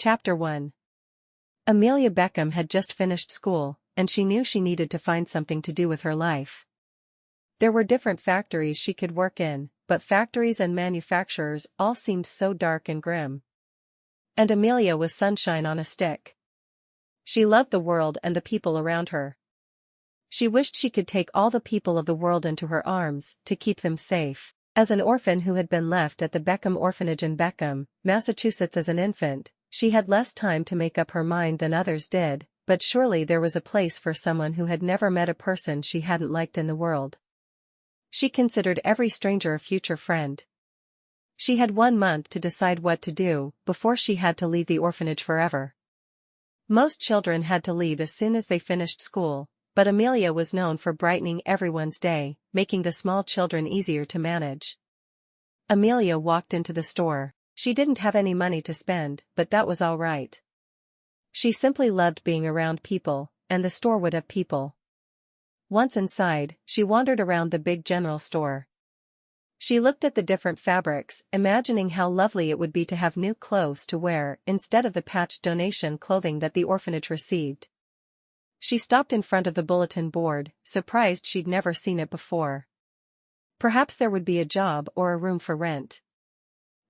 Chapter 1. Amelia Beckham had just finished school, and she knew she needed to find something to do with her life. There were different factories she could work in, but factories and manufacturers all seemed so dark and grim. And Amelia was sunshine on a stick. She loved the world and the people around her. She wished she could take all the people of the world into her arms to keep them safe. As an orphan who had been left at the Beckham orphanage in Beckham, Massachusetts as an infant, she had less time to make up her mind than others did, but surely there was a place for someone who had never met a person she hadn't liked in the world. She considered every stranger a future friend. She had 1 month to decide what to do before she had to leave the orphanage forever. Most children had to leave as soon as they finished school, but Amelia was known for brightening everyone's day, making the small children easier to manage. Amelia walked into the store. She didn't have any money to spend, but that was all right. She simply loved being around people, and the store would have people. Once inside, she wandered around the big general store. She looked at the different fabrics, imagining how lovely it would be to have new clothes to wear instead of the patched donation clothing that the orphanage received. She stopped in front of the bulletin board, surprised she'd never seen it before. Perhaps there would be a job or a room for rent.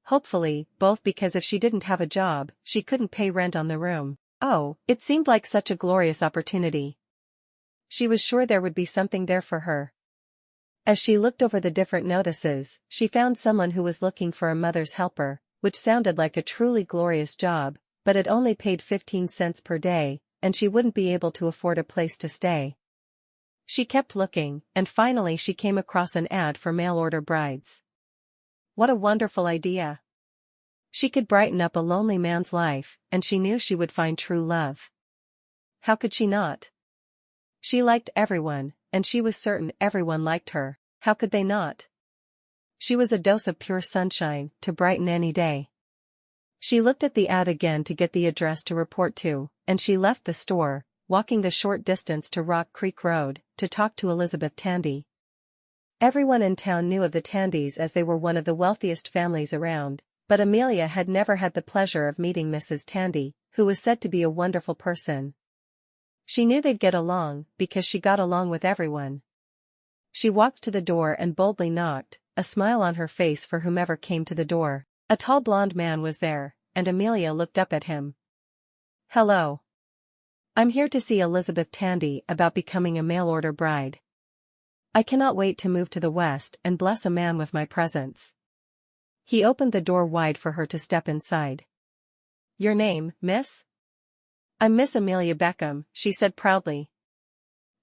Hopefully, both, because if she didn't have a job, she couldn't pay rent on the room. Oh, it seemed like such a glorious opportunity. She was sure there would be something there for her. As she looked over the different notices, she found someone who was looking for a mother's helper, which sounded like a truly glorious job, but it only paid 15 cents per day, and she wouldn't be able to afford a place to stay. She kept looking, and finally she came across an ad for mail-order brides. What a wonderful idea! She could brighten up a lonely man's life, and she knew she would find true love. How could she not? She liked everyone, and she was certain everyone liked her. How could they not? She was a dose of pure sunshine, to brighten any day. She looked at the ad again to get the address to report to, and she left the store, walking the short distance to Rock Creek Road, to talk to Elizabeth Tandy. Everyone in town knew of the Tandys as they were one of the wealthiest families around, but Amelia had never had the pleasure of meeting Mrs. Tandy, who was said to be a wonderful person. She knew they'd get along, because she got along with everyone. She walked to the door and boldly knocked, a smile on her face for whomever came to the door. A tall blonde man was there, and Amelia looked up at him. "Hello. I'm here to see Elizabeth Tandy about becoming a mail-order bride. I cannot wait to move to the West and bless a man with my presence." He opened the door wide for her to step inside. "Your name, miss?" "I'm Miss Amelia Beckham," she said proudly.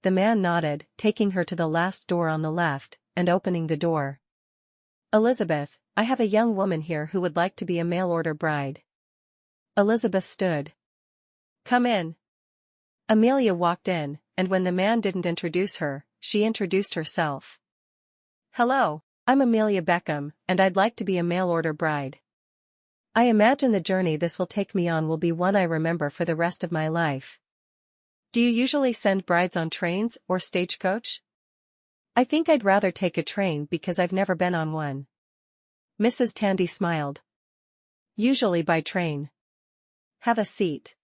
The man nodded, taking her to the last door on the left, and opening the door. "Elizabeth, I have a young woman here who would like to be a mail-order bride." Elizabeth stood. "Come in." Amelia walked in, and when the man didn't introduce her, she introduced herself. "Hello, I'm Amelia Beckham, and I'd like to be a mail-order bride. I imagine the journey this will take me on will be one I remember for the rest of my life." "Do you usually send brides on trains or stagecoach?" "I think I'd rather take a train because I've never been on one." Mrs. Tandy smiled. "Usually by train. Have a seat."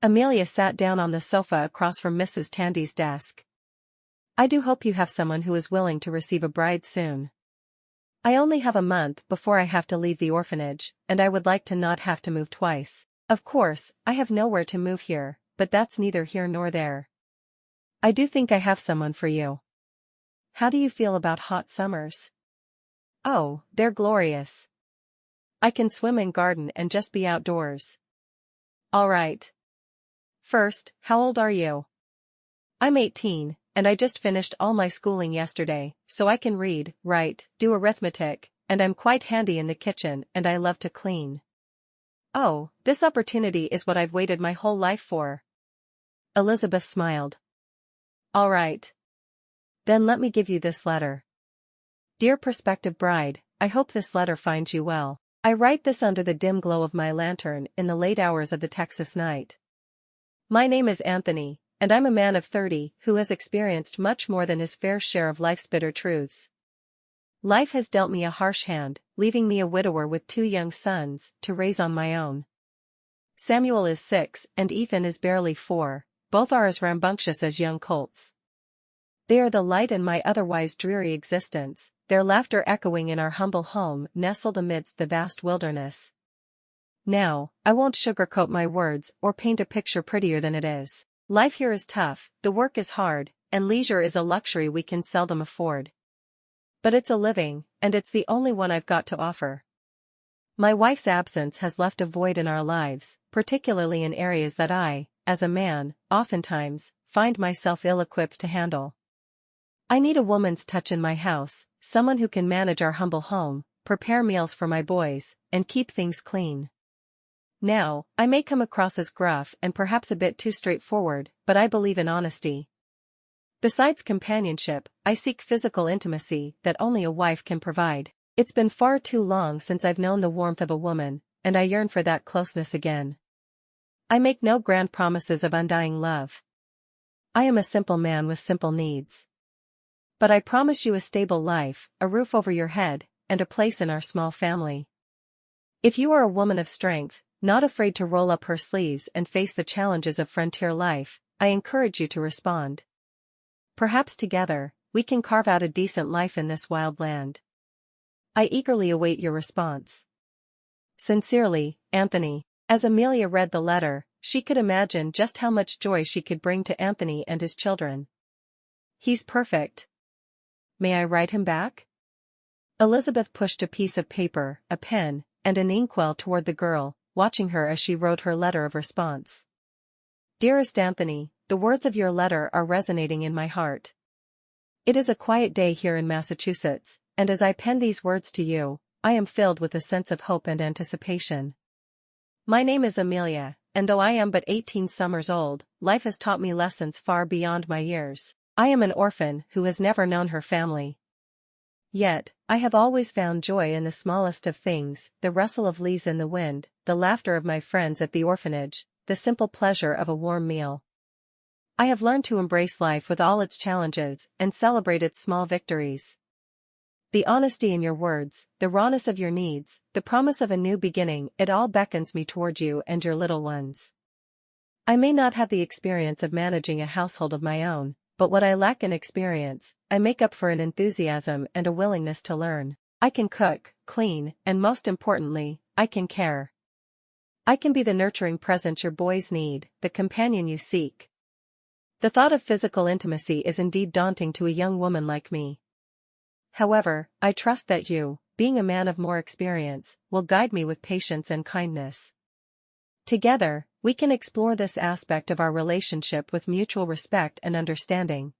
Amelia sat down on the sofa across from Mrs. Tandy's desk. "I do hope you have someone who is willing to receive a bride soon. I only have a month before I have to leave the orphanage, and I would like to not have to move twice. Of course, I have nowhere to move here, but that's neither here nor there. I do think I have someone for you." "How do you feel about hot summers?" "Oh, they're glorious. I can swim and garden and just be outdoors." "All right. First, how old are you?" "I'm 18, and I just finished all my schooling yesterday, so I can read, write, do arithmetic, and I'm quite handy in the kitchen, and I love to clean." "Oh, this opportunity is what I've waited my whole life for." Elizabeth smiled. "All right. Then let me give you this letter. Dear prospective bride, I hope this letter finds you well. I write this under the dim glow of my lantern in the late hours of the Texas night. My name is Anthony, and I'm a man of 30 who has experienced much more than his fair share of life's bitter truths. Life has dealt me a harsh hand, leaving me a widower with 2 young sons to raise on my own. Samuel is 6 and Ethan is barely 4, both are as rambunctious as young colts. They are the light in my otherwise dreary existence, their laughter echoing in our humble home nestled amidst the vast wilderness. Now, I won't sugarcoat my words or paint a picture prettier than it is. Life here is tough, the work is hard, and leisure is a luxury we can seldom afford. But it's a living, and it's the only one I've got to offer. My wife's absence has left a void in our lives, particularly in areas that I, as a man, oftentimes, find myself ill-equipped to handle. I need a woman's touch in my house, someone who can manage our humble home, prepare meals for my boys, and keep things clean. Now, I may come across as gruff and perhaps a bit too straightforward, but I believe in honesty. Besides companionship, I seek physical intimacy that only a wife can provide. It's been far too long since I've known the warmth of a woman, and I yearn for that closeness again. I make no grand promises of undying love. I am a simple man with simple needs. But I promise you a stable life, a roof over your head, and a place in our small family. If you are a woman of strength, not afraid to roll up her sleeves and face the challenges of frontier life, I encourage you to respond. Perhaps together, we can carve out a decent life in this wild land. I eagerly await your response. Sincerely, Anthony. As Amelia read the letter, she could imagine just how much joy she could bring to Anthony and his children. He's perfect. May I write him back? Elizabeth pushed a piece of paper, a pen, and an inkwell toward the girl, watching her as she wrote her letter of response. Dearest Anthony, the words of your letter are resonating in my heart. It is a quiet day here in Massachusetts, and as I pen these words to you, I am filled with a sense of hope and anticipation. My name is Amelia, and though I am but 18 summers old, life has taught me lessons far beyond my years. I am an orphan who has never known her family. Yet, I have always found joy in the smallest of things, the rustle of leaves in the wind, the laughter of my friends at the orphanage, the simple pleasure of a warm meal. I have learned to embrace life with all its challenges and celebrate its small victories. The honesty in your words, the rawness of your needs, the promise of a new beginning, it all beckons me toward you and your little ones. I may not have the experience of managing a household of my own, but what I lack in experience, I make up for in enthusiasm and a willingness to learn. I can cook, clean, and most importantly, I can care. I can be the nurturing presence your boys need, the companion you seek. The thought of physical intimacy is indeed daunting to a young woman like me. However, I trust that you, being a man of more experience, will guide me with patience and kindness. Together, we can explore this aspect of our relationship with mutual respect and understanding.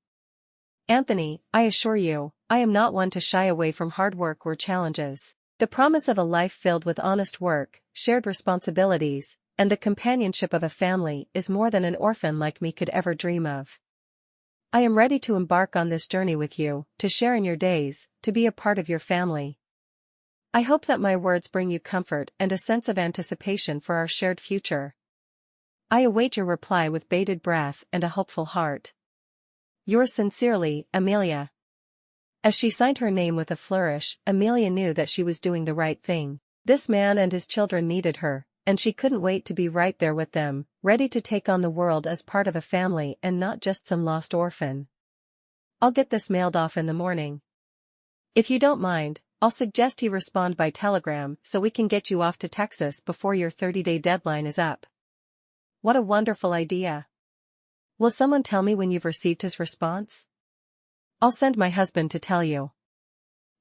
Anthony, I assure you, I am not one to shy away from hard work or challenges. The promise of a life filled with honest work, shared responsibilities, and the companionship of a family is more than an orphan like me could ever dream of. I am ready to embark on this journey with you, to share in your days, to be a part of your family. I hope that my words bring you comfort and a sense of anticipation for our shared future. I await your reply with bated breath and a hopeful heart. Yours sincerely, Amelia. As she signed her name with a flourish, Amelia knew that she was doing the right thing. This man and his children needed her, and she couldn't wait to be right there with them, ready to take on the world as part of a family and not just some lost orphan. I'll get this mailed off in the morning. If you don't mind, I'll suggest you respond by telegram so we can get you off to Texas before your 30-day deadline is up. What a wonderful idea. Will someone tell me when you've received his response? I'll send my husband to tell you.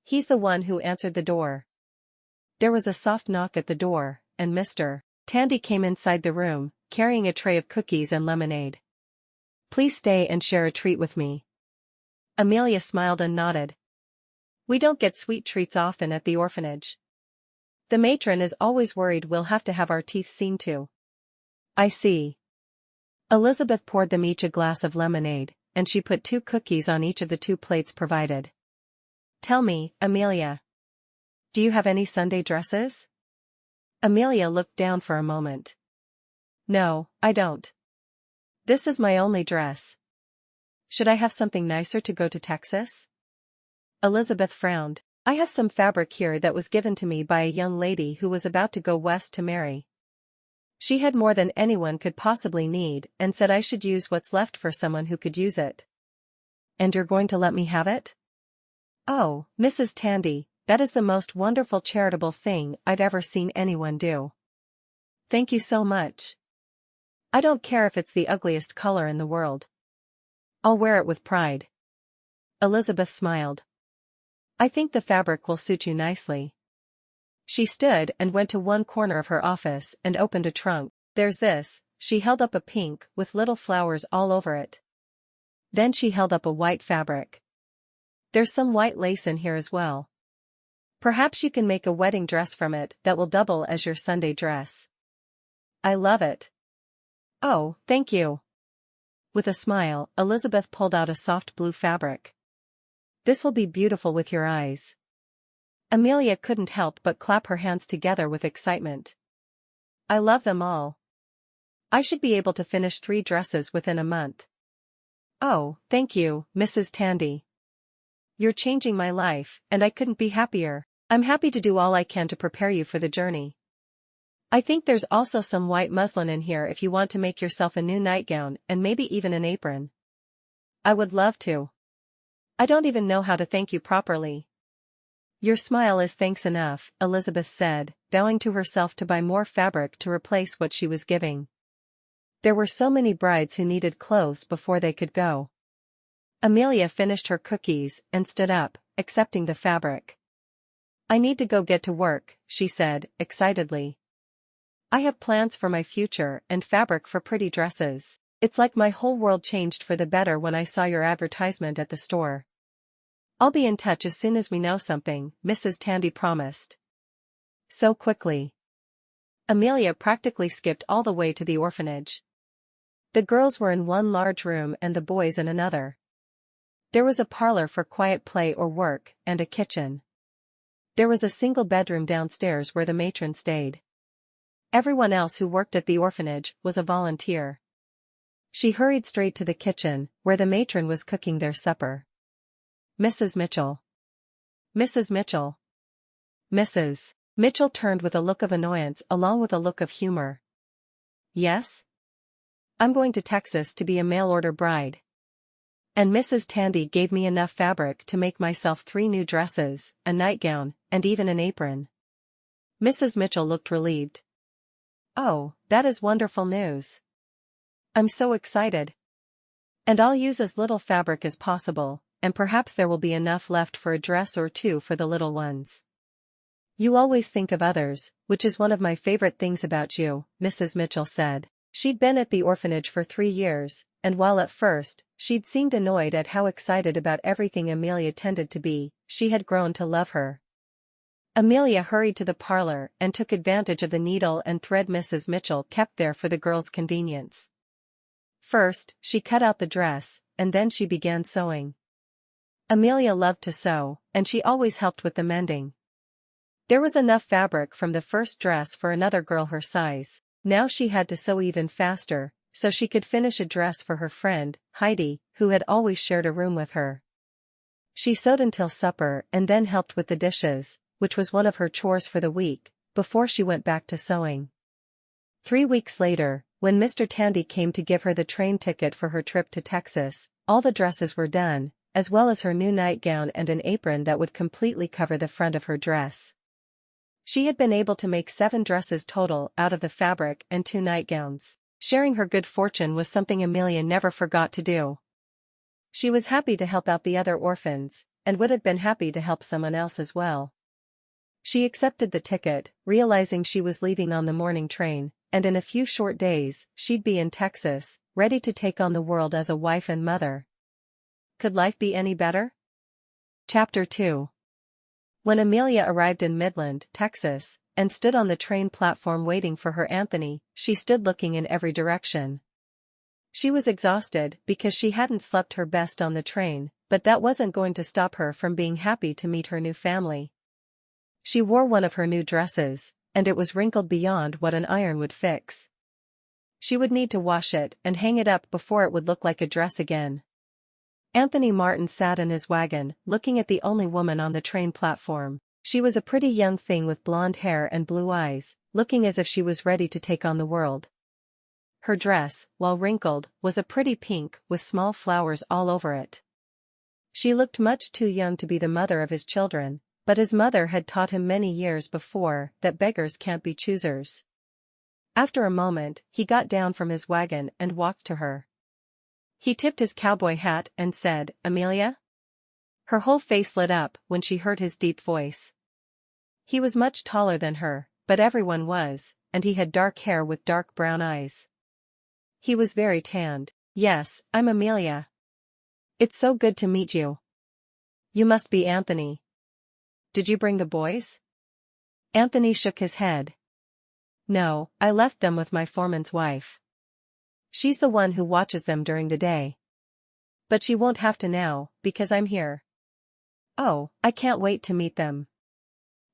He's the one who answered the door. There was a soft knock at the door, and Mr. Tandy came inside the room, carrying a tray of cookies and lemonade. Please stay and share a treat with me. Amelia smiled and nodded. We don't get sweet treats often at the orphanage. The matron is always worried we'll have to have our teeth seen to. I see. Elizabeth poured them each a glass of lemonade, and she put 2 cookies on each of the 2 plates provided. Tell me, Amelia. Do you have any Sunday dresses? Amelia looked down for a moment. No, I don't. This is my only dress. Should I have something nicer to go to Texas? Elizabeth frowned. I have some fabric here that was given to me by a young lady who was about to go west to marry. She had more than anyone could possibly need and said I should use what's left for someone who could use it. And you're going to let me have it? Oh, Mrs. Tandy, that is the most wonderful charitable thing I've ever seen anyone do. Thank you so much. I don't care if it's the ugliest color in the world. I'll wear it with pride. Elizabeth smiled. I think the fabric will suit you nicely. She stood and went to one corner of her office and opened a trunk. There's this. She held up a pink with little flowers all over it. Then she held up a white fabric. There's some white lace in here as well. Perhaps you can make a wedding dress from it that will double as your Sunday dress. I love it. Oh, thank you. With a smile, Elizabeth pulled out a soft blue fabric. This will be beautiful with your eyes. Amelia couldn't help but clap her hands together with excitement. I love them all. I should be able to finish 3 dresses within a month. Oh, thank you, Mrs. Tandy. You're changing my life, and I couldn't be happier. I'm happy to do all I can to prepare you for the journey. I think there's also some white muslin in here if you want to make yourself a new nightgown and maybe even an apron. I would love to. I don't even know how to thank you properly. Your smile is thanks enough, Elizabeth said, bowing to herself to buy more fabric to replace what she was giving. There were so many brides who needed clothes before they could go. Amelia finished her cookies and stood up, accepting the fabric. I need to go get to work, she said, excitedly. I have plans for my future and fabric for pretty dresses. It's like my whole world changed for the better when I saw your advertisement at the store. I'll be in touch as soon as we know something, Mrs. Tandy promised. So quickly. Amelia practically skipped all the way to the orphanage. The girls were in one large room and the boys in another. There was a parlor for quiet play or work, and a kitchen. There was a single bedroom downstairs where the matron stayed. Everyone else who worked at the orphanage was a volunteer. She hurried straight to the kitchen, where the matron was cooking their supper. Mrs. Mitchell. Mrs. Mitchell. Mrs. Mitchell turned with a look of annoyance along with a look of humor. Yes? I'm going to Texas to be a mail-order bride. And Mrs. Tandy gave me enough fabric to make myself 3 new dresses, a nightgown, and even an apron. Mrs. Mitchell looked relieved. Oh, that is wonderful news. I'm so excited. And I'll use as little fabric as possible, and perhaps there will be enough left for a dress or 2 for the little ones. You always think of others, which is one of my favorite things about you, Mrs. Mitchell said. She'd been at the orphanage for 3 years, and while at first, she'd seemed annoyed at how excited about everything Amelia tended to be, she had grown to love her. Amelia hurried to the parlor and took advantage of the needle and thread Mrs. Mitchell kept there for the girls' convenience. First, she cut out the dress, and then she began sewing. Amelia loved to sew, and she always helped with the mending. There was enough fabric from the first dress for another girl her size. Now she had to sew even faster, so she could finish a dress for her friend, Heidi, who had always shared a room with her. She sewed until supper and then helped with the dishes, which was one of her chores for the week, before she went back to sewing. 3 weeks later, when Mr. Tandy came to give her the train ticket for her trip to Texas, all the dresses were done, as well as her new nightgown and an apron that would completely cover the front of her dress. She had been able to make 7 dresses total out of the fabric and 2 nightgowns. Sharing her good fortune was something Amelia never forgot to do. She was happy to help out the other orphans, and would have been happy to help someone else as well. She accepted the ticket, realizing she was leaving on the morning train, and in a few short days, she'd be in Texas, ready to take on the world as a wife and mother. Could life be any better? Chapter 2. When Amelia arrived in Midland, Texas, and stood on the train platform waiting for her Anthony, she stood looking in every direction. She was exhausted because she hadn't slept her best on the train, but that wasn't going to stop her from being happy to meet her new family. She wore one of her new dresses, and it was wrinkled beyond what an iron would fix. She would need to wash it and hang it up before it would look like a dress again. Anthony Martin sat in his wagon, looking at the only woman on the train platform. She was a pretty young thing with blonde hair and blue eyes, looking as if she was ready to take on the world. Her dress, while wrinkled, was a pretty pink with small flowers all over it. She looked much too young to be the mother of his children, but his mother had taught him many years before that beggars can't be choosers. After a moment, he got down from his wagon and walked to her. He tipped his cowboy hat and said, "Amelia?" Her whole face lit up when she heard his deep voice. He was much taller than her, but everyone was, and he had dark hair with dark brown eyes. He was very tanned. "Yes, I'm Amelia. It's so good to meet you. You must be Anthony. Did you bring the boys?" Anthony shook his head. "No, I left them with my foreman's wife. She's the one who watches them during the day. But she won't have to now, because I'm here." "Oh, I can't wait to meet them."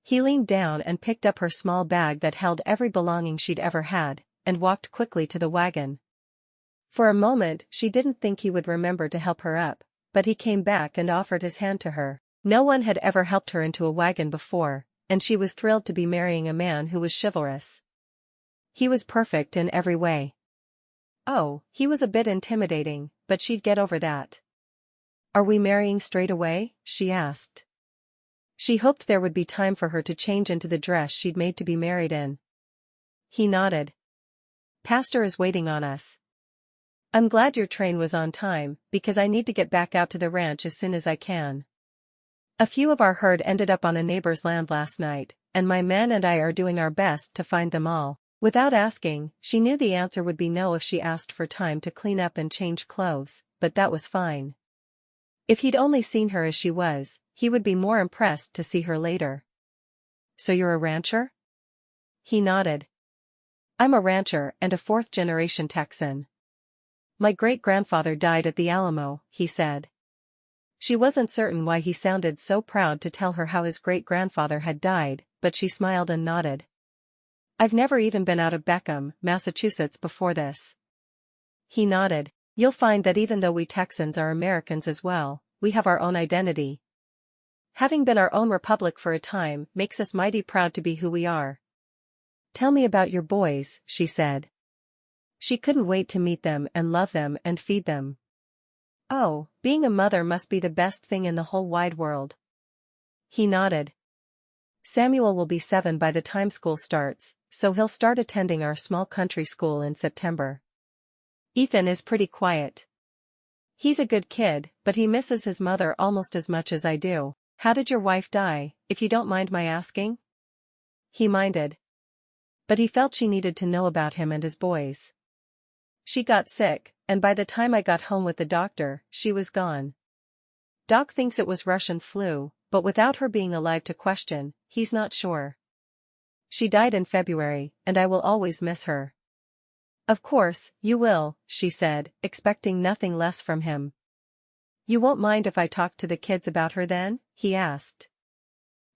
He leaned down and picked up her small bag that held every belonging she'd ever had, and walked quickly to the wagon. For a moment she didn't think he would remember to help her up, but he came back and offered his hand to her. No one had ever helped her into a wagon before, and she was thrilled to be marrying a man who was chivalrous. He was perfect in every way. Oh, he was a bit intimidating, but she'd get over that. "Are we marrying straight away?" she asked. She hoped there would be time for her to change into the dress she'd made to be married in. He nodded. "Pastor is waiting on us. I'm glad your train was on time, because I need to get back out to the ranch as soon as I can. A few of our herd ended up on a neighbor's land last night, and my men and I are doing our best to find them all." Without asking, she knew the answer would be no if she asked for time to clean up and change clothes, but that was fine. If he'd only seen her as she was, he would be more impressed to see her later. "So you're a rancher?" He nodded. "I'm a rancher and a fourth-generation Texan. My great-grandfather died at the Alamo," he said. She wasn't certain why he sounded so proud to tell her how his great-grandfather had died, but she smiled and nodded. "I've never even been out of Beckham, Massachusetts before this." He nodded. "You'll find that even though we Texans are Americans as well, we have our own identity. Having been our own republic for a time makes us mighty proud to be who we are." "Tell me about your boys," she said. She couldn't wait to meet them and love them and feed them. "Oh, being a mother must be the best thing in the whole wide world." He nodded. "Samuel will be 7 by the time school starts, so he'll start attending our small country school in September. Ethan is pretty quiet. He's a good kid, but he misses his mother almost as much as I do." "How did your wife die, if you don't mind my asking?" He minded. But he felt she needed to know about him and his boys. "She got sick, and by the time I got home with the doctor, she was gone. Doc thinks it was Russian flu, but without her being alive to question, he's not sure. She died in February, and I will always miss her." "Of course, you will," she said, expecting nothing less from him. "You won't mind if I talk to the kids about her then?" he asked.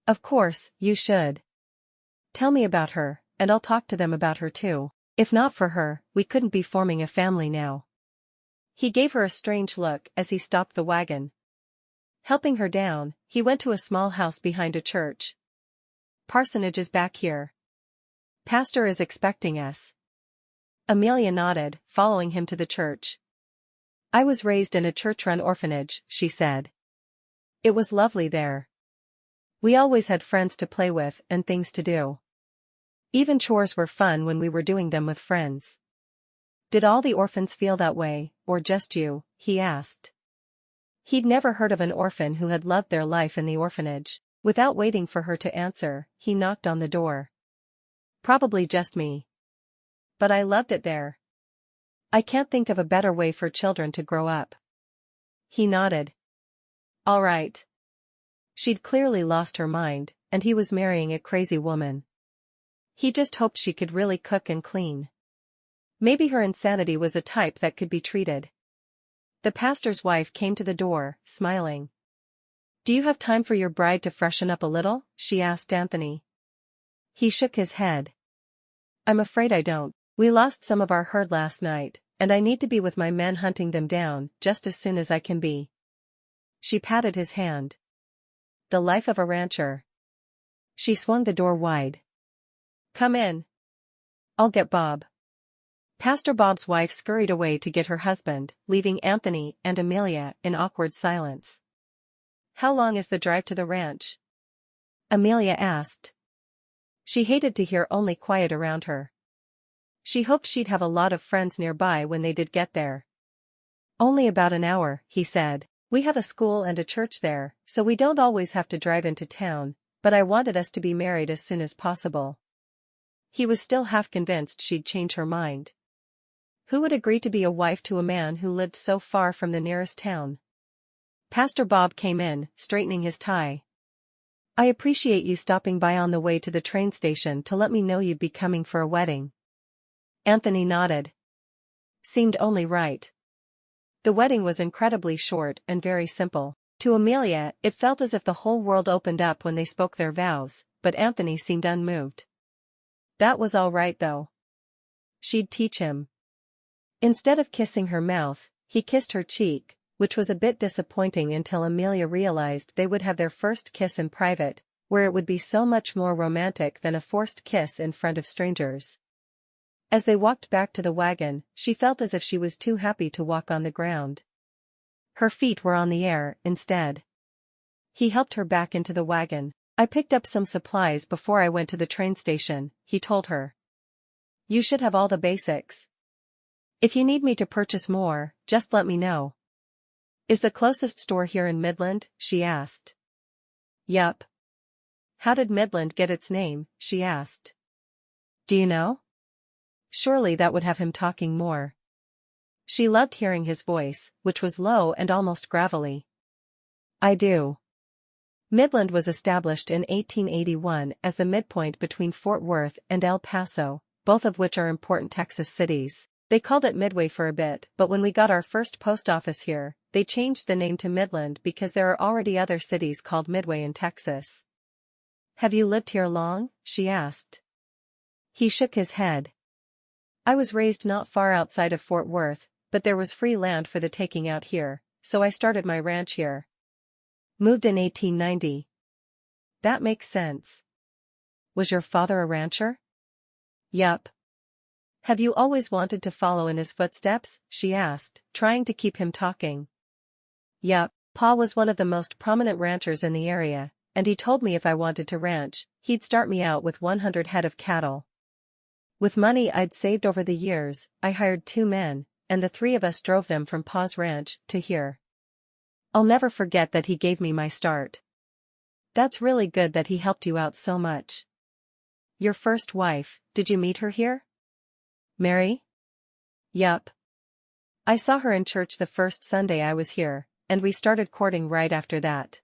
"Of course, you should. Tell me about her, and I'll talk to them about her too. If not for her, we couldn't be forming a family now." He gave her a strange look as he stopped the wagon. Helping her down, he went to a small house behind a church. "Parsonage is back here. Pastor is expecting us." Amelia nodded, following him to the church. "I was raised in a church-run orphanage," she said. "It was lovely there. We always had friends to play with and things to do. Even chores were fun when we were doing them with friends." "Did all the orphans feel that way, or just you?" he asked. He'd never heard of an orphan who had loved their life in the orphanage. Without waiting for her to answer, he knocked on the door. "Probably just me. But I loved it there. I can't think of a better way for children to grow up." He nodded. All right. She'd clearly lost her mind, and he was marrying a crazy woman. He just hoped she could really cook and clean. Maybe her insanity was a type that could be treated. The pastor's wife came to the door, smiling. "Do you have time for your bride to freshen up a little?" she asked Anthony. He shook his head. "I'm afraid I don't. We lost some of our herd last night, and I need to be with my men hunting them down just as soon as I can be." She patted his hand. "The life of a rancher." She swung the door wide. "Come in, I'll get Bob. Pastor Bob's wife scurried away to get her husband, leaving Anthony and Amelia in awkward silence. How long is the drive to the ranch? Amelia asked. She hated to hear only quiet around her. She hoped she'd have a lot of friends nearby when they did get there. Only about an hour, he said. We have a school and a church there, so we don't always have to drive into town, but I wanted us to be married as soon as possible. He was still half convinced she'd change her mind. Who would agree to be a wife to a man who lived so far from the nearest town? Pastor Bob came in, straightening his tie. I appreciate you stopping by on the way to the train station to let me know you'd be coming for a wedding. Anthony nodded. Seemed only right. The wedding was incredibly short and very simple. To Amelia, it felt as if the whole world opened up when they spoke their vows, but Anthony seemed unmoved. That was all right though. She'd teach him. Instead of kissing her mouth, he kissed her cheek, which was a bit disappointing until Amelia realized they would have their first kiss in private, where it would be so much more romantic than a forced kiss in front of strangers. As they walked back to the wagon, she felt as if she was too happy to walk on the ground. Her feet were on the air, instead. He helped her back into the wagon. I picked up some supplies before I went to the train station, he told her. You should have all the basics. If you need me to purchase more, just let me know. Is the closest store here in Midland? She asked. Yup. How did Midland get its name? She asked. Do you know? Surely that would have him talking more. She loved hearing his voice, which was low and almost gravelly. I do. Midland was established in 1881 as the midpoint between Fort Worth and El Paso, both of which are important Texas cities. They called it Midway for a bit, but when we got our first post office here, they changed the name to Midland because there are already other cities called Midway in Texas. Have you lived here long? She asked. He shook his head. I was raised not far outside of Fort Worth, but there was free land for the taking out here, so I started my ranch here. Moved in 1890. That makes sense. Was your father a rancher? Yup. Have you always wanted to follow in his footsteps? She asked, trying to keep him talking. Yup, Pa was one of the most prominent ranchers in the area, and he told me if I wanted to ranch, he'd start me out with 100 head of cattle. With money I'd saved over the years, I hired 2 men, and the 3 of us drove them from Pa's ranch to here. I'll never forget that he gave me my start. That's really good that he helped you out so much. Your first wife, did you meet her here? Mary? Yup. I saw her in church the first Sunday I was here, and we started courting right after that.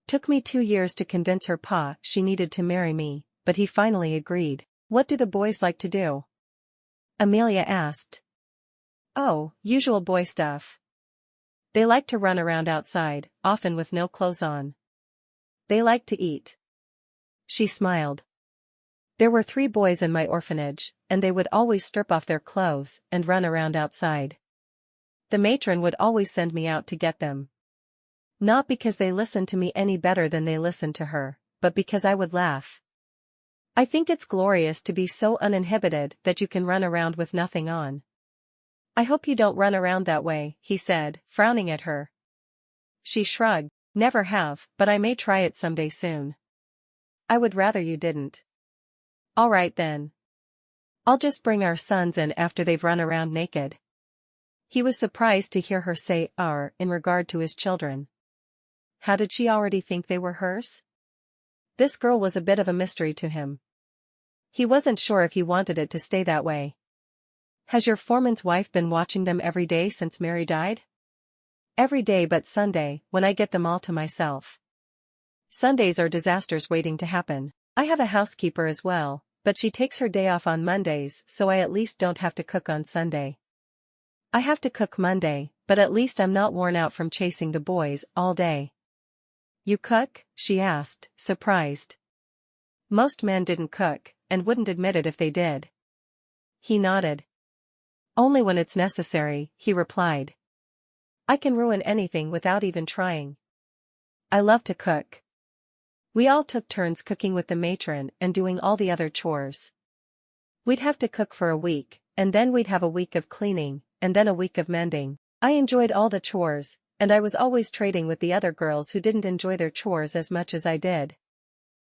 Took me 2 years to convince her Pa she needed to marry me, but he finally agreed. What do the boys like to do? Amelia asked. Oh, usual boy stuff. They like to run around outside, often with no clothes on. They like to eat. She smiled. There were 3 boys in my orphanage, and they would always strip off their clothes and run around outside. The matron would always send me out to get them. Not because they listened to me any better than they listened to her, but because I would laugh. I think it's glorious to be so uninhibited that you can run around with nothing on. I hope you don't run around that way, he said, frowning at her. She shrugged. Never have, but I may try it someday soon. I would rather you didn't. All right then. I'll just bring our sons in after they've run around naked. He was surprised to hear her say "our" in regard to his children. How did she already think they were hers? This girl was a bit of a mystery to him. He wasn't sure if he wanted it to stay that way. Has your foreman's wife been watching them every day since Mary died? Every day but Sunday, when I get them all to myself. Sundays are disasters waiting to happen. I have a housekeeper as well, but she takes her day off on Mondays so I at least don't have to cook on Sunday. I have to cook Monday, but at least I'm not worn out from chasing the boys all day. You cook? She asked, surprised. Most men didn't cook, and wouldn't admit it if they did. He nodded. Only when it's necessary, he replied. I can ruin anything without even trying. I love to cook. We all took turns cooking with the matron and doing all the other chores. We'd have to cook for a week, and then we'd have a week of cleaning, and then a week of mending. I enjoyed all the chores, and I was always trading with the other girls who didn't enjoy their chores as much as I did.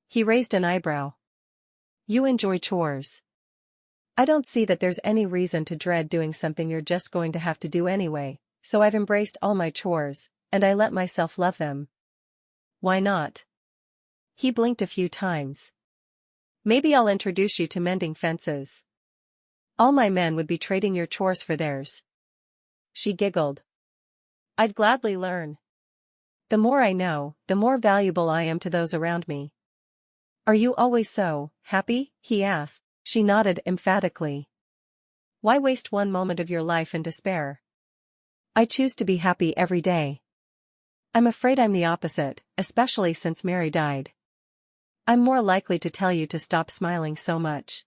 He raised an eyebrow. You enjoy chores? I don't see that there's any reason to dread doing something you're just going to have to do anyway, so I've embraced all my chores, and I let myself love them. Why not? He blinked a few times. Maybe I'll introduce you to mending fences. All my men would be trading your chores for theirs. She giggled. I'd gladly learn. The more I know, the more valuable I am to those around me. Are you always so happy? He asked. She nodded emphatically. Why waste one moment of your life in despair? I choose to be happy every day. I'm afraid I'm the opposite, especially since Mary died. I'm more likely to tell you to stop smiling so much.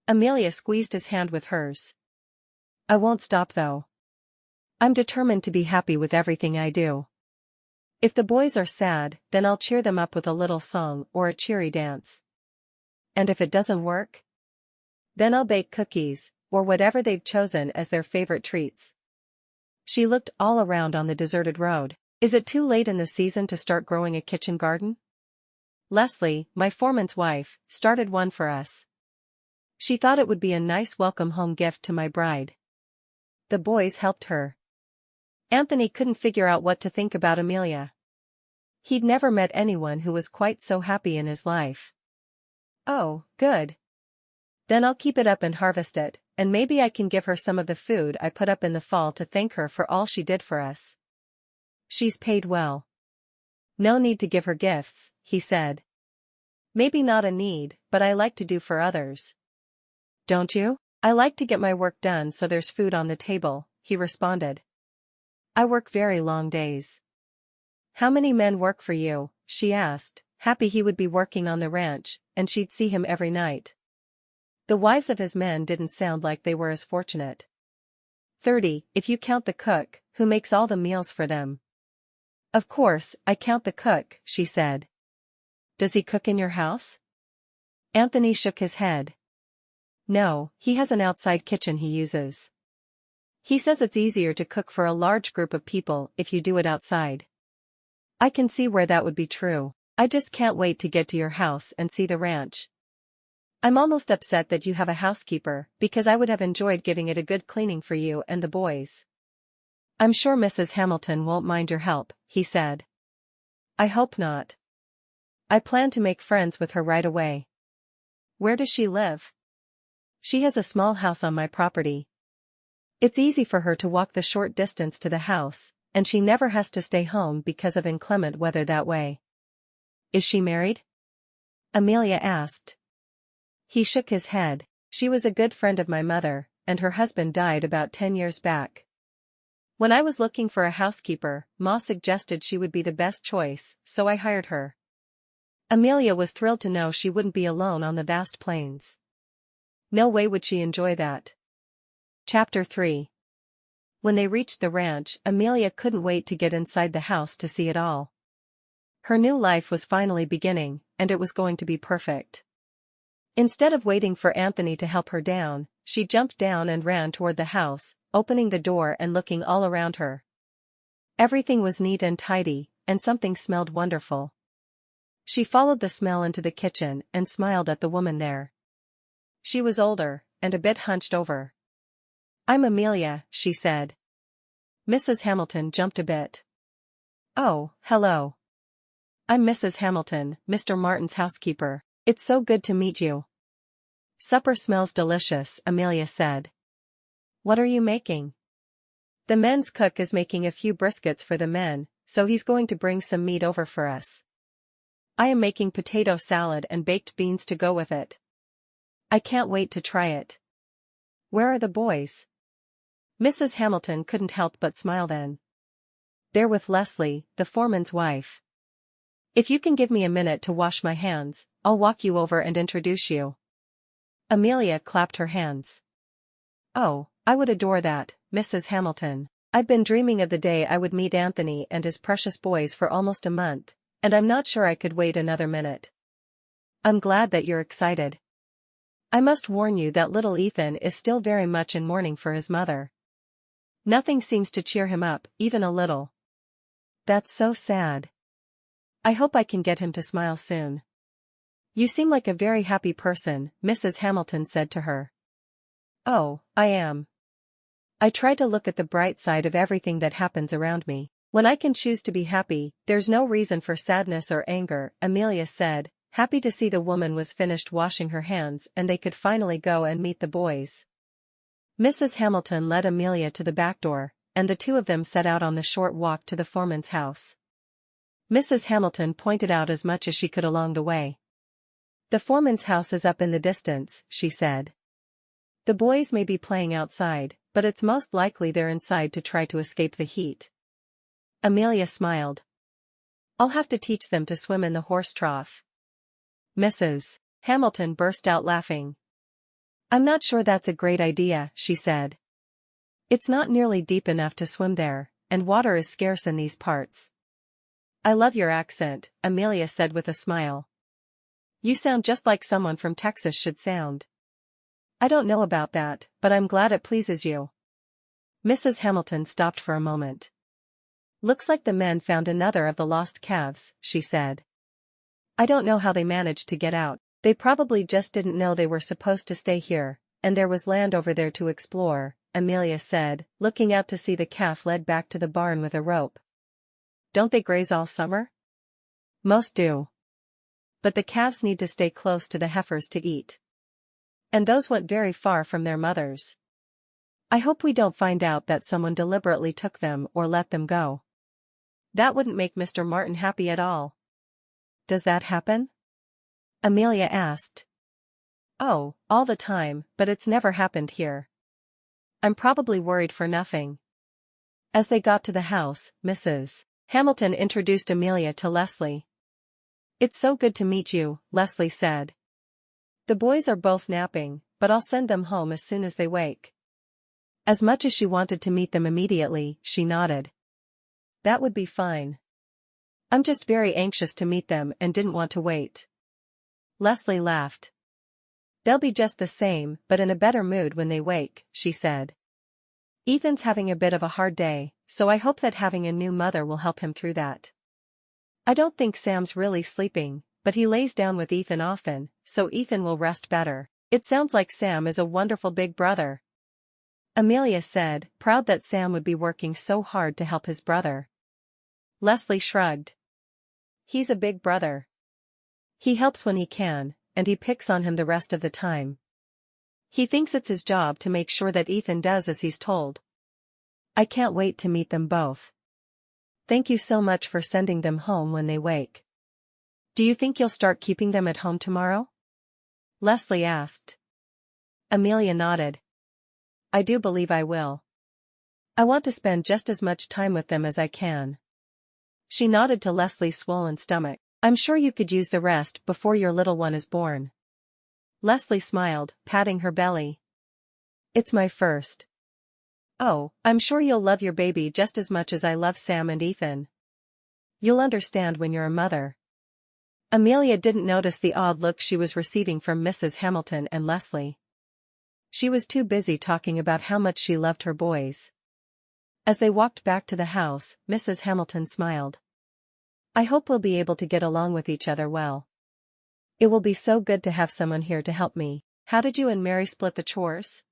Amelia squeezed his hand with hers. I won't stop though. I'm determined to be happy with everything I do. If the boys are sad, then I'll cheer them up with a little song or a cheery dance. And if it doesn't work? Then I'll bake cookies, or whatever they've chosen as their favorite treats. She looked all around on the deserted road. Is it too late in the season to start growing a kitchen garden? Leslie, my foreman's wife, started one for us. She thought it would be a nice welcome home gift to my bride. The boys helped her. Anthony couldn't figure out what to think about Amelia. He'd never met anyone who was quite so happy in his life. Oh, good. Then I'll keep it up and harvest it, and maybe I can give her some of the food I put up in the fall to thank her for all she did for us. She's paid well. No need to give her gifts, he said. Maybe not a need, but I like to do for others. Don't you? I like to get my work done so there's food on the table, he responded. I work very long days. How many men work for you? She asked, happy he would be working on the ranch, and she'd see him every night. The wives of his men didn't sound like they were as fortunate. 30, if you count the cook, who makes all the meals for them. Of course, I count the cook, she said. Does he cook in your house? Anthony shook his head. No, he has an outside kitchen he uses. He says it's easier to cook for a large group of people if you do it outside. I can see where that would be true. I just can't wait to get to your house and see the ranch. I'm almost upset that you have a housekeeper, because I would have enjoyed giving it a good cleaning for you and the boys. I'm sure Mrs. Hamilton won't mind your help, he said. I hope not. I plan to make friends with her right away. Where does she live? She has a small house on my property. It's easy for her to walk the short distance to the house, and she never has to stay home because of inclement weather that way. Is she married? Amelia asked. He shook his head. She was a good friend of my mother, and her husband died about 10 years back. When I was looking for a housekeeper, Ma suggested she would be the best choice, so I hired her. Amelia was thrilled to know she wouldn't be alone on the vast plains. No way would she enjoy that. Chapter 3. When they reached the ranch, Amelia couldn't wait to get inside the house to see it all. Her new life was finally beginning, and it was going to be perfect. Instead of waiting for Anthony to help her down, she jumped down and ran toward the house, opening the door and looking all around her. Everything was neat and tidy, and something smelled wonderful. She followed the smell into the kitchen and smiled at the woman there. She was older, and a bit hunched over. I'm Amelia, she said. Mrs. Hamilton jumped a bit. Oh, hello. I'm Mrs. Hamilton, Mr. Martin's housekeeper. It's so good to meet you. Supper smells delicious, Amelia said. What are you making? The men's cook is making a few briskets for the men, so he's going to bring some meat over for us. I am making potato salad and baked beans to go with it. I can't wait to try it. Where are the boys? Mrs. Hamilton couldn't help but smile then. They're with Leslie, the foreman's wife. If you can give me a minute to wash my hands, I'll walk you over and introduce you. Amelia clapped her hands. Oh, I would adore that, Mrs. Hamilton. I've been dreaming of the day I would meet Anthony and his precious boys for almost a month, and I'm not sure I could wait another minute. I'm glad that you're excited. I must warn you that little Ethan is still very much in mourning for his mother. Nothing seems to cheer him up, even a little. That's so sad. I hope I can get him to smile soon. You seem like a very happy person, Mrs. Hamilton said to her. Oh, I am. I try to look at the bright side of everything that happens around me. When I can choose to be happy, there's no reason for sadness or anger, Amelia said, happy to see the woman was finished washing her hands and they could finally go and meet the boys. Mrs. Hamilton led Amelia to the back door, and the two of them set out on the short walk to the foreman's house. Mrs. Hamilton pointed out as much as she could along the way. The foreman's house is up in the distance, she said. The boys may be playing outside, but it's most likely they're inside to try to escape the heat. Amelia smiled. I'll have to teach them to swim in the horse trough. Mrs. Hamilton burst out laughing. I'm not sure that's a great idea, she said. It's not nearly deep enough to swim there, and water is scarce in these parts. I love your accent, Amelia said with a smile. You sound just like someone from Texas should sound. I don't know about that, but I'm glad it pleases you. Mrs. Hamilton stopped for a moment. Looks like the men found another of the lost calves, she said. I don't know how they managed to get out. They probably just didn't know they were supposed to stay here, and there was land over there to explore, Amelia said, looking out to see the calf led back to the barn with a rope. Don't they graze all summer? Most do. But the calves need to stay close to the heifers to eat. And those went very far from their mothers. I hope we don't find out that someone deliberately took them or let them go. That wouldn't make Mr. Martin happy at all. Does that happen? Amelia asked. Oh, all the time, but it's never happened here. I'm probably worried for nothing. As they got to the house, Mrs. Hamilton introduced Amelia to Leslie. It's so good to meet you, Leslie said. The boys are both napping, but I'll send them home as soon as they wake. As much as she wanted to meet them immediately, she nodded. That would be fine. I'm just very anxious to meet them and didn't want to wait. Leslie laughed. They'll be just the same, but in a better mood when they wake, she said. Ethan's having a bit of a hard day, so I hope that having a new mother will help him through that. I don't think Sam's really sleeping, but he lays down with Ethan often, so Ethan will rest better. It sounds like Sam is a wonderful big brother. Amelia said, proud that Sam would be working so hard to help his brother. Leslie shrugged. He's a big brother. He helps when he can, and he picks on him the rest of the time. He thinks it's his job to make sure that Ethan does as he's told. I can't wait to meet them both. Thank you so much for sending them home when they wake. Do you think you'll start keeping them at home tomorrow? Leslie asked. Amelia nodded. I do believe I will. I want to spend just as much time with them as I can. She nodded to Leslie's swollen stomach. I'm sure you could use the rest before your little one is born. Leslie smiled, patting her belly. It's my first. Oh, I'm sure you'll love your baby just as much as I love Sam and Ethan. You'll understand when you're a mother. Amelia didn't notice the odd look she was receiving from Mrs. Hamilton and Leslie. She was too busy talking about how much she loved her boys. As they walked back to the house, Mrs. Hamilton smiled. I hope we'll be able to get along with each other well. It will be so good to have someone here to help me. How did you and Mary split the chores?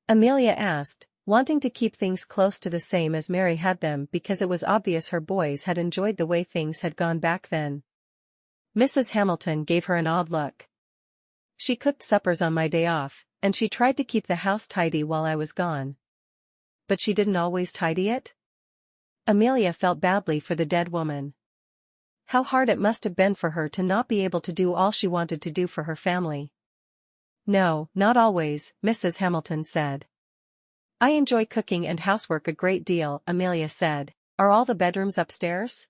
Amelia asked, wanting to keep things close to the same as Mary had them because it was obvious her boys had enjoyed the way things had gone back then. Mrs. Hamilton gave her an odd look. She cooked suppers on my day off, and she tried to keep the house tidy while I was gone. But she didn't always tidy it? Amelia felt badly for the dead woman. How hard it must have been for her to not be able to do all she wanted to do for her family. No, not always, Mrs. Hamilton said. I enjoy cooking and housework a great deal, Amelia said. Are all the bedrooms upstairs?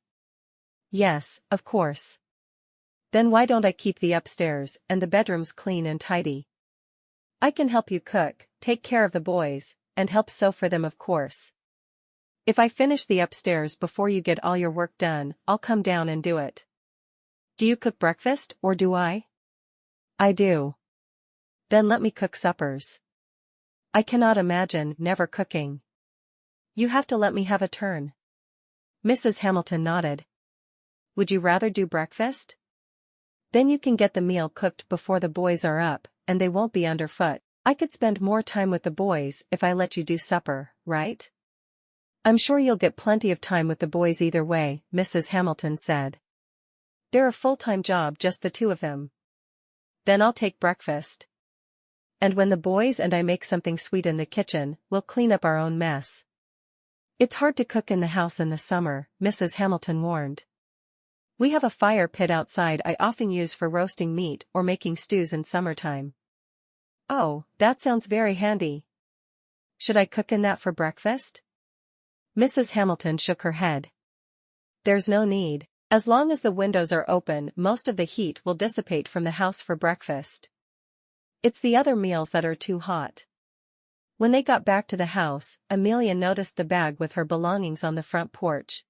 Yes, of course. Then why don't I keep the upstairs and the bedrooms clean and tidy? I can help you cook, take care of the boys, and help sew for them of course. If I finish the upstairs before you get all your work done, I'll come down and do it. Do you cook breakfast, or do I? I do. Then let me cook suppers. I cannot imagine never cooking. You have to let me have a turn. Mrs. Hamilton nodded. Would you rather do breakfast? Then you can get the meal cooked before the boys are up, and they won't be underfoot. I could spend more time with the boys if I let you do supper, right? I'm sure you'll get plenty of time with the boys either way, Mrs. Hamilton said. They're a full-time job, just the two of them. Then I'll take breakfast. And when the boys and I make something sweet in the kitchen, we'll clean up our own mess. It's hard to cook in the house in the summer, Mrs. Hamilton warned. We have a fire pit outside I often use for roasting meat or making stews in summertime. Oh, that sounds very handy. Should I cook in that for breakfast? Mrs. Hamilton shook her head. There's no need. As long as the windows are open, most of the heat will dissipate from the house for breakfast. It's the other meals that are too hot. When they got back to the house, Amelia noticed the bag with her belongings on the front porch.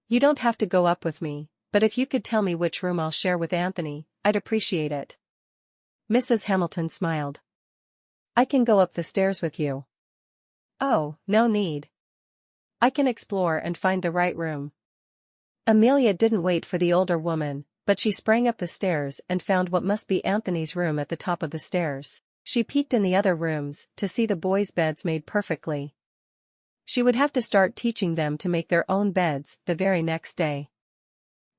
You don't have to go up with me, but if you could tell me which room I'll share with Anthony, I'd appreciate it. Mrs. Hamilton smiled. I can go up the stairs with you. Oh, no need. I can explore and find the right room. Amelia didn't wait for the older woman, but she sprang up the stairs and found what must be Anthony's room at the top of the stairs. She peeked in the other rooms to see the boys' beds made perfectly. She would have to start teaching them to make their own beds the very next day.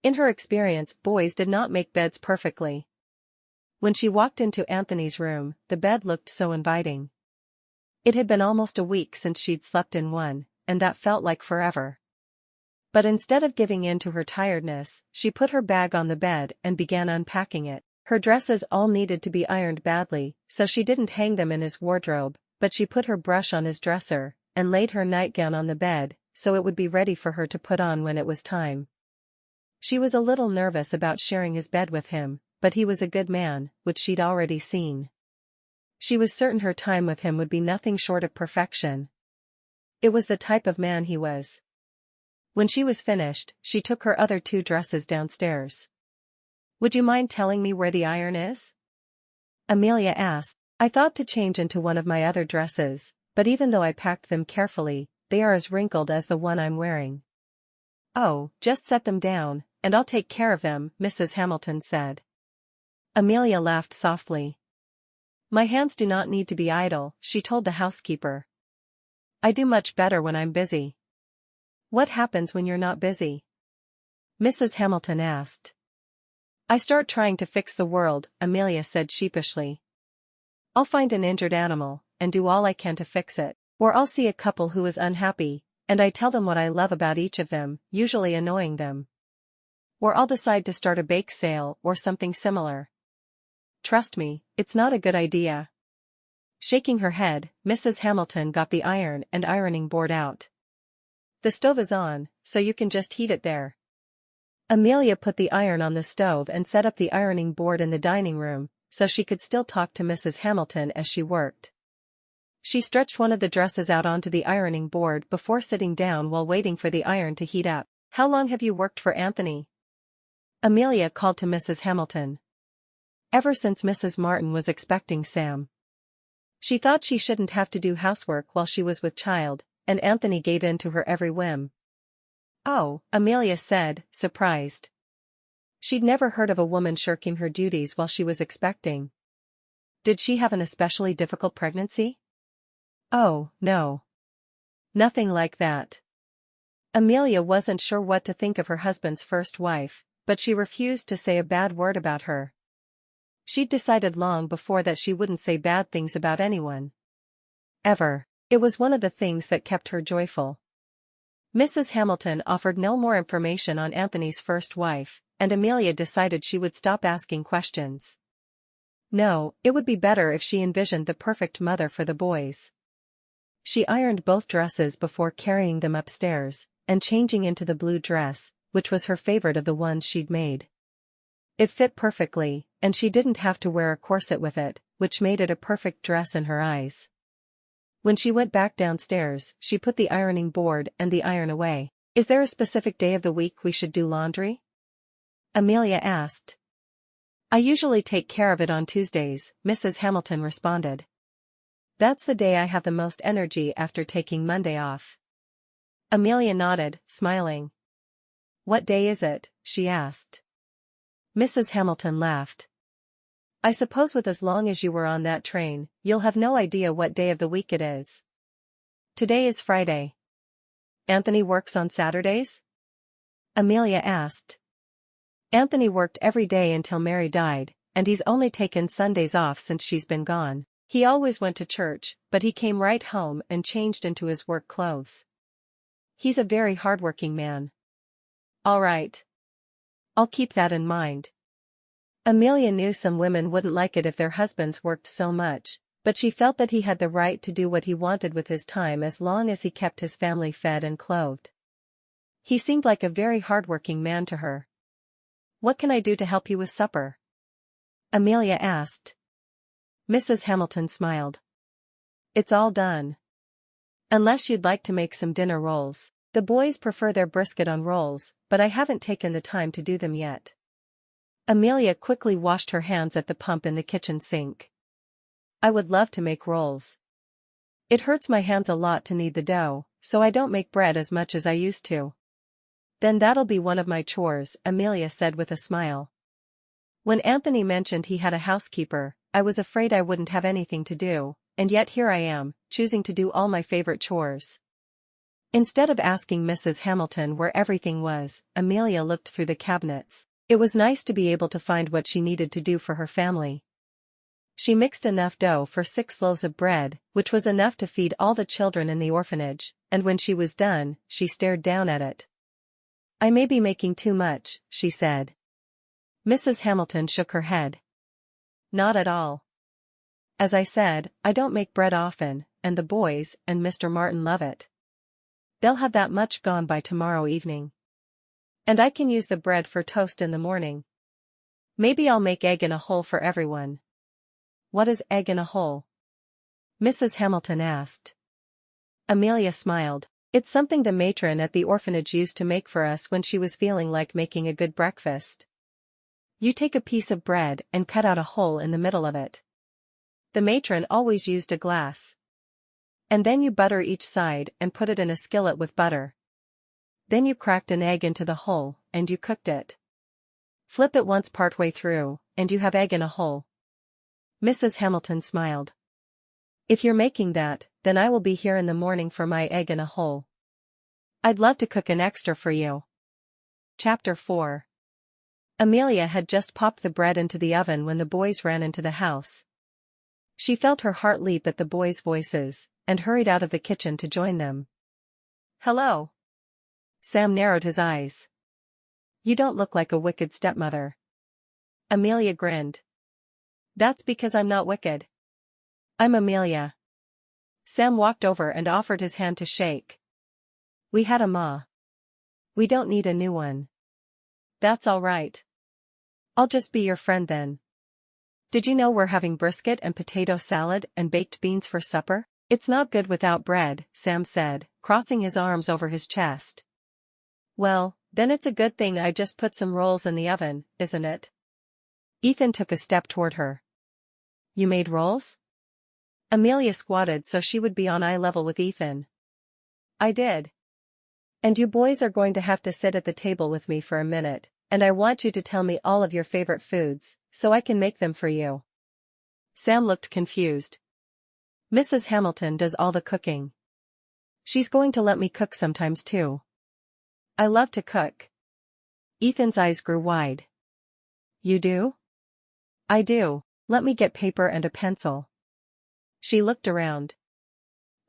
In her experience, boys did not make beds perfectly. When she walked into Anthony's room, the bed looked so inviting. It had been almost a week since she'd slept in one, and that felt like forever. But instead of giving in to her tiredness, she put her bag on the bed and began unpacking it. Her dresses all needed to be ironed badly, so she didn't hang them in his wardrobe, but she put her brush on his dresser, and laid her nightgown on the bed, so it would be ready for her to put on when it was time. She was a little nervous about sharing his bed with him, but he was a good man, which she'd already seen. She was certain her time with him would be nothing short of perfection. It was the type of man he was. When she was finished, she took her other 2 dresses downstairs. Would you mind telling me where the iron is? Amelia asked. I thought to change into one of my other dresses, but even though I packed them carefully, they are as wrinkled as the one I'm wearing. Oh, just set them down, and I'll take care of them, Mrs. Hamilton said. Amelia laughed softly. My hands do not need to be idle, she told the housekeeper. I do much better when I'm busy. What happens when you're not busy? Mrs. Hamilton asked. I start trying to fix the world, Amelia said sheepishly. I'll find an injured animal, and do all I can to fix it. Or I'll see a couple who is unhappy, and I tell them what I love about each of them, usually annoying them. Or I'll decide to start a bake sale or something similar. Trust me, it's not a good idea. Shaking her head, Mrs. Hamilton got the iron and ironing board out. The stove is on, so you can just heat it there. Amelia put the iron on the stove and set up the ironing board in the dining room, so she could still talk to Mrs. Hamilton as she worked. She stretched one of the dresses out onto the ironing board before sitting down while waiting for the iron to heat up. How long have you worked for Anthony? Amelia called to Mrs. Hamilton. Ever since Mrs. Martin was expecting Sam. She thought she shouldn't have to do housework while she was with child, and Anthony gave in to her every whim. Oh, Amelia said, surprised. She'd never heard of a woman shirking her duties while she was expecting. Did she have an especially difficult pregnancy? Oh, no. Nothing like that. Amelia wasn't sure what to think of her husband's first wife, but she refused to say a bad word about her. She'd decided long before that she wouldn't say bad things about anyone. Ever. It was one of the things that kept her joyful. Mrs. Hamilton offered no more information on Anthony's first wife, and Amelia decided she would stop asking questions. No, it would be better if she envisioned the perfect mother for the boys. She ironed both dresses before carrying them upstairs, and changing into the blue dress, which was her favorite of the ones she'd made. It fit perfectly, and she didn't have to wear a corset with it, which made it a perfect dress in her eyes. When she went back downstairs, she put the ironing board and the iron away. Is there a specific day of the week we should do laundry? Amelia asked. I usually take care of it on Tuesdays, Mrs. Hamilton responded. That's the day I have the most energy after taking Monday off. Amelia nodded, smiling. What day is it? She asked. Mrs. Hamilton laughed. I suppose with as long as you were on that train, you'll have no idea what day of the week it is. Today is Friday. Anthony works on Saturdays? Amelia asked. Anthony worked every day until Mary died, and he's only taken Sundays off since she's been gone. He always went to church, but he came right home and changed into his work clothes. He's a very hardworking man. All right. I'll keep that in mind. Amelia knew some women wouldn't like it if their husbands worked so much, but she felt that he had the right to do what he wanted with his time as long as he kept his family fed and clothed. He seemed like a very hardworking man to her. What can I do to help you with supper? Amelia asked. Mrs. Hamilton smiled. It's all done. Unless you'd like to make some dinner rolls. The boys prefer their brisket on rolls, but I haven't taken the time to do them yet. Amelia quickly washed her hands at the pump in the kitchen sink. I would love to make rolls. It hurts my hands a lot to knead the dough, so I don't make bread as much as I used to. Then that'll be one of my chores, Amelia said with a smile. When Anthony mentioned he had a housekeeper, I was afraid I wouldn't have anything to do, and yet here I am, choosing to do all my favorite chores. Instead of asking Mrs. Hamilton where everything was, Amelia looked through the cabinets. It was nice to be able to find what she needed to do for her family. She mixed enough dough for 6 loaves of bread, which was enough to feed all the children in the orphanage, and when she was done, she stared down at it. I may be making too much, she said. Mrs. Hamilton shook her head. Not at all. As I said, I don't make bread often, and the boys and Mr. Martin love it. They'll have that much gone by tomorrow evening. And I can use the bread for toast in the morning. Maybe I'll make egg in a hole for everyone. What is egg in a hole? Mrs. Hamilton asked. Amelia smiled. It's something the matron at the orphanage used to make for us when she was feeling like making a good breakfast. You take a piece of bread and cut out a hole in the middle of it. The matron always used a glass. And then you butter each side and put it in a skillet with butter. Then you cracked an egg into the hole, and you cooked it. Flip it once partway through, and you have egg in a hole. Mrs. Hamilton smiled. If you're making that, then I will be here in the morning for my egg in a hole. I'd love to cook an extra for you. Chapter 4. Amelia had just popped the bread into the oven when the boys ran into the house. She felt her heart leap at the boys' voices, and hurried out of the kitchen to join them. Hello. Sam narrowed his eyes. You don't look like a wicked stepmother. Amelia grinned. That's because I'm not wicked. I'm Amelia. Sam walked over and offered his hand to shake. We had a ma. We don't need a new one. That's all right. I'll just be your friend then. Did you know we're having brisket and potato salad and baked beans for supper? It's not good without bread, Sam said, crossing his arms over his chest. Well, then it's a good thing I just put some rolls in the oven, isn't it? Ethan took a step toward her. You made rolls? Amelia squatted so she would be on eye level with Ethan. I did. And you boys are going to have to sit at the table with me for a minute, and I want you to tell me all of your favorite foods, so I can make them for you. Sam looked confused. Mrs. Hamilton does all the cooking. She's going to let me cook sometimes too. I love to cook. Ethan's eyes grew wide. You do? I do. Let me get paper and a pencil. She looked around.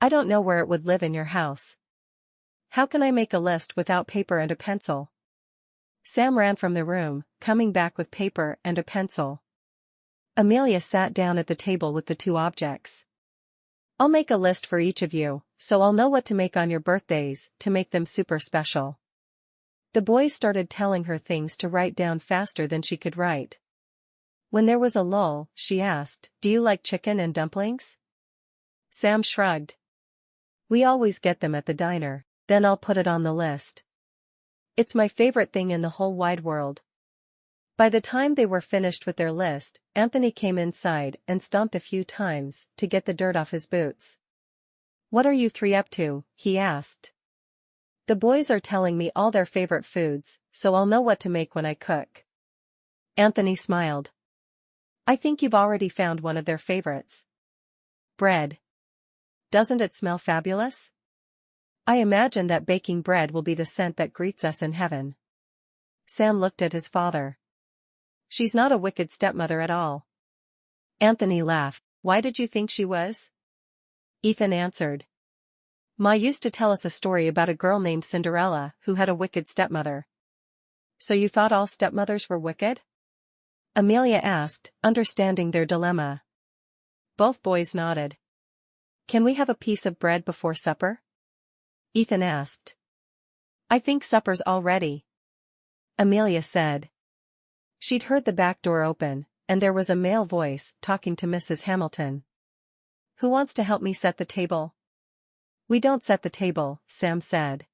I don't know where it would live in your house. How can I make a list without paper and a pencil? Sam ran from the room, coming back with paper and a pencil. Amelia sat down at the table with the 2 objects. I'll make a list for each of you, so I'll know what to make on your birthdays, to make them super special. The boys started telling her things to write down faster than she could write. When there was a lull, she asked, Do you like chicken and dumplings? Sam shrugged. We always get them at the diner, then I'll put it on the list. It's my favorite thing in the whole wide world. By the time they were finished with their list, Anthony came inside and stomped a few times to get the dirt off his boots. "What are you three up to?" he asked. "The boys are telling me all their favorite foods, so I'll know what to make when I cook." Anthony smiled. "I think you've already found one of their favorites. Bread. Doesn't it smell fabulous? I imagine that baking bread will be the scent that greets us in heaven." Sam looked at his father. "She's not a wicked stepmother at all." Anthony laughed. "Why did you think she was?" Ethan answered. "Ma used to tell us a story about a girl named Cinderella who had a wicked stepmother." "So you thought all stepmothers were wicked?" Amelia asked, understanding their dilemma. Both boys nodded. "Can we have a piece of bread before supper?" Ethan asked. "I think supper's all ready," Amelia said. She'd heard the back door open, and there was a male voice talking to Mrs. Hamilton. "Who wants to help me set the table?" "We don't set the table," Sam said.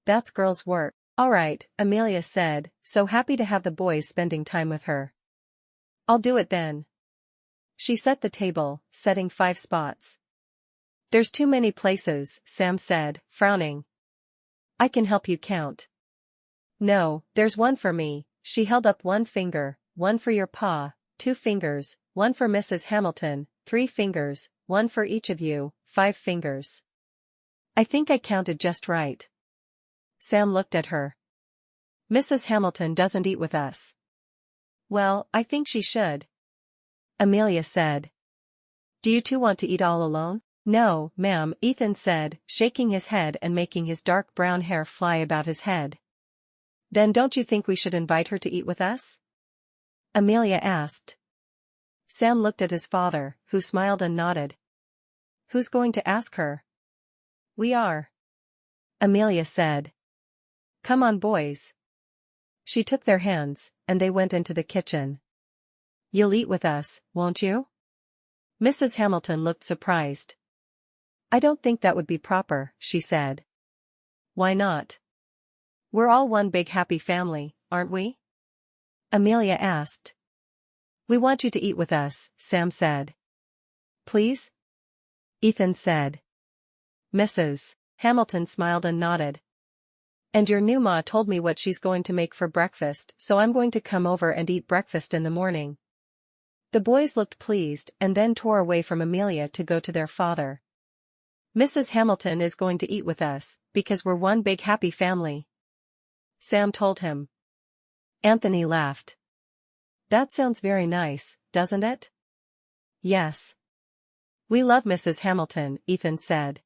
"That's girls' work." "All right," Amelia said, so happy to have the boys spending time with her. "I'll do it then." She set the table, setting 5 spots. "There's too many places," Sam said, frowning. "I can help you count." "No, there's one for me." She held up 1 finger, 1 for your pa, 2 fingers, 1 for Mrs. Hamilton, 3 fingers, 1 for each of you, 5 fingers. "I think I counted just right." Sam looked at her. "Mrs. Hamilton doesn't eat with us." "Well, I think she should," Amelia said. "Do you two want to eat all alone?" "No, ma'am," Ethan said, shaking his head and making his dark brown hair fly about his head. "Then don't you think we should invite her to eat with us?" Amelia asked. Sam looked at his father, who smiled and nodded. "Who's going to ask her?" "We are," Amelia said. "Come on, boys." She took their hands, and they went into the kitchen. "You'll eat with us, won't you?" Mrs. Hamilton looked surprised. "I don't think that would be proper," she said. "Why not? We're all one big happy family, aren't we?" Amelia asked. "We want you to eat with us," Sam said. "Please?" Ethan said. Mrs. Hamilton smiled and nodded. "And your new ma told me what she's going to make for breakfast, so I'm going to come over and eat breakfast in the morning." The boys looked pleased and then tore away from Amelia to go to their father. "Mrs. Hamilton is going to eat with us, because we're one big happy family," Sam told him. Anthony laughed. "That sounds very nice, doesn't it?" "Yes. We love Mrs. Hamilton," Ethan said.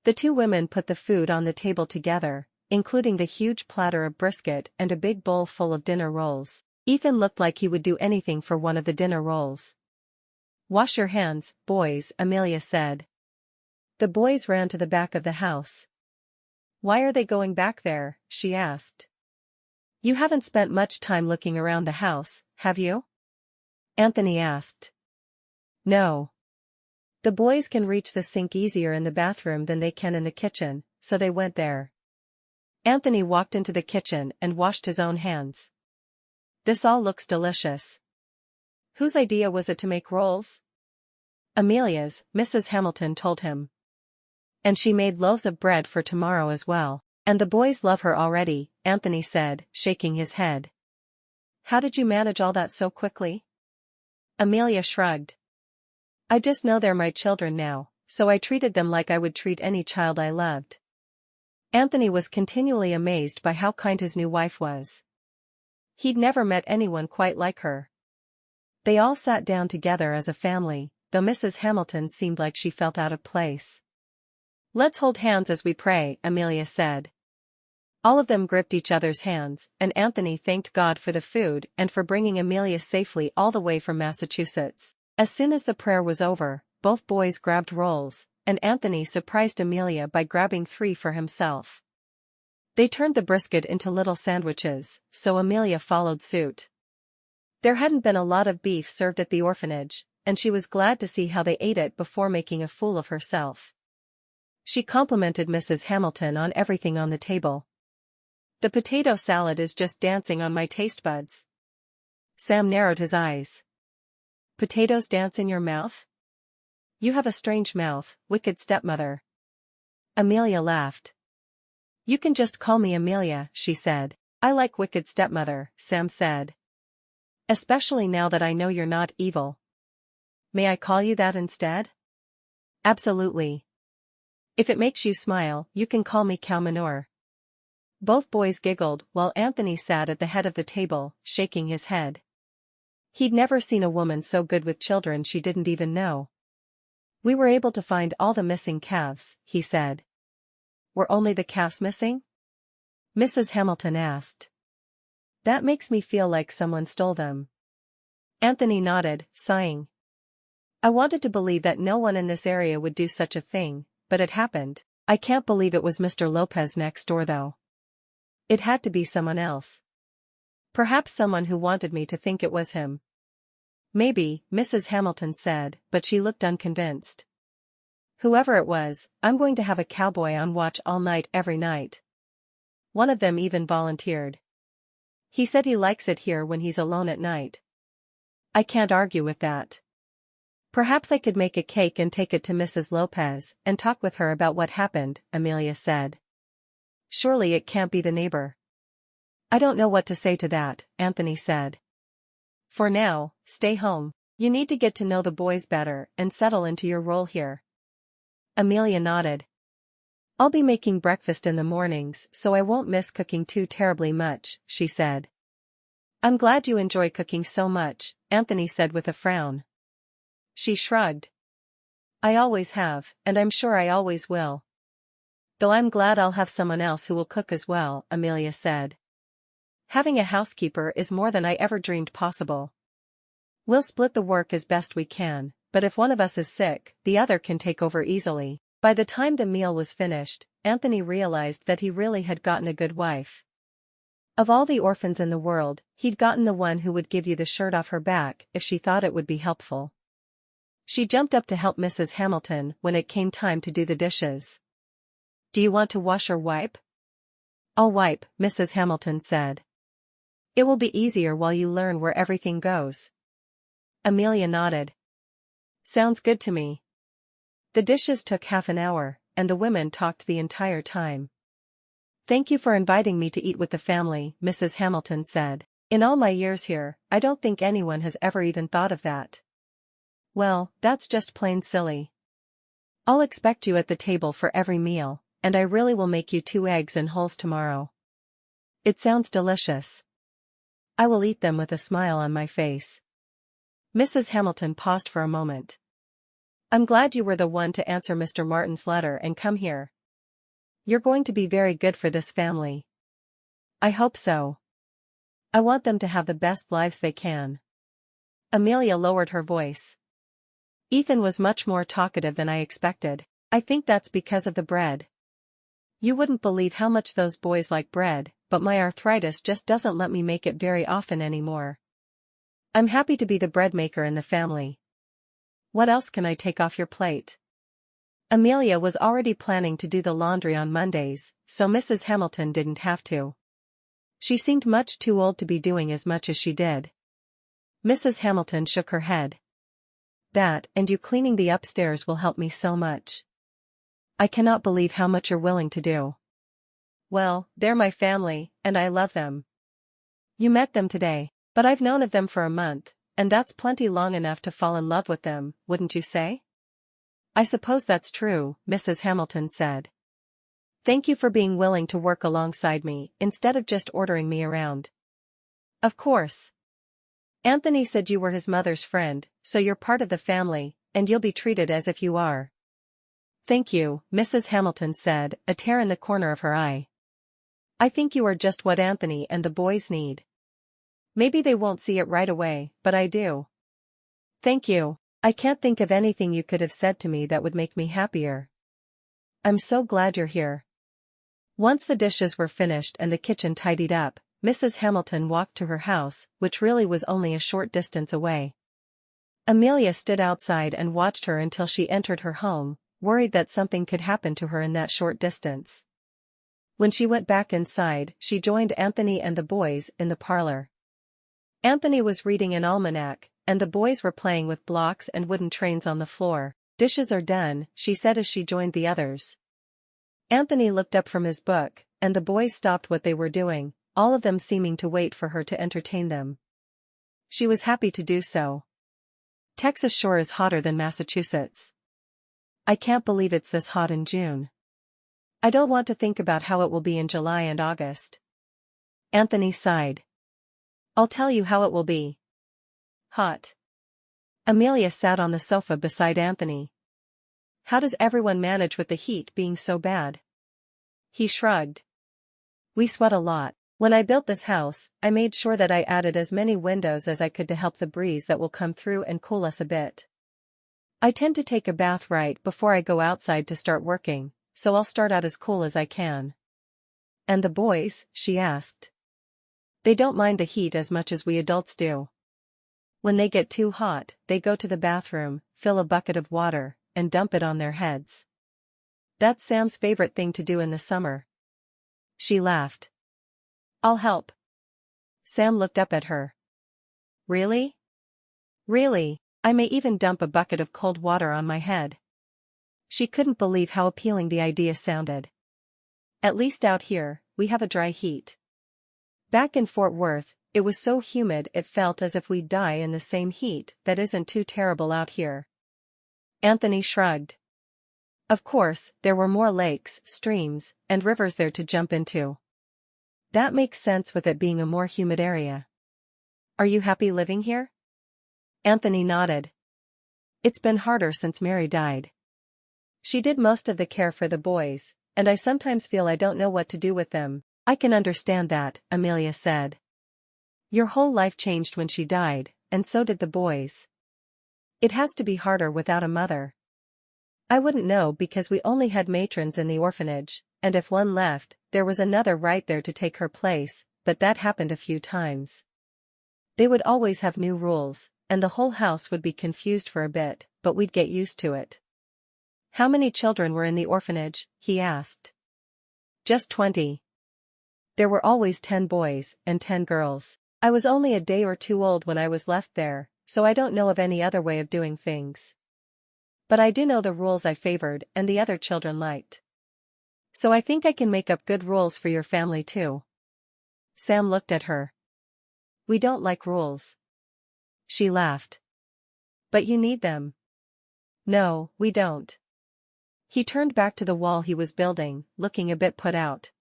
The 2 women put the food on the table together, including the huge platter of brisket and a big bowl full of dinner rolls. Ethan looked like he would do anything for one of the dinner rolls. "Wash your hands, boys," Amelia said. The boys ran to the back of the house. "Why are they going back there?" she asked. "You haven't spent much time looking around the house, have you?" Anthony asked. "No. The boys can reach the sink easier in the bathroom than they can in the kitchen, so they went there." Anthony walked into the kitchen and washed his own hands. "This all looks delicious." "Whose idea was it to make rolls?" "Amelia's," Mrs. Hamilton told him. "And she made loaves of bread for tomorrow as well. And the boys love her already," Anthony said, shaking his head. "How did you manage all that so quickly?" Amelia shrugged. "I just know they're my children now, so I treated them like I would treat any child I loved." Anthony was continually amazed by how kind his new wife was. He'd never met anyone quite like her. They all sat down together as a family, though Mrs. Hamilton seemed like she felt out of place. "Let's hold hands as we pray," Amelia said. All of them gripped each other's hands, and Anthony thanked God for the food and for bringing Amelia safely all the way from Massachusetts. As soon as the prayer was over, both boys grabbed rolls, and Anthony surprised Amelia by grabbing 3 for himself. They turned the brisket into little sandwiches, so Amelia followed suit. There hadn't been a lot of beef served at the orphanage, and she was glad to see how they ate it before making a fool of herself. She complimented Mrs. Hamilton on everything on the table. "The potato salad is just dancing on my taste buds." Sam narrowed his eyes. Potatoes dance in your mouth? You have a strange mouth, wicked stepmother. Amelia laughed. You can just call me Amelia, she said. I like wicked stepmother, Sam said. Especially now that I know you're not evil. May I call you that instead? Absolutely. If it makes you smile, you can call me cow manure. Both boys giggled while Anthony sat at the head of the table, shaking his head. He'd never seen a woman so good with children she didn't even know. We were able to find all the missing calves, he said. Were only the calves missing? Mrs. Hamilton asked. That makes me feel like someone stole them. Anthony nodded, sighing. I wanted to believe that no one in this area would do such a thing, but it happened. I can't believe it was Mr. Lopez next door though. It had to be someone else. Perhaps someone who wanted me to think it was him. Maybe, Mrs. Hamilton said, but she looked unconvinced. Whoever it was, I'm going to have a cowboy on watch all night every night. One of them even volunteered. He said he likes it here when he's alone at night. I can't argue with that. Perhaps I could make a cake and take it to Mrs. Lopez and talk with her about what happened, Amelia said. Surely it can't be the neighbor. I don't know what to say to that, Anthony said. For now, stay home. You need to get to know the boys better and settle into your role here. Amelia nodded. I'll be making breakfast in the mornings so I won't miss cooking too terribly much, she said. I'm glad you enjoy cooking so much, Anthony said with a frown. She shrugged. I always have, and I'm sure I always will. Though I'm glad I'll have someone else who will cook as well, Amelia said. Having a housekeeper is more than I ever dreamed possible. We'll split the work as best we can, but if one of us is sick, the other can take over easily. By the time the meal was finished, Anthony realized that he really had gotten a good wife. Of all the orphans in the world, he'd gotten the one who would give you the shirt off her back if she thought it would be helpful. She jumped up to help Mrs. Hamilton when it came time to do the dishes. Do you want to wash or wipe? I'll wipe, Mrs. Hamilton said. It will be easier while you learn where everything goes. Amelia nodded. Sounds good to me. The dishes took half an hour, and the women talked the entire time. Thank you for inviting me to eat with the family, Mrs. Hamilton said. In all my years here, I don't think anyone has ever even thought of that. Well, that's just plain silly. I'll expect you at the table for every meal, and I really will make you 2 eggs and holes tomorrow. It sounds delicious. I will eat them with a smile on my face. Mrs. Hamilton paused for a moment. I'm glad you were the one to answer Mr. Martin's letter and come here. You're going to be very good for this family. I hope so. I want them to have the best lives they can. Amelia lowered her voice. Ethan was much more talkative than I expected. I think that's because of the bread. You wouldn't believe how much those boys like bread, but my arthritis just doesn't let me make it very often anymore. I'm happy to be the bread maker in the family. What else can I take off your plate? Amelia was already planning to do the laundry on Mondays, so Mrs. Hamilton didn't have to. She seemed much too old to be doing as much as she did. Mrs. Hamilton shook her head. That and you cleaning the upstairs will help me so much. I cannot believe how much you're willing to do. Well, they're my family, and I love them. You met them today, but I've known of them for a month, and that's plenty long enough to fall in love with them, wouldn't you say? I suppose that's true, Mrs. Hamilton said. Thank you for being willing to work alongside me, instead of just ordering me around. Of course. Anthony said you were his mother's friend, so you're part of the family, and you'll be treated as if you are. Thank you, Mrs. Hamilton said, a tear in the corner of her eye. I think you are just what Anthony and the boys need. Maybe they won't see it right away, but I do. Thank you. I can't think of anything you could have said to me that would make me happier. I'm so glad you're here. Once the dishes were finished and the kitchen tidied up, Mrs. Hamilton walked to her house, which really was only a short distance away. Amelia stood outside and watched her until she entered her home, worried that something could happen to her in that short distance. When she went back inside, she joined Anthony and the boys in the parlor. Anthony was reading an almanac, and the boys were playing with blocks and wooden trains on the floor. "Dishes are done," she said as she joined the others. Anthony looked up from his book, and the boys stopped what they were doing, all of them seeming to wait for her to entertain them. She was happy to do so. "Texas sure is hotter than Massachusetts. I can't believe it's this hot in June. I don't want to think about how it will be in July and August." Anthony sighed. "I'll tell you how it will be. Hot." Amelia sat on the sofa beside Anthony. "How does everyone manage with the heat being so bad?" He shrugged. "We sweat a lot. When I built this house, I made sure that I added as many windows as I could to help the breeze that will come through and cool us a bit. I tend to take a bath right before I go outside to start working, so I'll start out as cool as I can." "And the boys?" she asked. "They don't mind the heat as much as we adults do. When they get too hot, they go to the bathroom, fill a bucket of water, and dump it on their heads. That's Sam's favorite thing to do in the summer." She laughed. "I'll help." Sam looked up at her. "Really?" "Really, I may even dump a bucket of cold water on my head." She couldn't believe how appealing the idea sounded. "At least out here, we have a dry heat. Back in Fort Worth, it was so humid it felt as if we'd die in the same heat. That isn't too terrible out here." Anthony shrugged. Of course, there were more lakes, streams, and rivers there to jump into. That makes sense with it being a more humid area. "Are you happy living here?" Anthony nodded. "It's been harder since Mary died. She did most of the care for the boys, and I sometimes feel I don't know what to do with them." "I can understand that," Amelia said. "Your whole life changed when she died, and so did the boys. It has to be harder without a mother." "I wouldn't know because we only had matrons in the orphanage, and if one left, there was another right there to take her place, but that happened a few times. They would always have new rules, and the whole house would be confused for a bit, but we'd get used to it." "How many children were in the orphanage?" he asked. "Just 20. There were always 10 boys and 10 girls. I was only a day or two old when I was left there, so I don't know of any other way of doing things. But I do know the rules I favored and the other children liked. So I think I can make up good rules for your family too." Sam looked at her. "We don't like rules." She laughed. "But you need them." "No, we don't." He turned back to the wall he was building, looking a bit put out.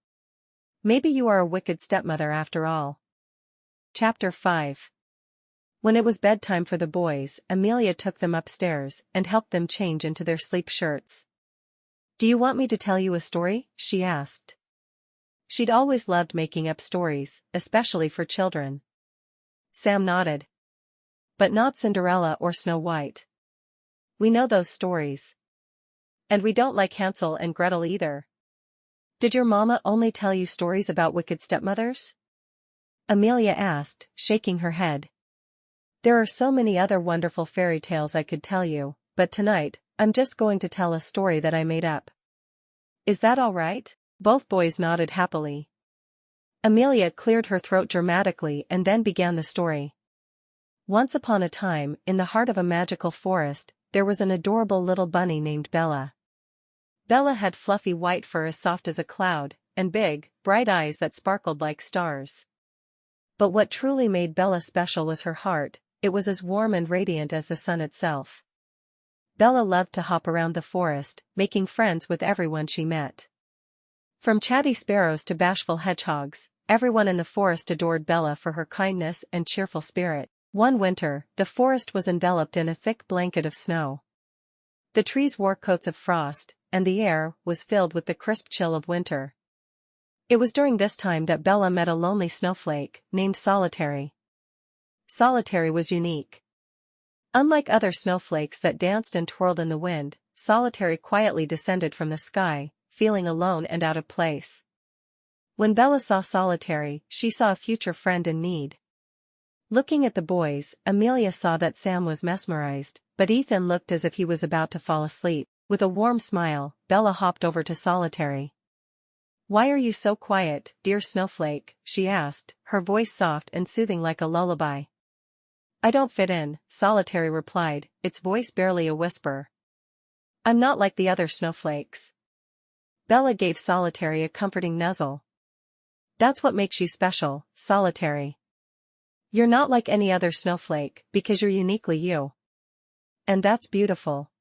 "Maybe you are a wicked stepmother after all." Chapter 5. When it was bedtime for the boys, Amelia took them upstairs and helped them change into their sleep shirts. "Do you want me to tell you a story?" she asked. She'd always loved making up stories, especially for children. Sam nodded. "But not Cinderella or Snow White. We know those stories. And we don't like Hansel and Gretel either." "Did your mama only tell you stories about wicked stepmothers?" Amelia asked, shaking her head. "There are so many other wonderful fairy tales I could tell you, but tonight, I'm just going to tell a story that I made up." "Is that all right?" Both boys nodded happily. Amelia cleared her throat dramatically and then began the story. Once upon a time, in the heart of a magical forest, there was an adorable little bunny named Bella. Bella had fluffy white fur as soft as a cloud, and big, bright eyes that sparkled like stars. But what truly made Bella special was her heart. It was as warm and radiant as the sun itself. Bella loved to hop around the forest, making friends with everyone she met. From chatty sparrows to bashful hedgehogs, everyone in the forest adored Bella for her kindness and cheerful spirit. One winter, the forest was enveloped in a thick blanket of snow. The trees wore coats of frost, and the air was filled with the crisp chill of winter. It was during this time that Bella met a lonely snowflake, named Solitary. Solitary was unique. Unlike other snowflakes that danced and twirled in the wind, Solitary quietly descended from the sky, feeling alone and out of place. When Bella saw Solitary, she saw a future friend in need. Looking at the boys, Amelia saw that Sam was mesmerized, but Ethan looked as if he was about to fall asleep. With a warm smile, Bella hopped over to Solitary. "Why are you so quiet, dear snowflake?" she asked, her voice soft and soothing like a lullaby. I don't fit in, Solitary replied, its voice barely a whisper. I'm not like the other snowflakes. Bella gave Solitary a comforting nuzzle. That's what makes you special, Solitary. You're not like any other snowflake, because you're uniquely you. And that's beautiful.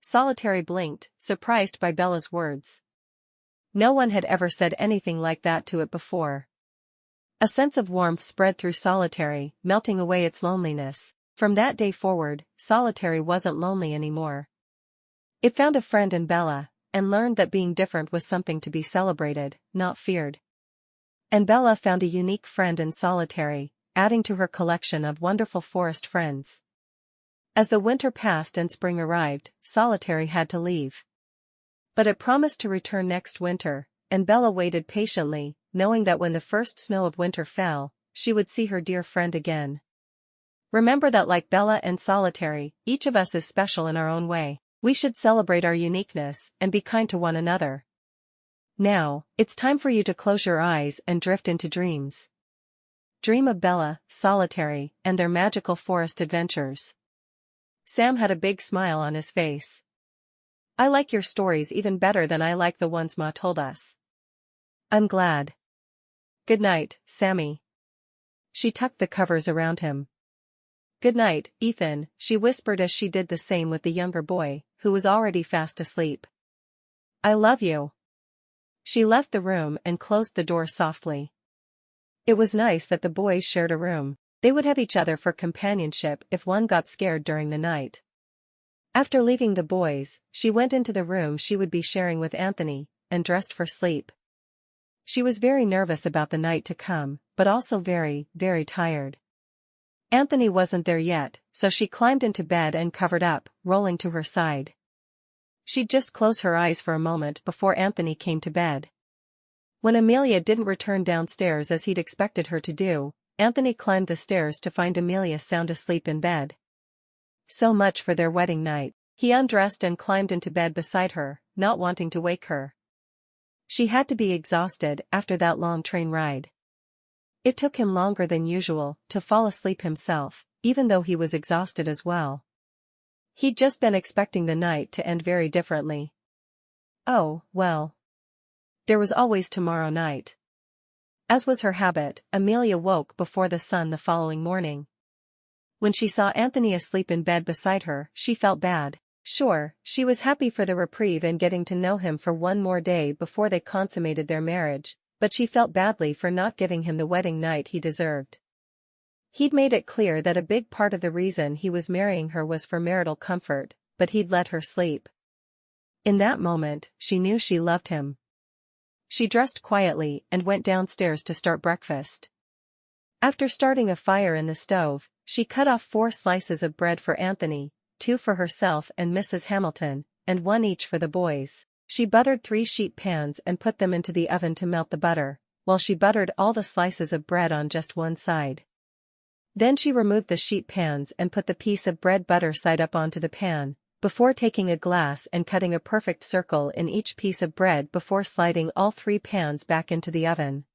Solitary blinked, surprised by Bella's words. No one had ever said anything like that to it before. A sense of warmth spread through Solitary, melting away its loneliness. From that day forward, Solitary wasn't lonely anymore. It found a friend in Bella, and learned that being different was something to be celebrated, not feared. And Bella found a unique friend in Solitary, adding to her collection of wonderful forest friends. As the winter passed and spring arrived, Solitary had to leave. But it promised to return next winter, and Bella waited patiently, knowing that when the first snow of winter fell, she would see her dear friend again. Remember that like Bella and Solitary, each of us is special in our own way. We should celebrate our uniqueness and be kind to one another. Now, it's time for you to close your eyes and drift into dreams. Dream of Bella, Solitary, and their magical forest adventures. Sam had a big smile on his face. I like your stories even better than I like the ones Ma told us. I'm glad. Good night, Sammy. She tucked the covers around him. Good night, Ethan, she whispered as she did the same with the younger boy, who was already fast asleep. I love you. She left the room and closed the door softly. It was nice that the boys shared a room. They would have each other for companionship if one got scared during the night. After leaving the boys, she went into the room she would be sharing with Anthony, and dressed for sleep. She was very nervous about the night to come, but also very, very tired. Anthony wasn't there yet, so she climbed into bed and covered up, rolling to her side. She'd just close her eyes for a moment before Anthony came to bed. When Amelia didn't return downstairs as he'd expected her to do, Anthony climbed the stairs to find Amelia sound asleep in bed. So much for their wedding night. He undressed and climbed into bed beside her, not wanting to wake her. She had to be exhausted after that long train ride. It took him longer than usual to fall asleep himself, even though he was exhausted as well. He'd just been expecting the night to end very differently. Oh, well. There was always tomorrow night. As was her habit, Amelia woke before the sun the following morning. When she saw Anthony asleep in bed beside her, she felt bad. Sure, she was happy for the reprieve and getting to know him for one more day before they consummated their marriage, but she felt badly for not giving him the wedding night he deserved. He'd made it clear that a big part of the reason he was marrying her was for marital comfort, but he'd let her sleep. In that moment, she knew she loved him. She dressed quietly and went downstairs to start breakfast. After starting a fire in the stove, she cut off 4 slices of bread for Anthony, 2 for herself and Mrs. Hamilton, and 1 each for the boys. She buttered 3 sheet pans and put them into the oven to melt the butter, while she buttered all the slices of bread on just one side. Then she removed the sheet pans and put the piece of bread butter side up onto the pan, before taking a glass and cutting a perfect circle in each piece of bread before sliding all 3 pans back into the oven.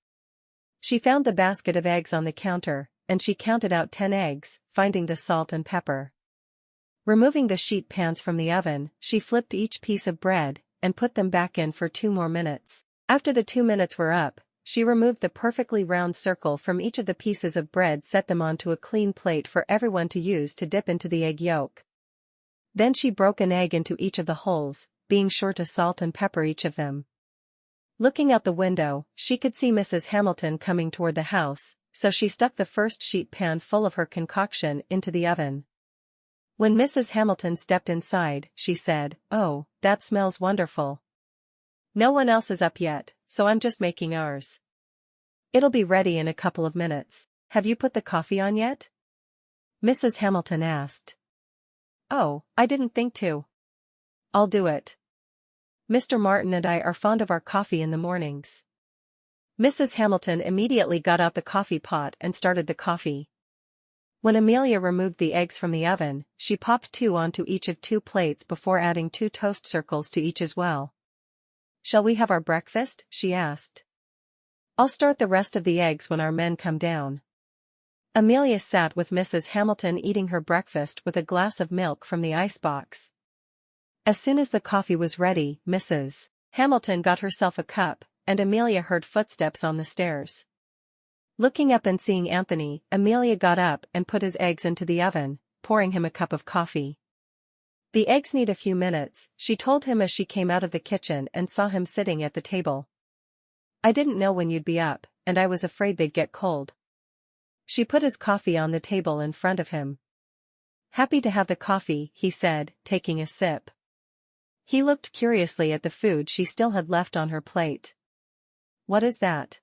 She found the basket of eggs on the counter, and she counted out 10 eggs, finding the salt and pepper. Removing the sheet pans from the oven, she flipped each piece of bread, and put them back in for 2 more minutes. After the 2 minutes were up, she removed the perfectly round circle from each of the pieces of bread, set them onto a clean plate for everyone to use to dip into the egg yolk. Then she broke an egg into each of the holes, being sure to salt and pepper each of them. Looking out the window, she could see Mrs. Hamilton coming toward the house, so she stuck the first sheet pan full of her concoction into the oven. When Mrs. Hamilton stepped inside, she said, "Oh, that smells wonderful. No one else is up yet, so I'm just making ours. It'll be ready in a couple of minutes. Have you put the coffee on yet?" Mrs. Hamilton asked. "Oh, I didn't think to. I'll do it. Mr. Martin and I are fond of our coffee in the mornings." Mrs. Hamilton immediately got out the coffee pot and started the coffee. When Amelia removed the eggs from the oven, she popped 2 onto each of 2 plates before adding 2 toast circles to each as well. "Shall we have our breakfast?" she asked. "I'll start the rest of the eggs when our men come down." Amelia sat with Mrs. Hamilton eating her breakfast with a glass of milk from the icebox. As soon as the coffee was ready, Mrs. Hamilton got herself a cup, and Amelia heard footsteps on the stairs. Looking up and seeing Anthony, Amelia got up and put his eggs into the oven, pouring him a cup of coffee. "The eggs need a few minutes," she told him as she came out of the kitchen and saw him sitting at the table. "I didn't know when you'd be up, and I was afraid they'd get cold." She put his coffee on the table in front of him. "Happy to have the coffee," he said, taking a sip. He looked curiously at the food she still had left on her plate. "What is that?"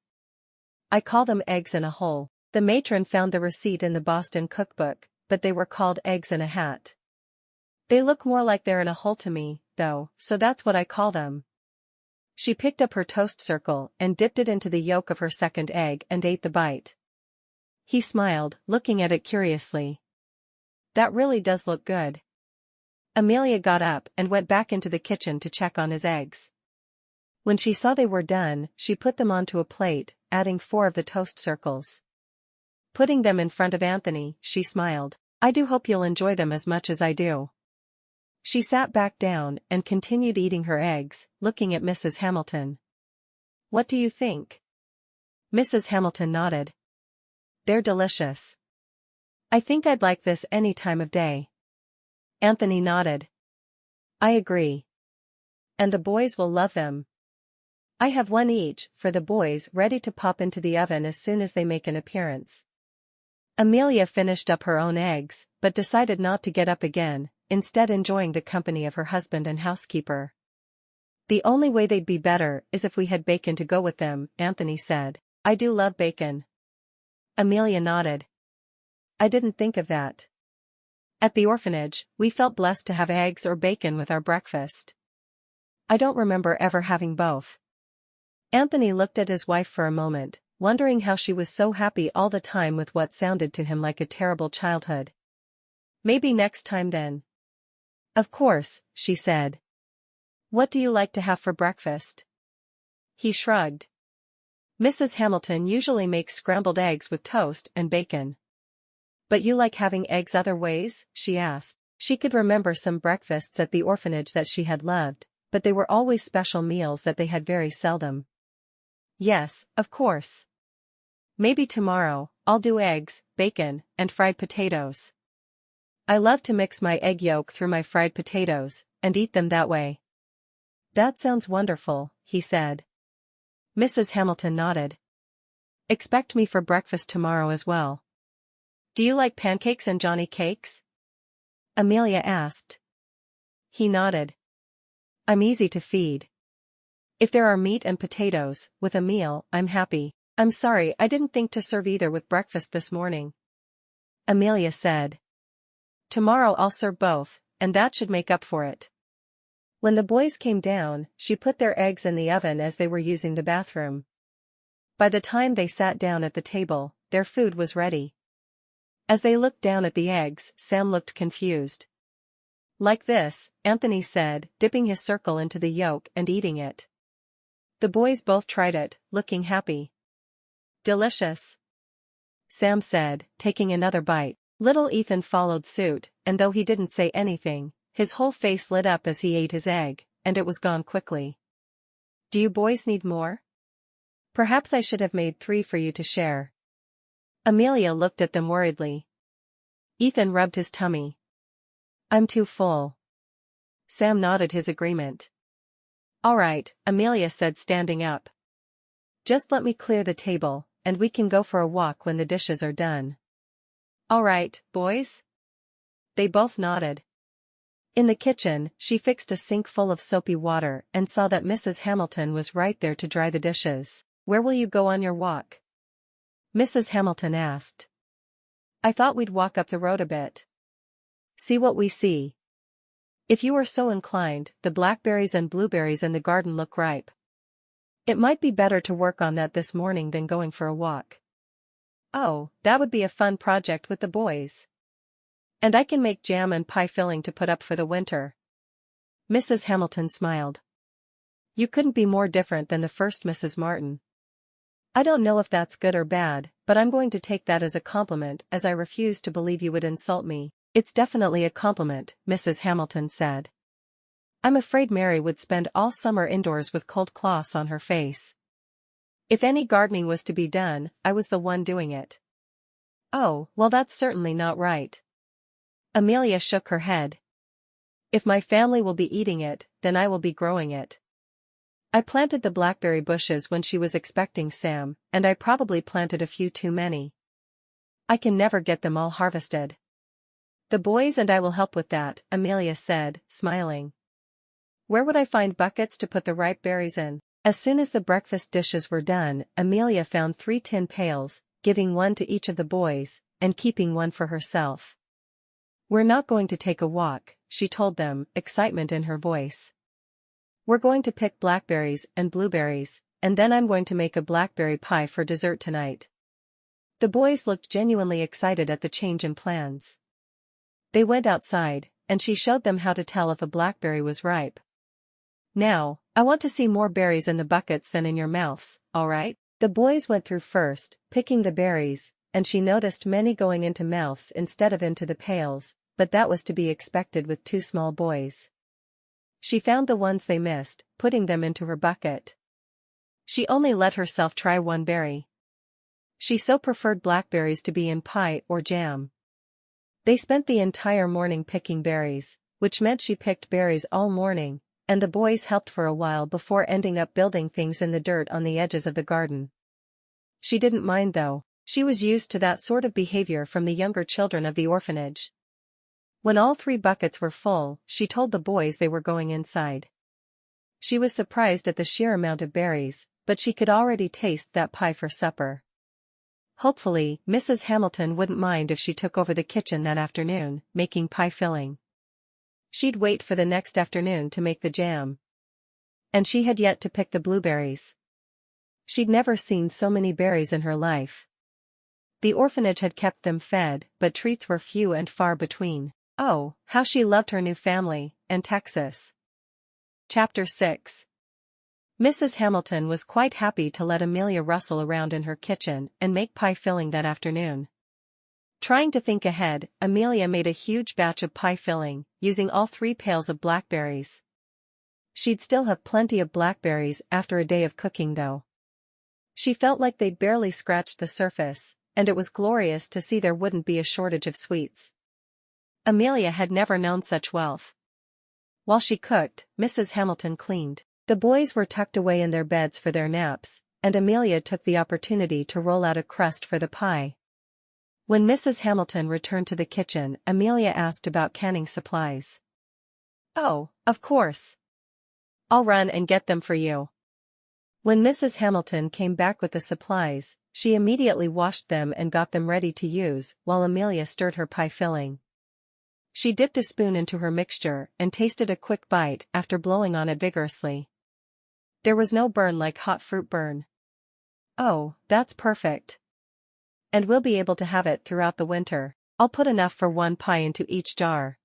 "I call them eggs in a hole. The matron found the receipt in the Boston cookbook, but they were called eggs in a hat. They look more like they're in a hole to me, though, so that's what I call them." She picked up her toast circle and dipped it into the yolk of her second egg and ate the bite. He smiled, looking at it curiously. "That really does look good." Amelia got up and went back into the kitchen to check on his eggs. When she saw they were done, she put them onto a plate, adding 4 of the toast circles. Putting them in front of Anthony, she smiled. "I do hope you'll enjoy them as much as I do." She sat back down and continued eating her eggs, looking at Mrs. Hamilton. "What do you think?" Mrs. Hamilton nodded. "They're delicious. I think I'd like this any time of day." Anthony nodded. "I agree. And the boys will love them. I have 1 each for the boys ready to pop into the oven as soon as they make an appearance." Amelia finished up her own eggs, but decided not to get up again, instead enjoying the company of her husband and housekeeper. "The only way they'd be better is if we had bacon to go with them," Anthony said. "I do love bacon." Amelia nodded. "I didn't think of that. At the orphanage, we felt blessed to have eggs or bacon with our breakfast. I don't remember ever having both." Anthony looked at his wife for a moment, wondering how she was so happy all the time with what sounded to him like a terrible childhood. "Maybe next time then." "Of course," she said. "What do you like to have for breakfast?" He shrugged. "Mrs. Hamilton usually makes scrambled eggs with toast and bacon." "But you like having eggs other ways?" she asked. She could remember some breakfasts at the orphanage that she had loved, but they were always special meals that they had very seldom. "Yes, of course. Maybe tomorrow, I'll do eggs, bacon, and fried potatoes. I love to mix my egg yolk through my fried potatoes, and eat them that way." "That sounds wonderful," he said. Mrs. Hamilton nodded. "Expect me for breakfast tomorrow as well." "Do you like pancakes and Johnny cakes?" Amelia asked. He nodded. "I'm easy to feed. If there are meat and potatoes, with a meal, I'm happy." "I'm sorry I didn't think to serve either with breakfast this morning," Amelia said. "Tomorrow I'll serve both, and that should make up for it." When the boys came down, she put their eggs in the oven as they were using the bathroom. By the time they sat down at the table, their food was ready. As they looked down at the eggs, Sam looked confused. "Like this," Anthony said, dipping his circle into the yolk and eating it. The boys both tried it, looking happy. "Delicious," Sam said, taking another bite. Little Ethan followed suit, and though he didn't say anything, his whole face lit up as he ate his egg, and it was gone quickly. "Do you boys need more? Perhaps I should have made 3 for you to share." Amelia looked at them worriedly. Ethan rubbed his tummy. "I'm too full." Sam nodded his agreement. "All right," Amelia said, standing up. "Just let me clear the table, and we can go for a walk when the dishes are done." "All right, boys?" They both nodded. In the kitchen, she fixed a sink full of soapy water and saw that Mrs. Hamilton was right there to dry the dishes. "Where will you go on your walk?" Mrs. Hamilton asked. "I thought we'd walk up the road a bit. See what we see. If you are so inclined, the blackberries and blueberries in the garden look ripe. It might be better to work on that this morning than going for a walk." "Oh, that would be a fun project with the boys. And I can make jam and pie filling to put up for the winter." Mrs. Hamilton smiled. "You couldn't be more different than the first Mrs. Martin." "I don't know if that's good or bad," but I'm going to take that as a compliment as I refuse to believe you would insult me. It's definitely a compliment, Mrs. Hamilton said. I'm afraid Mary would spend all summer indoors with cold cloths on her face. If any gardening was to be done, I was the one doing it. Oh, well, that's certainly not right. Amelia shook her head. If my family will be eating it, then I will be growing it. I planted the blackberry bushes when she was expecting Sam, and I probably planted a few too many. I can never get them all harvested. The boys and I will help with that, Amelia said, smiling. Where would I find buckets to put the ripe berries in? As soon as the breakfast dishes were done, Amelia found 3 tin pails, giving one to each of the boys, and keeping one for herself. We're not going to take a walk, she told them, excitement in her voice. We're going to pick blackberries and blueberries, and then I'm going to make a blackberry pie for dessert tonight. The boys looked genuinely excited at the change in plans. They went outside, and she showed them how to tell if a blackberry was ripe. Now, I want to see more berries in the buckets than in your mouths, all right? The boys went through first, picking the berries, and she noticed many going into mouths instead of into the pails, but that was to be expected with 2 small boys. She found the ones they missed, putting them into her bucket. She only let herself try one berry. She so preferred blackberries to be in pie or jam. They spent the entire morning picking berries, which meant she picked berries all morning, and the boys helped for a while before ending up building things in the dirt on the edges of the garden. She didn't mind though, she was used to that sort of behavior from the younger children of the orphanage. When all 3 buckets were full, she told the boys they were going inside. She was surprised at the sheer amount of berries, but she could already taste that pie for supper. Hopefully, Mrs. Hamilton wouldn't mind if she took over the kitchen that afternoon, making pie filling. She'd wait for the next afternoon to make the jam. And she had yet to pick the blueberries. She'd never seen so many berries in her life. The orphanage had kept them fed, but treats were few and far between. Oh, how she loved her new family, and Texas. Chapter 6. Mrs. Hamilton was quite happy to let Amelia rustle around in her kitchen and make pie filling that afternoon. Trying to think ahead, Amelia made a huge batch of pie filling, using all 3 pails of blackberries. She'd still have plenty of blackberries after a day of cooking though. She felt like they'd barely scratched the surface, and it was glorious to see there wouldn't be a shortage of sweets. Amelia had never known such wealth. While she cooked, Mrs. Hamilton cleaned. The boys were tucked away in their beds for their naps, and Amelia took the opportunity to roll out a crust for the pie. When Mrs. Hamilton returned to the kitchen, Amelia asked about canning supplies. Oh, of course. I'll run and get them for you. When Mrs. Hamilton came back with the supplies, she immediately washed them and got them ready to use, while Amelia stirred her pie filling. She dipped a spoon into her mixture and tasted a quick bite after blowing on it vigorously. There was no burn like hot fruit burn. Oh, that's perfect. And we'll be able to have it throughout the winter. I'll put enough for 1 pie into each jar.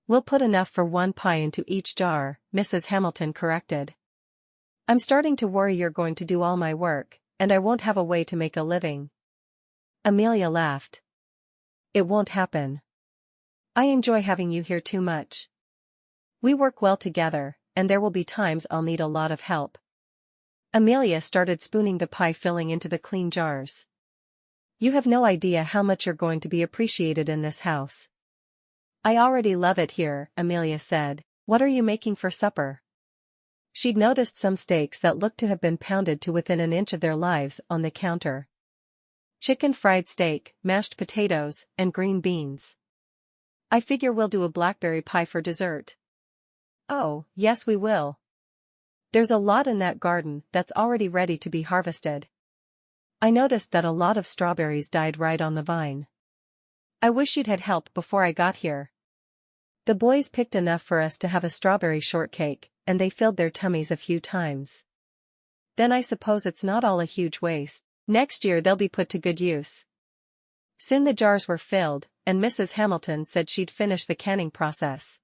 We'll put enough for 1 pie into each jar, Mrs. Hamilton corrected. I'm starting to worry you're going to do all my work, and I won't have a way to make a living. Amelia laughed. It won't happen. I enjoy having you here too much. We work well together, and there will be times I'll need a lot of help. Amelia started spooning the pie filling into the clean jars. You have no idea how much you're going to be appreciated in this house. I already love it here, Amelia said. What are you making for supper? She'd noticed some steaks that looked to have been pounded to within an inch of their lives on the counter. Chicken fried steak, mashed potatoes, and green beans. I figure we'll do a blackberry pie for dessert. Oh, yes we will. There's a lot in that garden that's already ready to be harvested. I noticed that a lot of strawberries died right on the vine. I wish you'd had help before I got here. The boys picked enough for us to have a strawberry shortcake, and they filled their tummies a few times. Then I suppose it's not all a huge waste. Next year they'll be put to good use. Soon the jars were filled, and Mrs. Hamilton said she'd finish the canning process.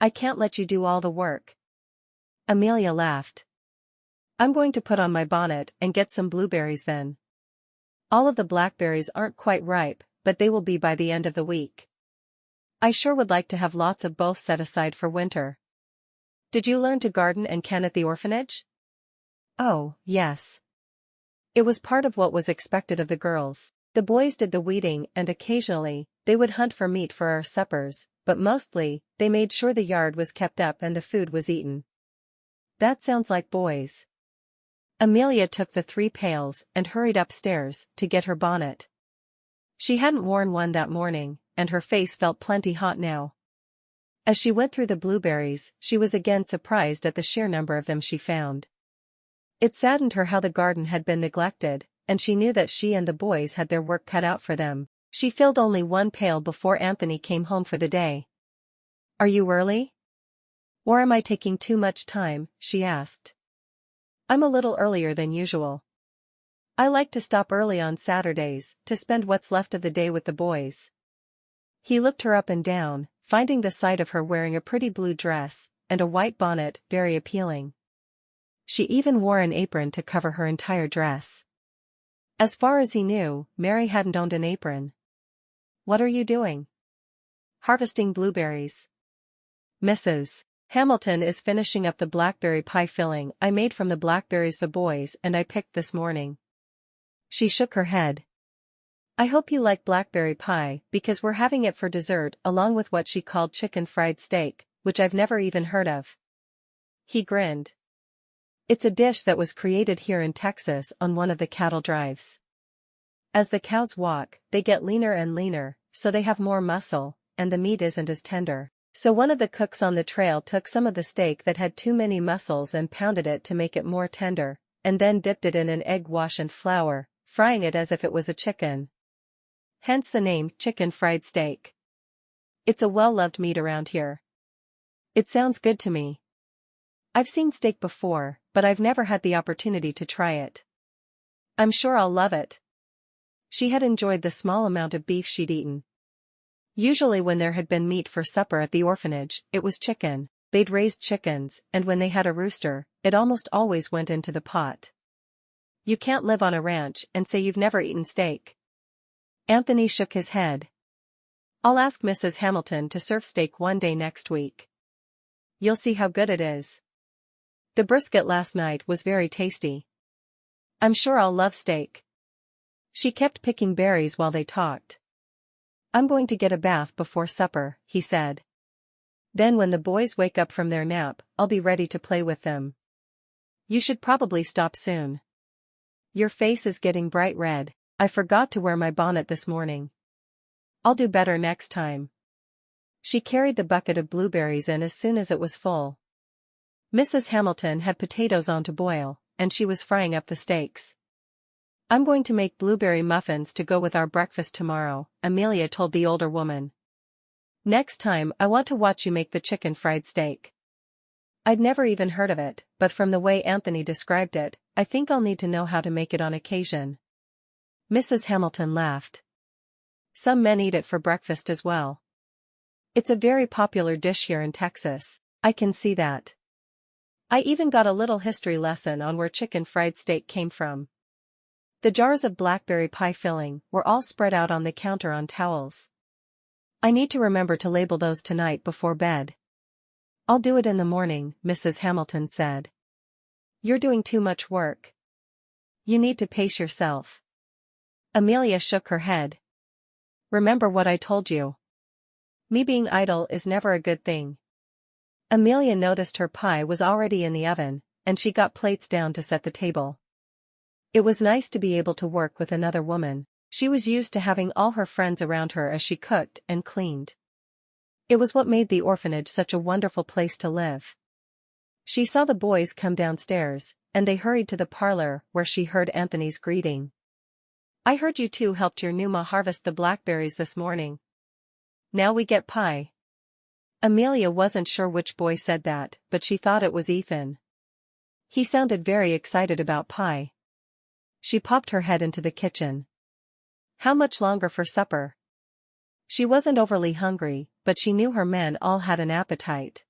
I can't let you do all the work. Amelia laughed. I'm going to put on my bonnet and get some blueberries then. All of the blackberries aren't quite ripe, but they will be by the end of the week. I sure would like to have lots of both set aside for winter. Did you learn to garden and can at the orphanage? Oh, yes. It was part of what was expected of the girls. The boys did the weeding and occasionally, they would hunt for meat for our suppers, but mostly, they made sure the yard was kept up and the food was eaten. That sounds like boys. Amelia took the 3 pails and hurried upstairs to get her bonnet. She hadn't worn one that morning, and her face felt plenty hot now. As she went through the blueberries, she was again surprised at the sheer number of them she found. It saddened her how the garden had been neglected, and she knew that she and the boys had their work cut out for them. She filled only 1 pail before Anthony came home for the day. "Are you early? Or am I taking too much time?" she asked. "I'm a little earlier than usual. I like to stop early on Saturdays, to spend what's left of the day with the boys." He looked her up and down, finding the sight of her wearing a pretty blue dress and a white bonnet very appealing. She even wore an apron to cover her entire dress. As far as he knew, Mary hadn't owned an apron. "What are you doing?" "Harvesting blueberries. Mrs. Hamilton is finishing up the blackberry pie filling I made from the blackberries the boys and I picked this morning." She shook her head. "I hope you like blackberry pie because we're having it for dessert along with what she called chicken fried steak, which I've never even heard of." He grinned. "It's a dish that was created here in Texas on one of the cattle drives. As the cows walk, they get leaner and leaner, so they have more muscle, and the meat isn't as tender. So one of the cooks on the trail took some of the steak that had too many muscles and pounded it to make it more tender, and then dipped it in an egg wash and flour, frying it as if it was a chicken. Hence the name chicken fried steak. It's a well-loved meat around here. It sounds good to me. I've seen steak before, but I've never had the opportunity to try it. I'm sure I'll love it." She had enjoyed the small amount of beef she'd eaten. Usually when there had been meat for supper at the orphanage, it was chicken. They'd raised chickens, and when they had a rooster, it almost always went into the pot. "You can't live on a ranch and say you've never eaten steak." Anthony shook his head. "I'll ask Mrs. Hamilton to serve steak one day next week. You'll see how good it is. The brisket last night was very tasty. I'm sure I'll love steak." She kept picking berries while they talked. "I'm going to get a bath before supper," he said. "Then when the boys wake up from their nap, I'll be ready to play with them. You should probably stop soon. Your face is getting bright red. I forgot to wear my bonnet this morning. I'll do better next time." She carried the bucket of blueberries in as soon as it was full. Mrs. Hamilton had potatoes on to boil, and she was frying up the steaks. "I'm going to make blueberry muffins to go with our breakfast tomorrow," Amelia told the older woman. "Next time I want to watch you make the chicken fried steak. I'd never even heard of it, but from the way Anthony described it, I think I'll need to know how to make it on occasion." Mrs. Hamilton laughed. "Some men eat it for breakfast as well. It's a very popular dish here in Texas, I can see that. I even got a little history lesson on where chicken fried steak came from." The jars of blackberry pie filling were all spread out on the counter on towels. "I need to remember to label those tonight before bed." "I'll do it in the morning," Mrs. Hamilton said. "You're doing too much work. You need to pace yourself." Amelia shook her head. "Remember what I told you. Me being idle is never a good thing." Amelia noticed her pie was already in the oven, and she got plates down to set the table. It was nice to be able to work with another woman. She was used to having all her friends around her as she cooked and cleaned. It was what made the orphanage such a wonderful place to live. She saw the boys come downstairs, and they hurried to the parlor where she heard Anthony's greeting. "I heard you two helped your new ma harvest the blackberries this morning. Now we get pie." Amelia wasn't sure which boy said that, but she thought it was Ethan. He sounded very excited about pie. She popped her head into the kitchen. "How much longer for supper?" She wasn't overly hungry, but she knew her men all had an appetite.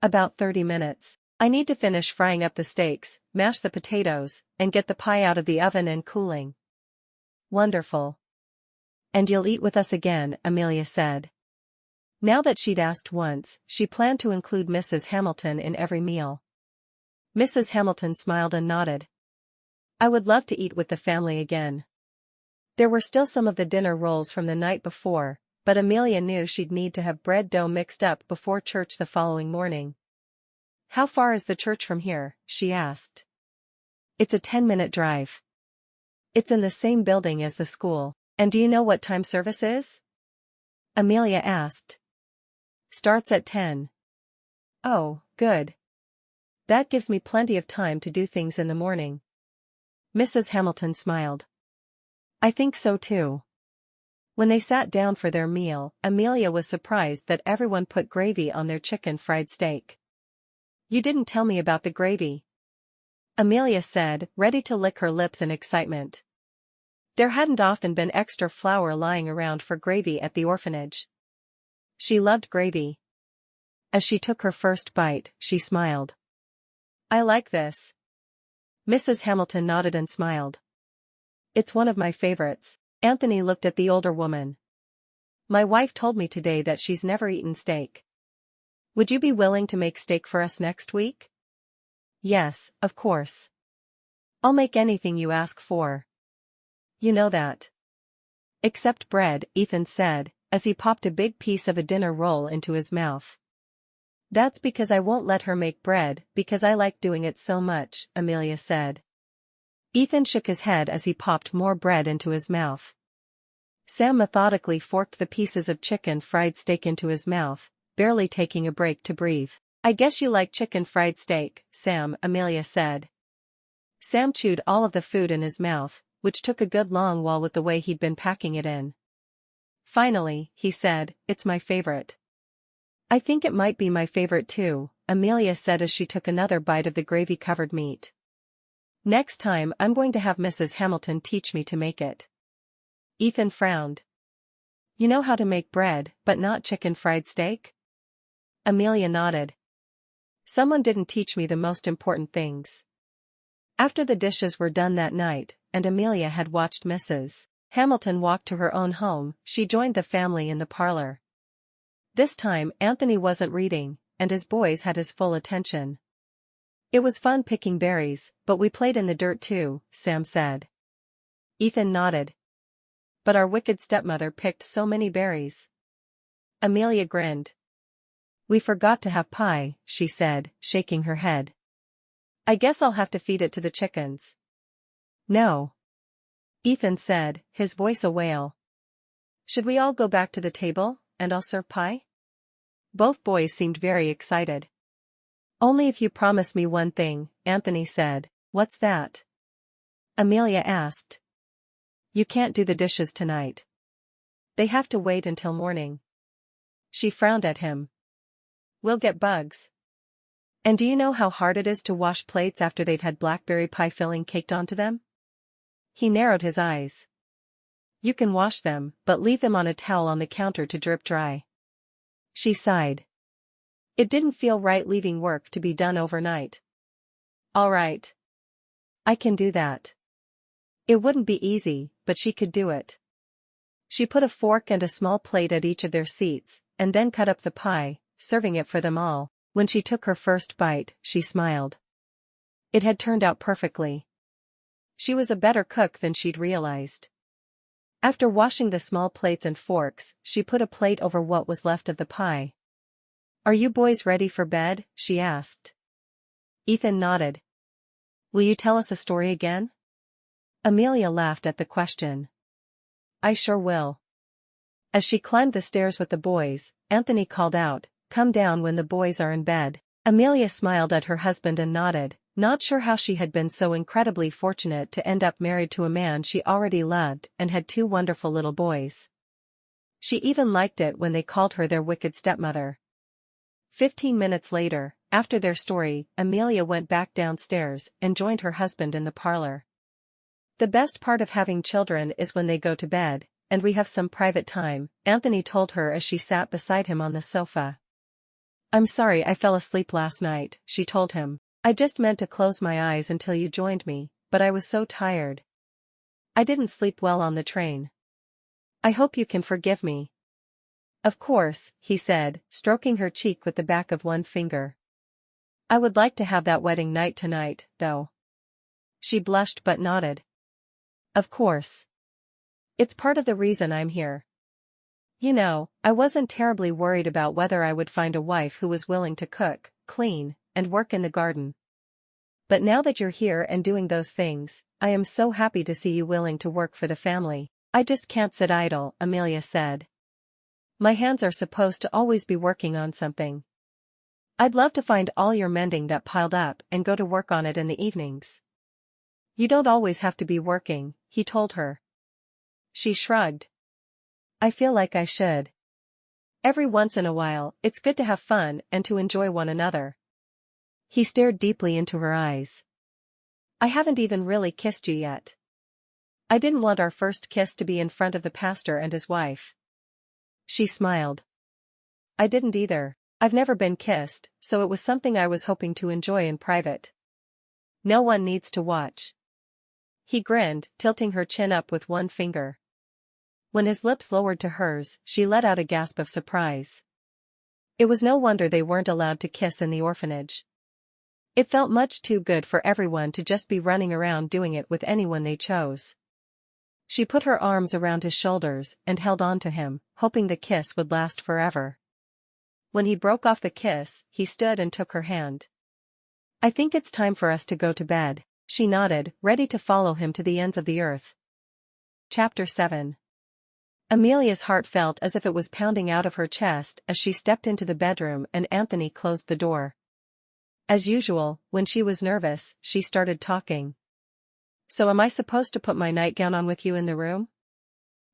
"About 30 minutes. I need to finish frying up the steaks, mash the potatoes, and get the pie out of the oven and cooling." Wonderful. And you'll eat with us again, Amelia said. Now that she'd asked once, she planned to include Mrs. Hamilton in every meal. Mrs. Hamilton smiled and nodded. I would love to eat with the family again. There were still some of the dinner rolls from the night before, but Amelia knew she'd need to have bread dough mixed up before church the following morning. How far is the church from here? She asked. It's a 10-minute drive. It's in the same building as the school. And do you know what time service is? Amelia asked. Starts at 10. Oh, good. That gives me plenty of time to do things in the morning. Mrs. Hamilton smiled. I think so too. When they sat down for their meal, Amelia was surprised that everyone put gravy on their chicken fried steak. You didn't tell me about the gravy, Amelia said, ready to lick her lips in excitement. There hadn't often been extra flour lying around for gravy at the orphanage. She loved gravy. As she took her first bite, she smiled. I like this. Mrs. Hamilton nodded and smiled. It's one of my favorites. Anthony looked at the older woman. My wife told me today that she's never eaten steak. Would you be willing to make steak for us next week? Yes, of course. I'll make anything you ask for. You know that. Except bread, Ethan said, as he popped a big piece of a dinner roll into his mouth. That's because I won't let her make bread, because I like doing it so much, Amelia said. Ethan shook his head as he popped more bread into his mouth. Sam methodically forked the pieces of chicken fried steak into his mouth, barely taking a break to breathe. I guess you like chicken fried steak, Sam, Amelia said. Sam chewed all of the food in his mouth, which took a good long while with the way he'd been packing it in. Finally, he said, it's my favorite. I think it might be my favorite too, Amelia said as she took another bite of the gravy-covered meat. Next time I'm going to have Mrs. Hamilton teach me to make it. Ethan frowned. You know how to make bread, but not chicken fried steak? Amelia nodded. Someone didn't teach me the most important things. After the dishes were done that night, and Amelia had watched Mrs. Hamilton walk to her own home, she joined the family in the parlor. This time Anthony wasn't reading, and his boys had his full attention. It was fun picking berries, but we played in the dirt too, Sam said. Ethan nodded. But our wicked stepmother picked so many berries. Amelia grinned. We forgot to have pie, she said, shaking her head. I guess I'll have to feed it to the chickens. No. Ethan said, his voice a wail. Should we all go back to the table, and I'll serve pie? Both boys seemed very excited. Only if you promise me one thing, Anthony said. What's that? Amelia asked. You can't do the dishes tonight. They have to wait until morning. She frowned at him. We'll get bugs. And do you know how hard it is to wash plates after they've had blackberry pie filling caked onto them? He narrowed his eyes. You can wash them, but leave them on a towel on the counter to drip dry. She sighed. It didn't feel right leaving work to be done overnight. All right. I can do that. It wouldn't be easy, but she could do it. She put a fork and a small plate at each of their seats, and then cut up the pie, serving it for them all. When she took her first bite, she smiled. It had turned out perfectly. She was a better cook than she'd realized. After washing the small plates and forks, she put a plate over what was left of the pie. Are you boys ready for bed? She asked. Ethan nodded. Will you tell us a story again? Amelia laughed at the question. I sure will. As she climbed the stairs with the boys, Anthony called out, Come down when the boys are in bed. Amelia smiled at her husband and nodded, not sure how she had been so incredibly fortunate to end up married to a man she already loved and had 2 wonderful little boys. She even liked it when they called her their wicked stepmother. 15 minutes later, after their story, Amelia went back downstairs and joined her husband in the parlor. The best part of having children is when they go to bed, and we have some private time, Anthony told her as she sat beside him on the sofa. I'm sorry I fell asleep last night, she told him. I just meant to close my eyes until you joined me, but I was so tired. I didn't sleep well on the train. I hope you can forgive me. Of course, he said, stroking her cheek with the back of one finger. I would like to have that wedding night tonight, though. She blushed but nodded. Of course. It's part of the reason I'm here. You know, I wasn't terribly worried about whether I would find a wife who was willing to cook, clean, and work in the garden. But now that you're here and doing those things, I am so happy to see you willing to work for the family. I just can't sit idle, Amelia said. My hands are supposed to always be working on something. I'd love to find all your mending that piled up and go to work on it in the evenings. You don't always have to be working, he told her. She shrugged. I feel like I should. Every once in a while, it's good to have fun and to enjoy one another. He stared deeply into her eyes. I haven't even really kissed you yet. I didn't want our first kiss to be in front of the pastor and his wife. She smiled. I didn't either. I've never been kissed, so it was something I was hoping to enjoy in private. No one needs to watch. He grinned, tilting her chin up with one finger. When his lips lowered to hers, she let out a gasp of surprise. It was no wonder they weren't allowed to kiss in the orphanage. It felt much too good for everyone to just be running around doing it with anyone they chose. She put her arms around his shoulders and held on to him, hoping the kiss would last forever. When he broke off the kiss, he stood and took her hand. I think it's time for us to go to bed, she nodded, ready to follow him to the ends of the earth. Chapter 7. Amelia's heart felt as if it was pounding out of her chest as she stepped into the bedroom and Anthony closed the door. As usual, when she was nervous, she started talking. So am I supposed to put my nightgown on with you in the room?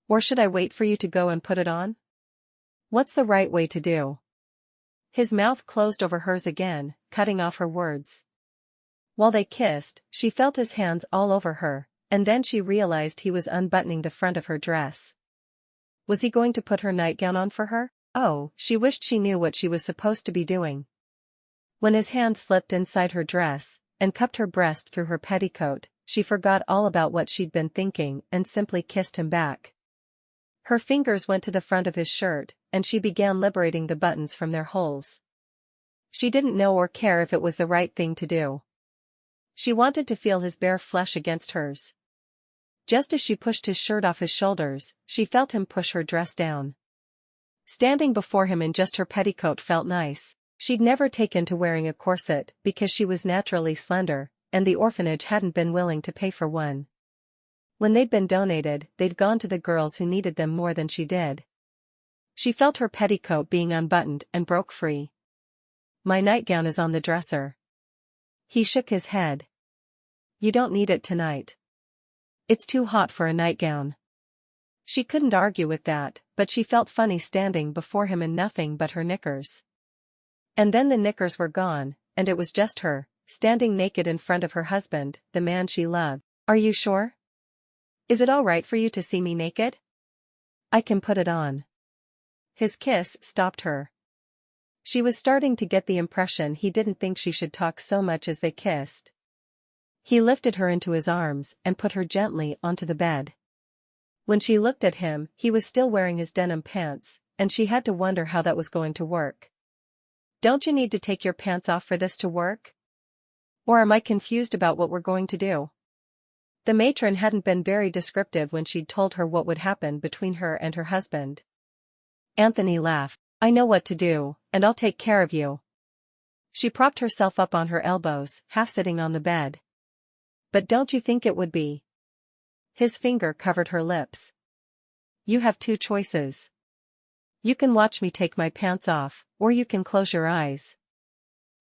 Or should I wait for you to go and put it on? What's the right way to do? His mouth closed over hers again, cutting off her words. While they kissed, she felt his hands all over her, and then she realized he was unbuttoning the front of her dress. Was he going to put her nightgown on for her? Oh, she wished she knew what she was supposed to be doing. When his hand slipped inside her dress, and cupped her breast through her petticoat, she forgot all about what she'd been thinking and simply kissed him back. Her fingers went to the front of his shirt, and she began liberating the buttons from their holes. She didn't know or care if it was the right thing to do. She wanted to feel his bare flesh against hers. Just as she pushed his shirt off his shoulders, she felt him push her dress down. Standing before him in just her petticoat felt nice. She'd never taken to wearing a corset because she was naturally slender, and the orphanage hadn't been willing to pay for one. When they'd been donated, they'd gone to the girls who needed them more than she did. She felt her petticoat being unbuttoned and broke free. My nightgown is on the dresser. He shook his head. You don't need it tonight. It's too hot for a nightgown. She couldn't argue with that, but she felt funny standing before him in nothing but her knickers. And then the knickers were gone, and it was just her, standing naked in front of her husband, the man she loved. Are you sure? Is it all right for you to see me naked? I can put it on. His kiss stopped her. She was starting to get the impression he didn't think she should talk so much as they kissed. He lifted her into his arms and put her gently onto the bed. When she looked at him, he was still wearing his denim pants, and she had to wonder how that was going to work. Don't you need to take your pants off for this to work? Or am I confused about what we're going to do? The matron hadn't been very descriptive when she'd told her what would happen between her and her husband. Anthony laughed. I know what to do, and I'll take care of you. She propped herself up on her elbows, half sitting on the bed. But don't you think it would be? His finger covered her lips. You have two choices. You can watch me take my pants off, or you can close your eyes.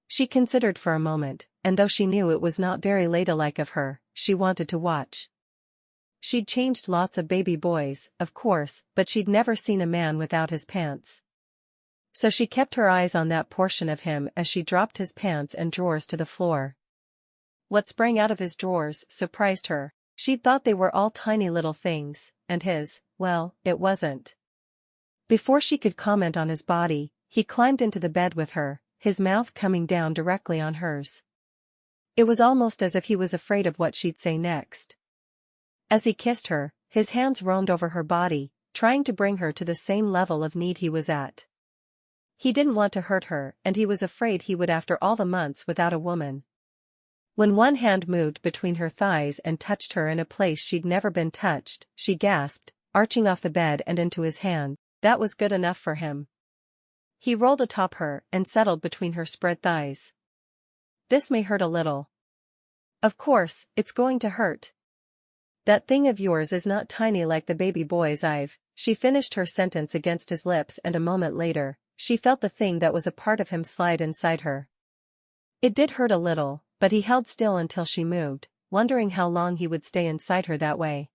She considered for a moment, and though she knew it was not very ladylike of her, she wanted to watch. She'd changed lots of baby boys, of course, but she'd never seen a man without his pants. So she kept her eyes on that portion of him as she dropped his pants and drawers to the floor. What sprang out of his drawers surprised her. She'd thought they were all tiny little things, and his, well, it wasn't. Before she could comment on his body, he climbed into the bed with her, his mouth coming down directly on hers. It was almost as if he was afraid of what she'd say next. As he kissed her, his hands roamed over her body, trying to bring her to the same level of need he was at. He didn't want to hurt her, and he was afraid he would after all the months without a woman. When one hand moved between her thighs and touched her in a place she'd never been touched, she gasped, arching off the bed and into his hand. That was good enough for him. He rolled atop her and settled between her spread thighs. This may hurt a little. Of course, it's going to hurt. That thing of yours is not tiny like the baby boys She finished her sentence against his lips, and a moment later, she felt the thing that was a part of him slide inside her. It did hurt a little, but he held still until she moved, wondering how long he would stay inside her that way.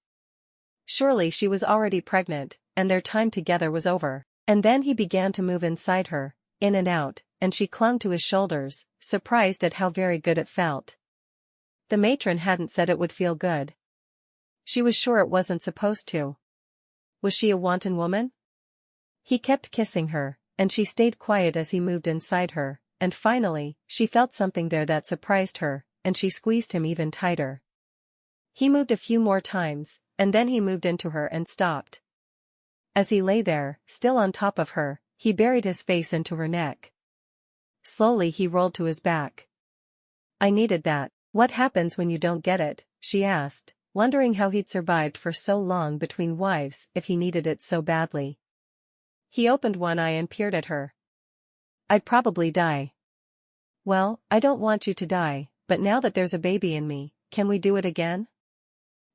Surely she was already pregnant, and their time together was over. And then he began to move inside her, in and out, and she clung to his shoulders, surprised at how very good it felt. The matron hadn't said it would feel good. She was sure it wasn't supposed to. Was she a wanton woman? He kept kissing her, and she stayed quiet as he moved inside her, and finally, she felt something there that surprised her, and she squeezed him even tighter. He moved a few more times, and then he moved into her and stopped. As he lay there, still on top of her, he buried his face into her neck. Slowly he rolled to his back. I needed that. What happens when you don't get it? She asked, wondering how he'd survived for so long between wives if he needed it so badly. He opened one eye and peered at her. I'd probably die. Well, I don't want you to die, but now that there's a baby in me, can we do it again?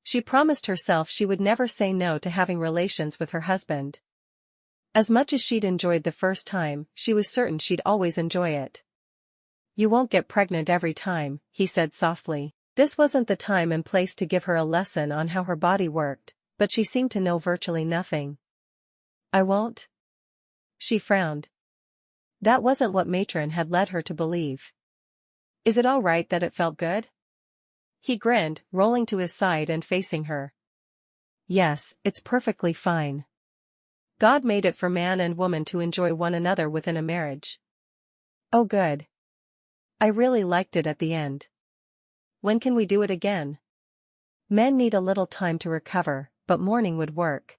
She promised herself she would never say no to having relations with her husband. As much as she'd enjoyed the first time, she was certain she'd always enjoy it. You won't get pregnant every time, he said softly. This wasn't the time and place to give her a lesson on how her body worked, but she seemed to know virtually nothing. I won't? She frowned. That wasn't what matron had led her to believe. Is it all right that it felt good? He grinned, rolling to his side and facing her. Yes, it's perfectly fine. God made it for man and woman to enjoy one another within a marriage. Oh good. I really liked it at the end. When can we do it again? Men need a little time to recover, but morning would work.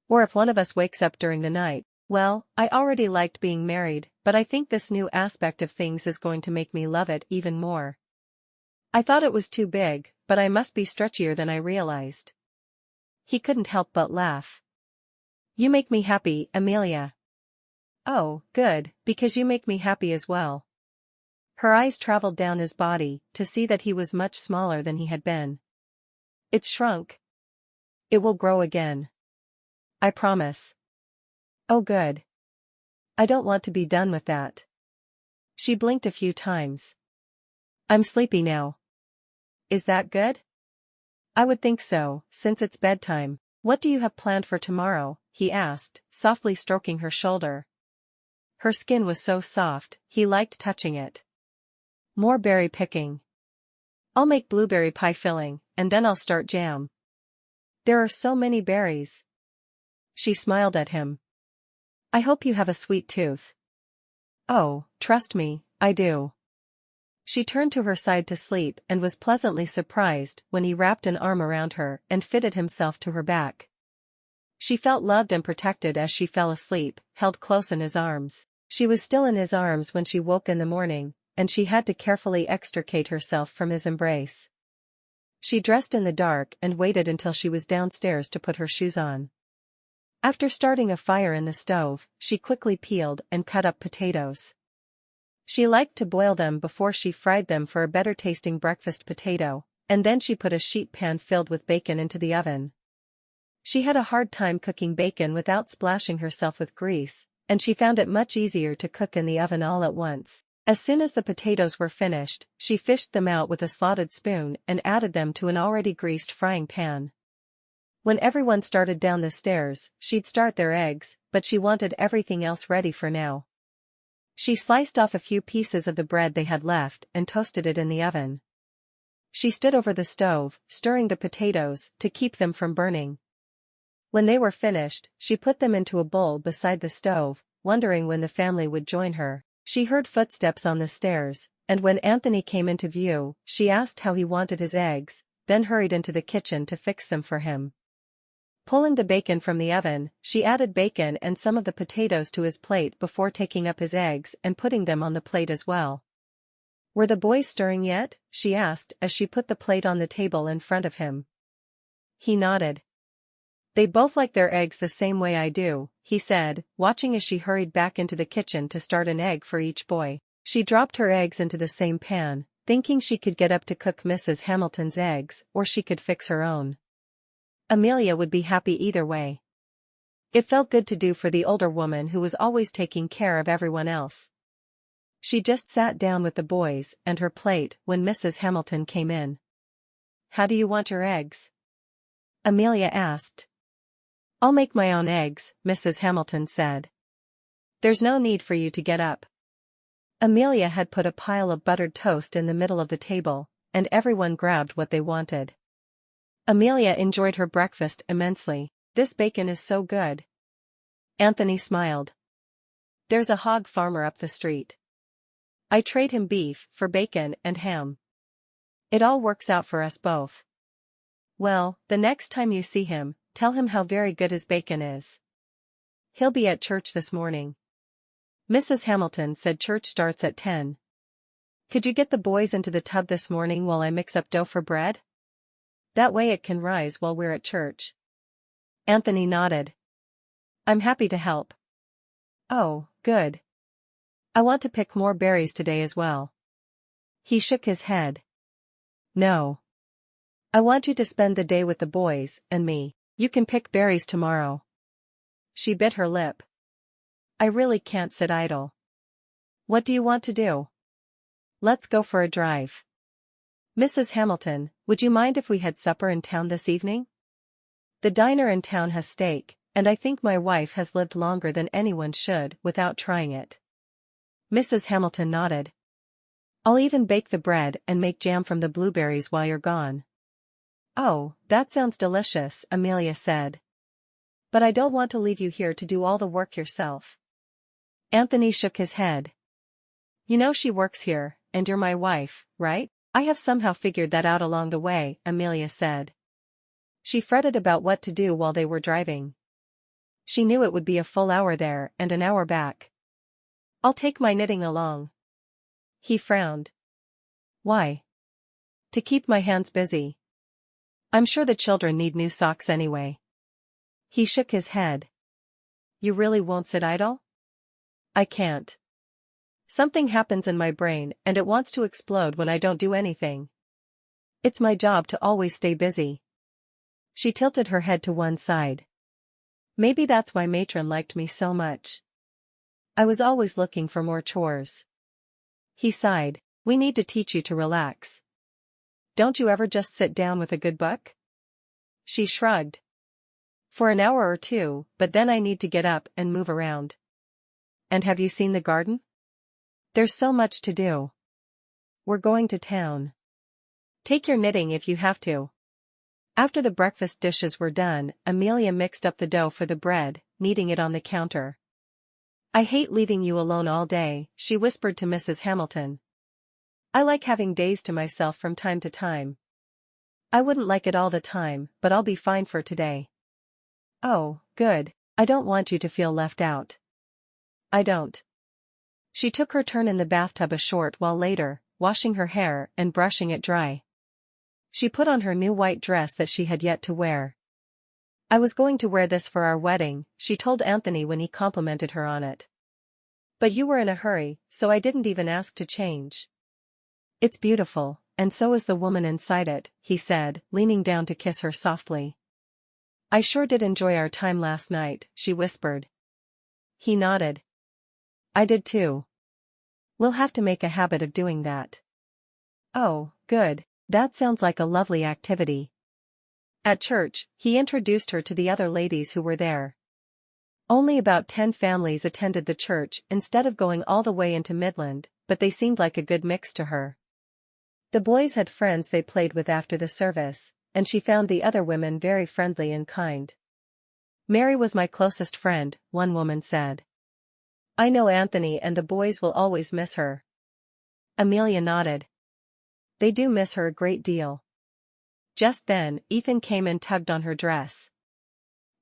Or if one of us wakes up during the night. Well, I already liked being married, but I think this new aspect of things is going to make me love it even more. I thought it was too big, but I must be stretchier than I realized. He couldn't help but laugh. You make me happy, Amelia. Oh, good, because you make me happy as well. Her eyes traveled down his body, to see that he was much smaller than he had been. It's shrunk. It will grow again. I promise. Oh good. I don't want to be done with that. She blinked a few times. I'm sleepy now. Is that good? I would think so, since it's bedtime. What do you have planned for tomorrow? He asked, softly stroking her shoulder. Her skin was so soft, he liked touching it. More berry picking. I'll make blueberry pie filling, and then I'll start jam. There are so many berries. She smiled at him. I hope you have a sweet tooth. Oh, trust me, I do. She turned to her side to sleep and was pleasantly surprised when he wrapped an arm around her and fitted himself to her back. She felt loved and protected as she fell asleep, held close in his arms. She was still in his arms when she woke in the morning, and she had to carefully extricate herself from his embrace. She dressed in the dark and waited until she was downstairs to put her shoes on. After starting a fire in the stove, she quickly peeled and cut up potatoes. She liked to boil them before she fried them for a better-tasting breakfast potato, and then she put a sheet pan filled with bacon into the oven. She had a hard time cooking bacon without splashing herself with grease, and she found it much easier to cook in the oven all at once. As soon as the potatoes were finished, she fished them out with a slotted spoon and added them to an already greased frying pan. When everyone started down the stairs, she'd start their eggs, but she wanted everything else ready for now. She sliced off a few pieces of the bread they had left and toasted it in the oven. She stood over the stove, stirring the potatoes to keep them from burning. When they were finished, she put them into a bowl beside the stove, wondering when the family would join her. She heard footsteps on the stairs, and when Anthony came into view, she asked how he wanted his eggs, then hurried into the kitchen to fix them for him. Pulling the bacon from the oven, she added bacon and some of the potatoes to his plate before taking up his eggs and putting them on the plate as well. "Were the boys stirring yet?" she asked as she put the plate on the table in front of him. He nodded. "They both like their eggs the same way I do," he said, watching as she hurried back into the kitchen to start an egg for each boy. She dropped her eggs into the same pan, thinking she could get up to cook Mrs. Hamilton's eggs, or she could fix her own. Amelia would be happy either way. It felt good to do for the older woman who was always taking care of everyone else. She just sat down with the boys and her plate when Mrs. Hamilton came in. "How do you want your eggs?" Amelia asked. "I'll make my own eggs," Mrs. Hamilton said. "There's no need for you to get up." Amelia had put a pile of buttered toast in the middle of the table, and everyone grabbed what they wanted. Amelia enjoyed her breakfast immensely. "This bacon is so good." Anthony smiled. "There's a hog farmer up the street. I trade him beef for bacon and ham. It all works out for us both. Well, the next time you see him, tell him how very good his bacon is. He'll be at church this morning." Mrs. Hamilton said church starts at 10. "Could you get the boys into the tub this morning while I mix up dough for bread? That way it can rise while we're at church." Anthony nodded. "I'm happy to help." "Oh, good. I want to pick more berries today as well." He shook his head. "No. I want you to spend the day with the boys and me. You can pick berries tomorrow." She bit her lip. "I really can't sit idle." "What do you want to do?" "Let's go for a drive." "Mrs. Hamilton, would you mind if we had supper in town this evening? The diner in town has steak, and I think my wife has lived longer than anyone should without trying it." Mrs. Hamilton nodded. "I'll even bake the bread and make jam from the blueberries while you're gone." "Oh, that sounds delicious," Amelia said. "But I don't want to leave you here to do all the work yourself." Anthony shook his head. "You know she works here, and you're my wife, right?" "I have somehow figured that out along the way," Amelia said. She fretted about what to do while they were driving. She knew it would be a full hour there and an hour back. "I'll take my knitting along." He frowned. "Why?" "To keep my hands busy. I'm sure the children need new socks anyway." He shook his head. "You really won't sit idle?" "I can't. Something happens in my brain and it wants to explode when I don't do anything. It's my job to always stay busy." She tilted her head to one side. "Maybe that's why Matron liked me so much. I was always looking for more chores." He sighed. "We need to teach you to relax. Don't you ever just sit down with a good book?" She shrugged. "For an hour or two, but then I need to get up and move around." "And have you seen the garden?" "There's so much to do. We're going to town." "Take your knitting if you have to." After the breakfast dishes were done, Amelia mixed up the dough for the bread, kneading it on the counter. "I hate leaving you alone all day," she whispered to Mrs. Hamilton. "I like having days to myself from time to time. I wouldn't like it all the time, but I'll be fine for today." "Oh, good. I don't want you to feel left out." "I don't." She took her turn in the bathtub a short while later, washing her hair and brushing it dry. She put on her new white dress that she had yet to wear. "I was going to wear this for our wedding," she told Anthony when he complimented her on it. "But you were in a hurry, so I didn't even ask to change." "It's beautiful, and so is the woman inside it," he said, leaning down to kiss her softly. "I sure did enjoy our time last night," she whispered. He nodded. "I did too. We'll have to make a habit of doing that." "Oh, good. That sounds like a lovely activity." At church, he introduced her to the other ladies who were there. Only about 10 families attended the church instead of going all the way into Midland, but they seemed like a good mix to her. The boys had friends they played with after the service, and she found the other women very friendly and kind. "Mary was my closest friend," one woman said. "I know Anthony and the boys will always miss her." Amelia nodded. "They do miss her a great deal." Just then, Ethan came and tugged on her dress.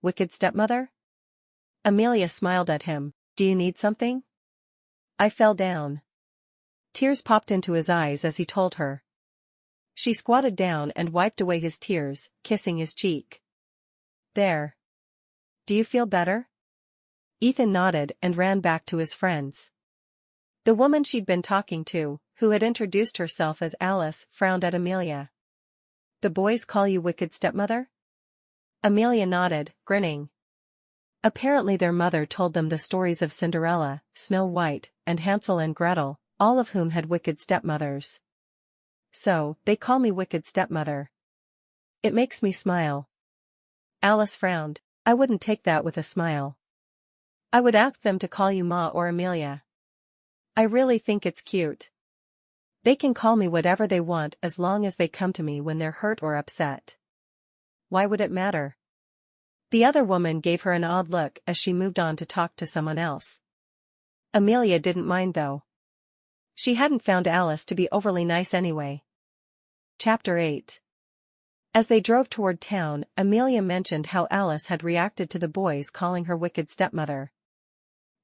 Wicked stepmother? Amelia smiled at him. Do you need something? I fell down. Tears popped into his eyes as he told her. She squatted down and wiped away his tears, kissing his cheek. There. Do you feel better? Ethan nodded and ran back to his friends. The woman she'd been talking to, who had introduced herself as Alice, frowned at Amelia. The boys call you wicked stepmother? Amelia nodded, grinning. Apparently their mother told them the stories of Cinderella, Snow White, and Hansel and Gretel, all of whom had wicked stepmothers. So, they call me wicked stepmother. It makes me smile. Alice frowned. I wouldn't take that with a smile. I would ask them to call you Ma or Amelia. I really think it's cute. They can call me whatever they want as long as they come to me when they're hurt or upset. Why would it matter? The other woman gave her an odd look as she moved on to talk to someone else. Amelia didn't mind though. She hadn't found Alice to be overly nice anyway. Chapter 8. As they drove toward town, Amelia mentioned how Alice had reacted to the boys calling her wicked stepmother.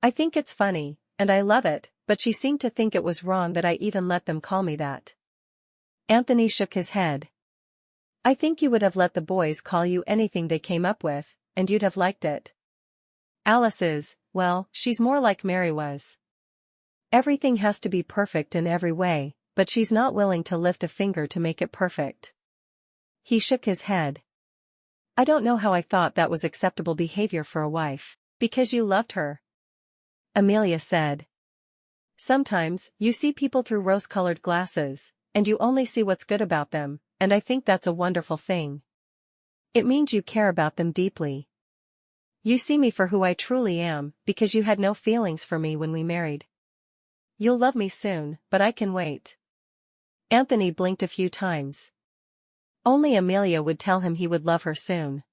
I think it's funny, and I love it, but she seemed to think it was wrong that I even let them call me that. Anthony shook his head. I think you would have let the boys call you anything they came up with, and you'd have liked it. Alice is, well, she's more like Mary was. Everything has to be perfect in every way, but she's not willing to lift a finger to make it perfect. He shook his head. I don't know how I thought that was acceptable behavior for a wife. Because you loved her. Amelia said. Sometimes, you see people through rose-colored glasses, and you only see what's good about them, and I think that's a wonderful thing. It means you care about them deeply. You see me for who I truly am, because you had no feelings for me when we married. You'll love me soon, but I can wait. Anthony blinked a few times. Only Amelia would tell him he would love her soon.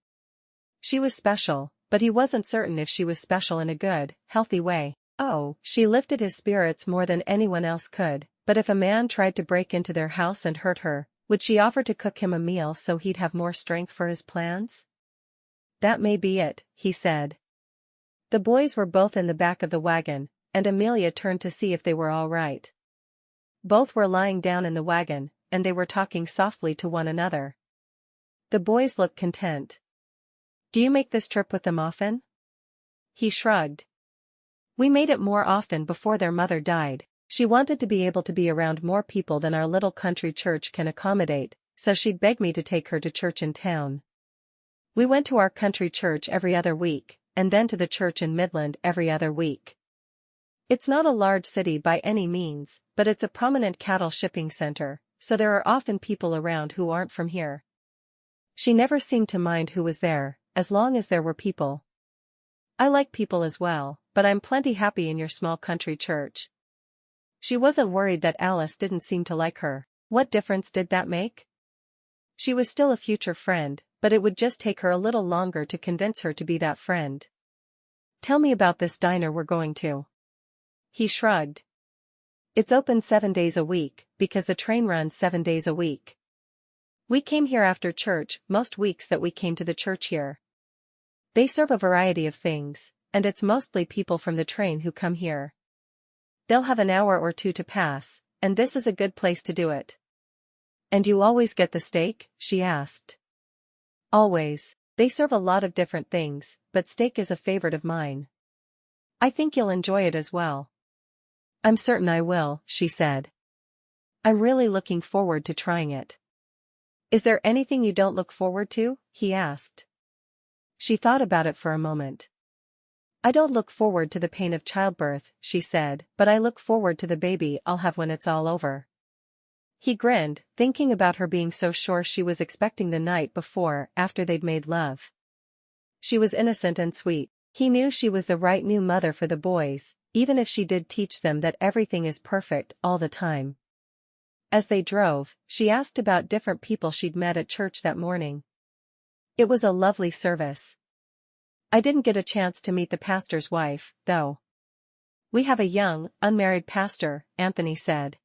She was special, but he wasn't certain if she was special in a good, healthy way. Oh, she lifted his spirits more than anyone else could, but if a man tried to break into their house and hurt her, would she offer to cook him a meal so he'd have more strength for his plans? That may be it, he said. The boys were both in the back of the wagon, and Amelia turned to see if they were all right. Both were lying down in the wagon, and they were talking softly to one another. The boys looked content. Do you make this trip with them often? He shrugged. We made it more often before their mother died. She wanted to be able to be around more people than our little country church can accommodate, so she'd beg me to take her to church in town. We went to our country church every other week, and then to the church in Midland every other week. It's not a large city by any means, but it's a prominent cattle shipping center, so there are often people around who aren't from here. She never seemed to mind who was there, as long as there were people. I like people as well, but I'm plenty happy in your small country church. She wasn't worried that Alice didn't seem to like her. What difference did that make? She was still a future friend, but it would just take her a little longer to convince her to be that friend. Tell me about this diner we're going to. He shrugged. It's open 7 days a week, because the train runs 7 days a week. We came here after church most weeks that we came to the church here. They serve a variety of things, and it's mostly people from the train who come here. They'll have an hour or two to pass, and this is a good place to do it. And you always get the steak? She asked. Always. They serve a lot of different things, but steak is a favorite of mine. I think you'll enjoy it as well. I'm certain I will, she said. I'm really looking forward to trying it. Is there anything you don't look forward to? He asked. She thought about it for a moment. I don't look forward to the pain of childbirth, she said, but I look forward to the baby I'll have when it's all over. He grinned, thinking about her being so sure she was expecting the night before after they'd made love. She was innocent and sweet. He knew she was the right new mother for the boys, even if she did teach them that everything is perfect all the time. As they drove, she asked about different people she'd met at church that morning. It was a lovely service. I didn't get a chance to meet the pastor's wife, though. We have a young, unmarried pastor, Anthony said.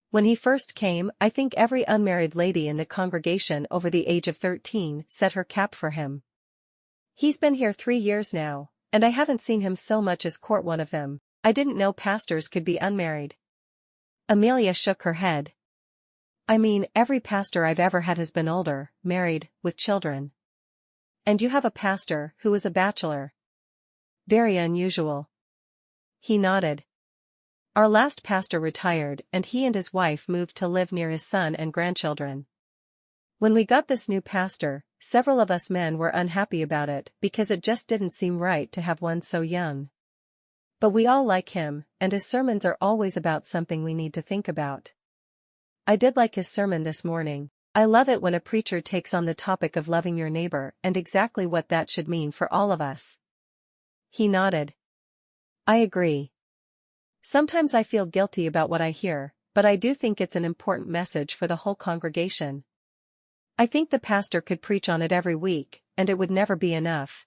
When he first came, I think every unmarried lady in the congregation over the age of 13 set her cap for him. He's been here 3 years now, and I haven't seen him so much as court one of them. I didn't know pastors could be unmarried. Amelia shook her head. I mean, every pastor I've ever had has been older, married, with children. And you have a pastor who is a bachelor. Very unusual. He nodded. Our last pastor retired, and he and his wife moved to live near his son and grandchildren. When we got this new pastor, several of us men were unhappy about it because it just didn't seem right to have one so young. But we all like him, and his sermons are always about something we need to think about. I did like his sermon this morning. I love it when a preacher takes on the topic of loving your neighbor and exactly what that should mean for all of us. He nodded. I agree. Sometimes I feel guilty about what I hear, but I do think it's an important message for the whole congregation. I think the pastor could preach on it every week, and it would never be enough.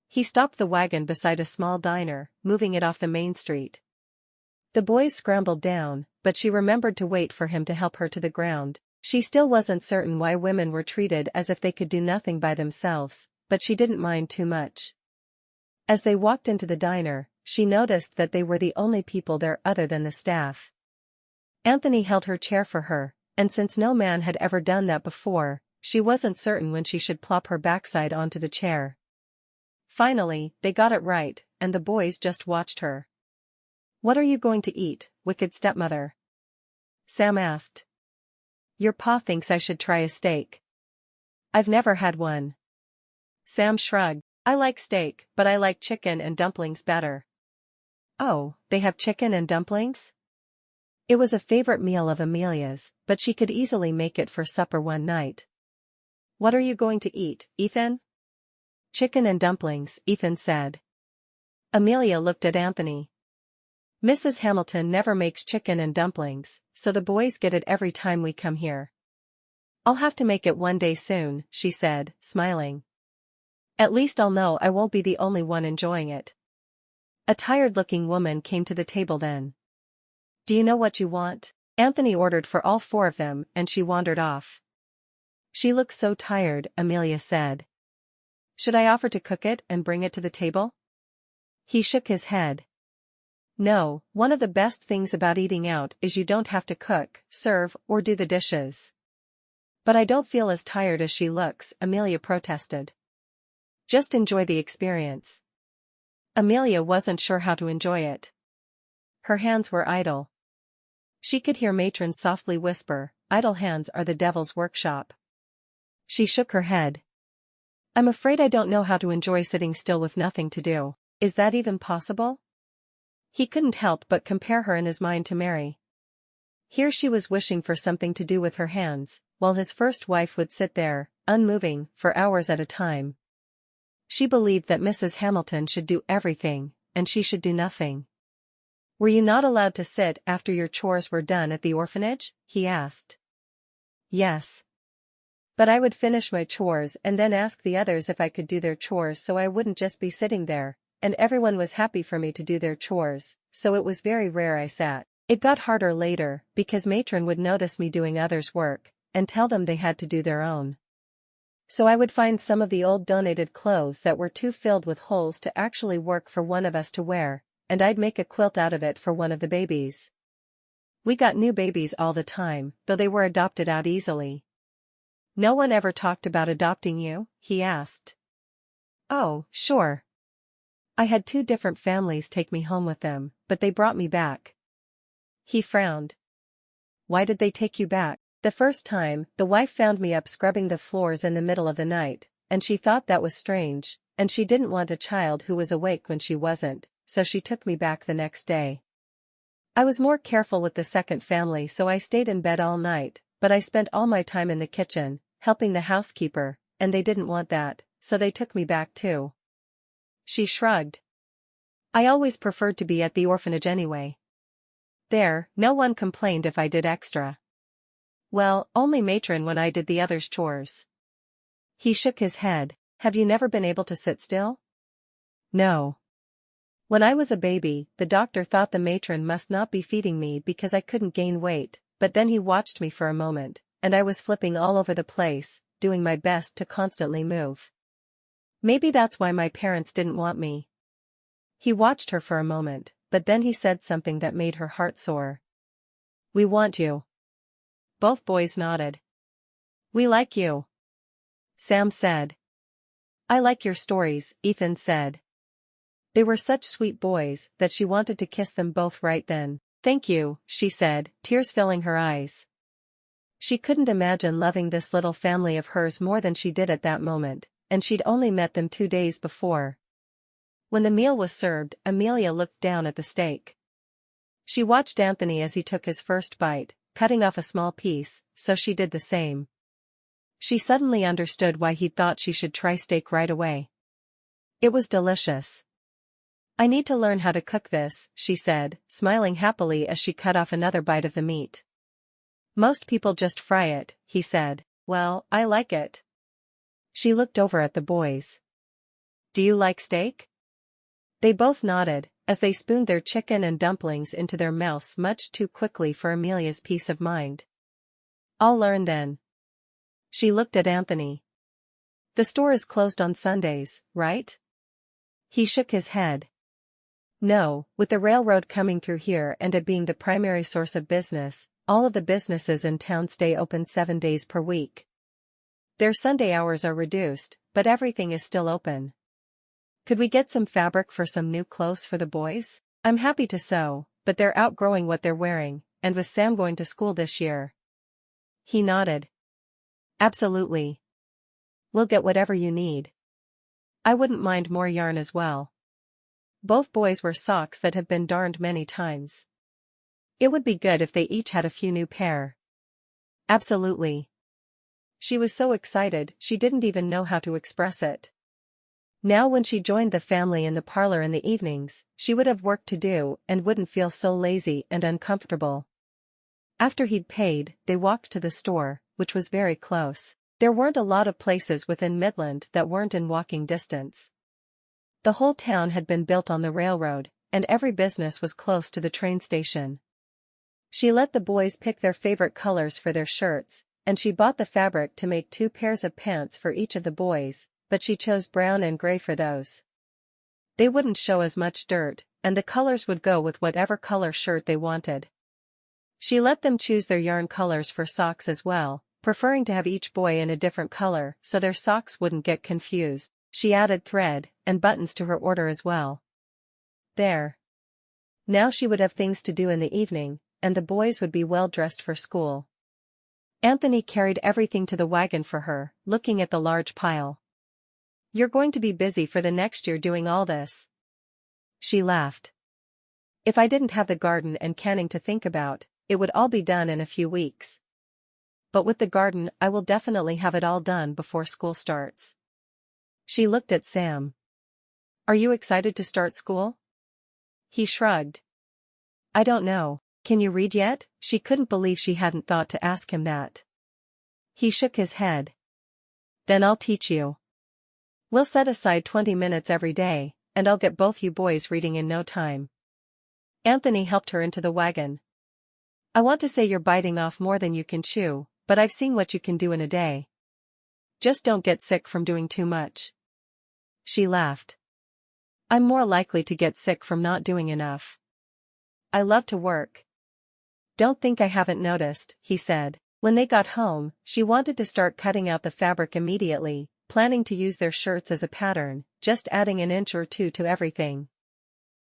He stopped the wagon beside a small diner, moving it off the main street. The boys scrambled down, but she remembered to wait for him to help her to the ground. She still wasn't certain why women were treated as if they could do nothing by themselves, but she didn't mind too much. As they walked into the diner, she noticed that they were the only people there other than the staff. Anthony held her chair for her, and since no man had ever done that before, she wasn't certain when she should plop her backside onto the chair. Finally, they got it right, and the boys just watched her. What are you going to eat, wicked stepmother? Sam asked. Your pa thinks I should try a steak. I've never had one. Sam shrugged. I like steak, but I like chicken and dumplings better. Oh, they have chicken and dumplings? It was a favorite meal of Amelia's, but she could easily make it for supper one night. What are you going to eat, Ethan? Chicken and dumplings, Ethan said. Amelia looked at Anthony. Mrs. Hamilton never makes chicken and dumplings, so the boys get it every time we come here. I'll have to make it one day soon, she said, smiling. At least I'll know I won't be the only one enjoying it. A tired-looking woman came to the table then. Do you know what you want? Anthony ordered for all 4 of them, and she wandered off. She looks so tired, Amelia said. Should I offer to cook it and bring it to the table? He shook his head. No, one of the best things about eating out is you don't have to cook, serve, or do the dishes. But I don't feel as tired as she looks, Amelia protested. Just enjoy the experience. Amelia wasn't sure how to enjoy it. Her hands were idle. She could hear Matron softly whisper, idle hands are the devil's workshop. She shook her head. I'm afraid I don't know how to enjoy sitting still with nothing to do. Is that even possible? He couldn't help but compare her in his mind to Mary. Here she was wishing for something to do with her hands, while his first wife would sit there, unmoving, for hours at a time. She believed that Mrs. Hamilton should do everything, and she should do nothing. Were you not allowed to sit after your chores were done at the orphanage? He asked. Yes. But I would finish my chores and then ask the others if I could do their chores so I wouldn't just be sitting there, and everyone was happy for me to do their chores, so it was very rare I sat. It got harder later, because Matron would notice me doing others' work, and tell them they had to do their own. So I would find some of the old donated clothes that were too filled with holes to actually work for one of us to wear, and I'd make a quilt out of it for one of the babies. We got new babies all the time, though they were adopted out easily. No one ever talked about adopting you? He asked. Oh, sure. I had 2 different families take me home with them, but they brought me back. He frowned. Why did they take you back? The first time, the wife found me up scrubbing the floors in the middle of the night, and she thought that was strange, and she didn't want a child who was awake when she wasn't, so she took me back the next day. I was more careful with the second family, so I stayed in bed all night, but I spent all my time in the kitchen, helping the housekeeper, and they didn't want that, so they took me back too. She shrugged. I always preferred to be at the orphanage anyway. There, no one complained if I did extra. Well, only Matron when I did the others' chores. He shook his head. Have you never been able to sit still? No. When I was a baby, the doctor thought the matron must not be feeding me because I couldn't gain weight, but then he watched me for a moment, and I was flipping all over the place, doing my best to constantly move. Maybe that's why my parents didn't want me. He watched her for a moment, but then he said something that made her heart soar. We want you. Both boys nodded. We like you, Sam said. I like your stories, Ethan said. They were such sweet boys that she wanted to kiss them both right then. Thank you, she said, tears filling her eyes. She couldn't imagine loving this little family of hers more than she did at that moment, and she'd only met them 2 days before. When the meal was served, Amelia looked down at the steak. She watched Anthony as he took his first bite, cutting off a small piece, so she did the same. She suddenly understood why he thought she should try steak right away. It was delicious. I need to learn how to cook this, she said, smiling happily as she cut off another bite of the meat. Most people just fry it, he said. Well, I like it. She looked over at the boys. Do you like steak? They both nodded, as they spooned their chicken and dumplings into their mouths much too quickly for Amelia's peace of mind. I'll learn then. She looked at Anthony. The store is closed on Sundays, right? He shook his head. No, with the railroad coming through here and it being the primary source of business, all of the businesses in town stay open 7 days per week. Their Sunday hours are reduced, but everything is still open. Could we get some fabric for some new clothes for the boys? I'm happy to sew, but they're outgrowing what they're wearing, and with Sam going to school this year. He nodded. Absolutely. We'll get whatever you need. I wouldn't mind more yarn as well. Both boys wear socks that have been darned many times. It would be good if they each had a few new pair. Absolutely. She was so excited she didn't even know how to express it. Now when she joined the family in the parlor in the evenings, she would have work to do and wouldn't feel so lazy and uncomfortable. After he'd paid, they walked to the store, which was very close. There weren't a lot of places within Midland that weren't in walking distance. The whole town had been built on the railroad, and every business was close to the train station. She let the boys pick their favorite colors for their shirts, and she bought the fabric to make 2 pairs of pants for each of the boys, but she chose brown and gray for those. They wouldn't show as much dirt, and the colors would go with whatever color shirt they wanted. She let them choose their yarn colors for socks as well, preferring to have each boy in a different color so their socks wouldn't get confused. She added thread and buttons to her order as well. There. Now she would have things to do in the evening, and the boys would be well dressed for school. Anthony carried everything to the wagon for her, looking at the large pile. You're going to be busy for the next year doing all this. She laughed. If I didn't have the garden and canning to think about, it would all be done in a few weeks. But with the garden I will definitely have it all done before school starts. She looked at Sam. Are you excited to start school? He shrugged. I don't know. Can you read yet? She couldn't believe she hadn't thought to ask him that. He shook his head. Then I'll teach you. We'll set aside 20 minutes every day, and I'll get both you boys reading in no time. Anthony helped her into the wagon. I want to say you're biting off more than you can chew, but I've seen what you can do in a day. Just don't get sick from doing too much. She laughed. I'm more likely to get sick from not doing enough. I love to work. Don't think I haven't noticed, he said. When they got home, she wanted to start cutting out the fabric immediately, planning to use their shirts as a pattern, just adding an inch or two to everything.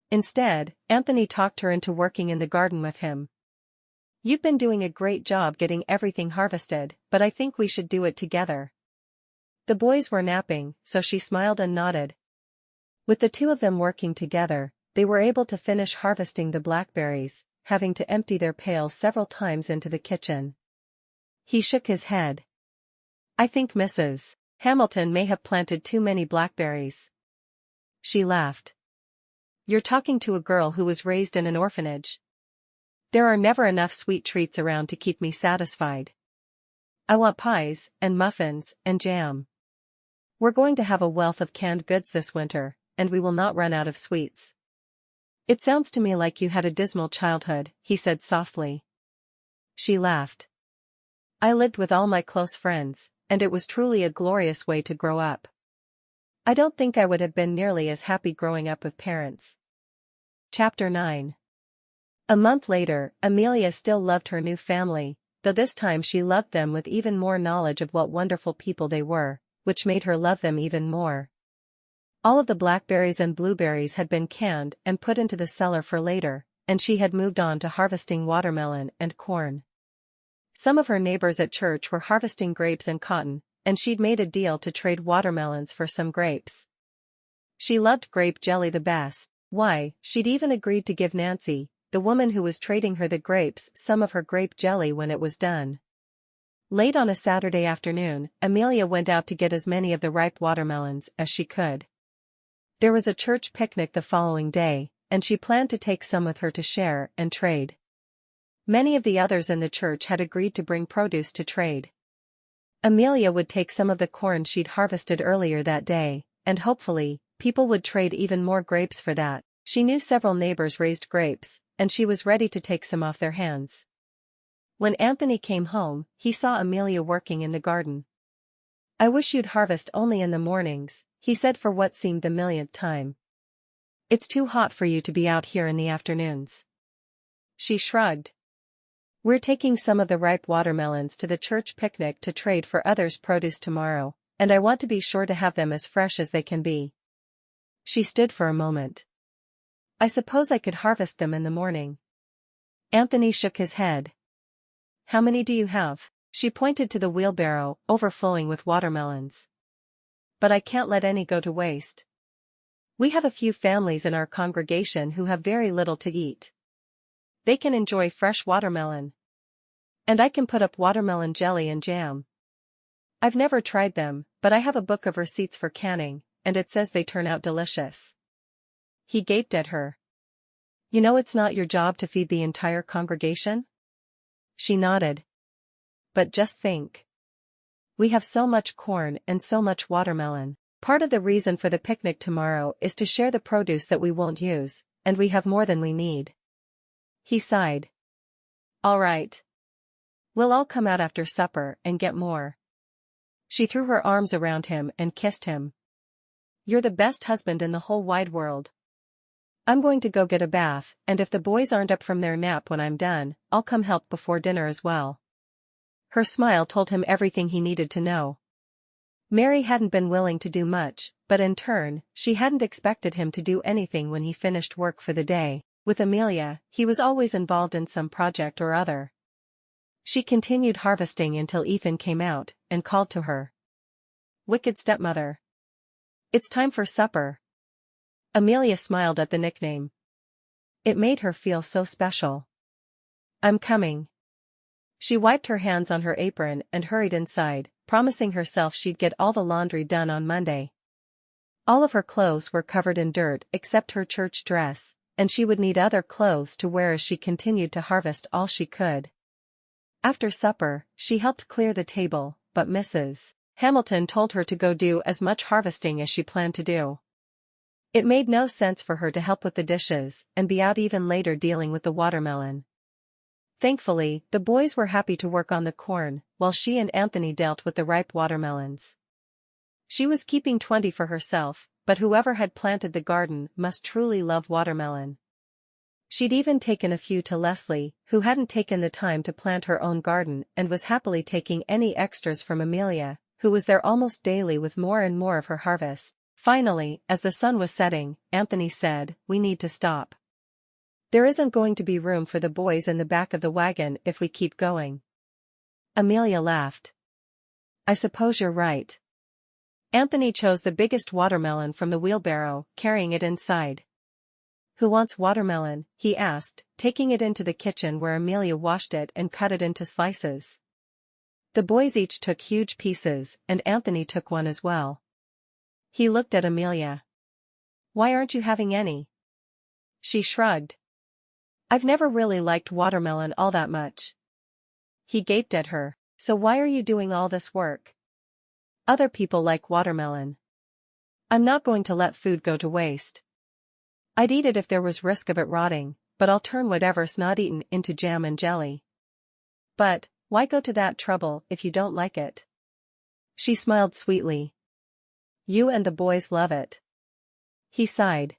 Instead, Anthony talked her into working in the garden with him. You've been doing a great job getting everything harvested, but I think we should do it together. The boys were napping, so she smiled and nodded. With the 2 of them working together, they were able to finish harvesting the blackberries, having to empty their pails several times into the kitchen. He shook his head. I think Mrs. Hamilton may have planted too many blackberries. She laughed. You're talking to a girl who was raised in an orphanage. There are never enough sweet treats around to keep me satisfied. I want pies, and muffins, and jam. We're going to have a wealth of canned goods this winter, and we will not run out of sweets. It sounds to me like you had a dismal childhood, he said softly. she laughed. I lived with all my close friends, and it was truly a glorious way to grow up. I don't think I would have been nearly as happy growing up with parents. Chapter 9. A month later, Amelia still loved her new family, though this time she loved them with even more knowledge of what wonderful people they were, which made her love them even more. All of the blackberries and blueberries had been canned and put into the cellar for later, and she had moved on to harvesting watermelon and corn. Some of her neighbors at church were harvesting grapes and cotton, and she'd made a deal to trade watermelons for some grapes. She loved grape jelly the best. Why, she'd even agreed to give Nancy, the woman who was trading her the grapes, some of her grape jelly when it was done. Late on a Saturday afternoon, Amelia went out to get as many of the ripe watermelons as she could. There was a church picnic the following day, and she planned to take some with her to share and trade. Many of the others in the church had agreed to bring produce to trade. Amelia would take some of the corn she'd harvested earlier that day, and hopefully, people would trade even more grapes for that. She knew several neighbors raised grapes, and she was ready to take some off their hands. When Anthony came home, he saw Amelia working in the garden. I wish you'd harvest only in the mornings, he said for what seemed the millionth time. It's too hot for you to be out here in the afternoons. She shrugged. We're taking some of the ripe watermelons to the church picnic to trade for others' produce tomorrow, and I want to be sure to have them as fresh as they can be. She stood for a moment. I suppose I could harvest them in the morning. Anthony shook his head. How many do you have? She pointed to the wheelbarrow, overflowing with watermelons. But I can't let any go to waste. We have a few families in our congregation who have very little to eat. They can enjoy fresh watermelon. And I can put up watermelon jelly and jam. I've never tried them, but I have a book of receipts for canning, and it says they turn out delicious. He gaped at her. You know it's not your job to feed the entire congregation? She nodded. But just think. We have so much corn and so much watermelon. Part of the reason for the picnic tomorrow is to share the produce that we won't use, and we have more than we need. He sighed. All right. We'll all come out after supper and get more. She threw her arms around him and kissed him. You're the best husband in the whole wide world. I'm going to go get a bath, and if the boys aren't up from their nap when I'm done, I'll come help before dinner as well. Her smile told him everything he needed to know. Mary hadn't been willing to do much, but in turn, she hadn't expected him to do anything when he finished work for the day. With Amelia, he was always involved in some project or other. She continued harvesting until Ethan came out and called to her. Wicked stepmother. It's time for supper. Amelia smiled at the nickname. It made her feel so special. I'm coming. She wiped her hands on her apron and hurried inside, promising herself she'd get all the laundry done on Monday. All of her clothes were covered in dirt except her church dress, and she would need other clothes to wear as she continued to harvest all she could. After supper, she helped clear the table, but Mrs. Hamilton told her to go do as much harvesting as she planned to do. It made no sense for her to help with the dishes and be out even later dealing with the watermelon. Thankfully, the boys were happy to work on the corn, while she and Anthony dealt with the ripe watermelons. She was keeping 20 for herself, but whoever had planted the garden must truly love watermelon. She'd even taken a few to Leslie, who hadn't taken the time to plant her own garden and was happily taking any extras from Amelia, who was there almost daily with more and more of her harvest. Finally, as the sun was setting, Anthony said, We need to stop. There isn't going to be room for the boys in the back of the wagon if we keep going. Amelia laughed. I suppose you're right. Anthony chose the biggest watermelon from the wheelbarrow, carrying it inside. Who wants watermelon? He asked, taking it into the kitchen where Amelia washed it and cut it into slices. The boys each took huge pieces, and Anthony took one as well. He looked at Amelia. Why aren't you having any? She shrugged. I've never really liked watermelon all that much. He gaped at her. So why are you doing all this work? Other people like watermelon. I'm not going to let food go to waste. I'd eat it if there was risk of it rotting, but I'll turn whatever's not eaten into jam and jelly. But, why go to that trouble if you don't like it? She smiled sweetly. You and the boys love it. He sighed.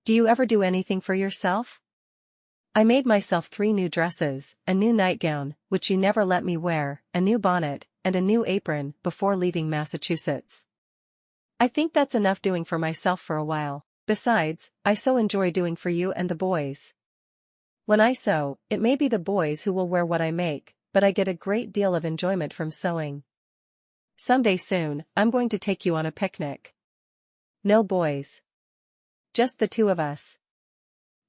Do you ever do anything for yourself? I made myself 3 new dresses, a new nightgown, which you never let me wear, a new bonnet, and a new apron before leaving Massachusetts. I think that's enough doing for myself for a while. Besides, I so enjoy doing for you and the boys. When I sew, it may be the boys who will wear what I make, but I get a great deal of enjoyment from sewing. Someday soon, I'm going to take you on a picnic. No boys. Just the 2 of us.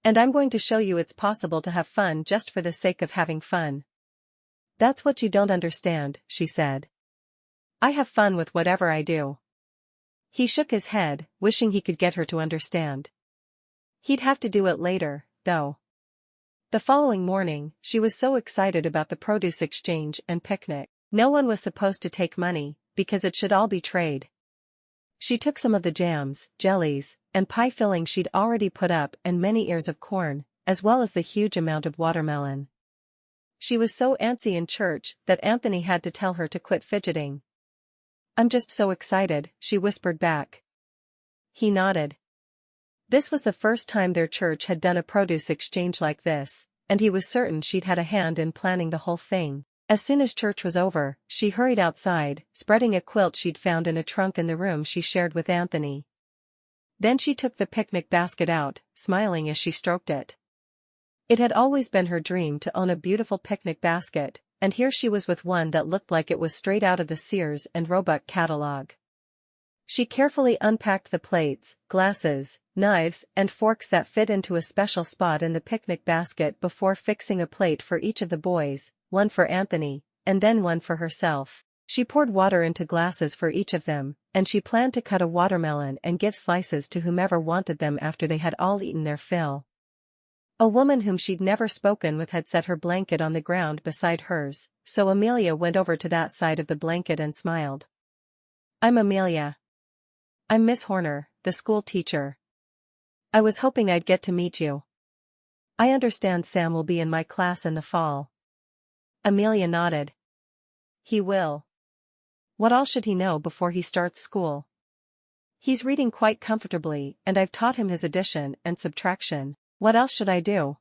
And I'm going to show you it's possible to have fun just for the sake of having fun. That's what you don't understand, she said. I have fun with whatever I do. He shook his head, wishing he could get her to understand. He'd have to do it later, though. The following morning, she was so excited about the produce exchange and picnic. No one was supposed to take money, because it should all be trade. She took some of the jams, jellies, and pie filling she'd already put up and many ears of corn, as well as the huge amount of watermelon. She was so antsy in church that Anthony had to tell her to quit fidgeting. I'm just so excited, she whispered back. He nodded. This was the first time their church had done a produce exchange like this, and he was certain she'd had a hand in planning the whole thing. As soon as church was over, she hurried outside, spreading a quilt she'd found in a trunk in the room she shared with Anthony. Then she took the picnic basket out, smiling as she stroked it. It had always been her dream to own a beautiful picnic basket, and here she was with one that looked like it was straight out of the Sears and Roebuck catalog. She carefully unpacked the plates, glasses, knives, and forks that fit into a special spot in the picnic basket before fixing a plate for each of the boys, one for Anthony, and then one for herself. She poured water into glasses for each of them, and she planned to cut a watermelon and give slices to whomever wanted them after they had all eaten their fill. A woman whom she'd never spoken with had set her blanket on the ground beside hers, so Amelia went over to that side of the blanket and smiled. I'm Amelia. I'm Miss Horner, the school teacher. I was hoping I'd get to meet you. I understand Sam will be in my class in the fall. Amelia nodded. He will. What all should he know before he starts school? He's reading quite comfortably, and I've taught him his addition and subtraction. What else should I do?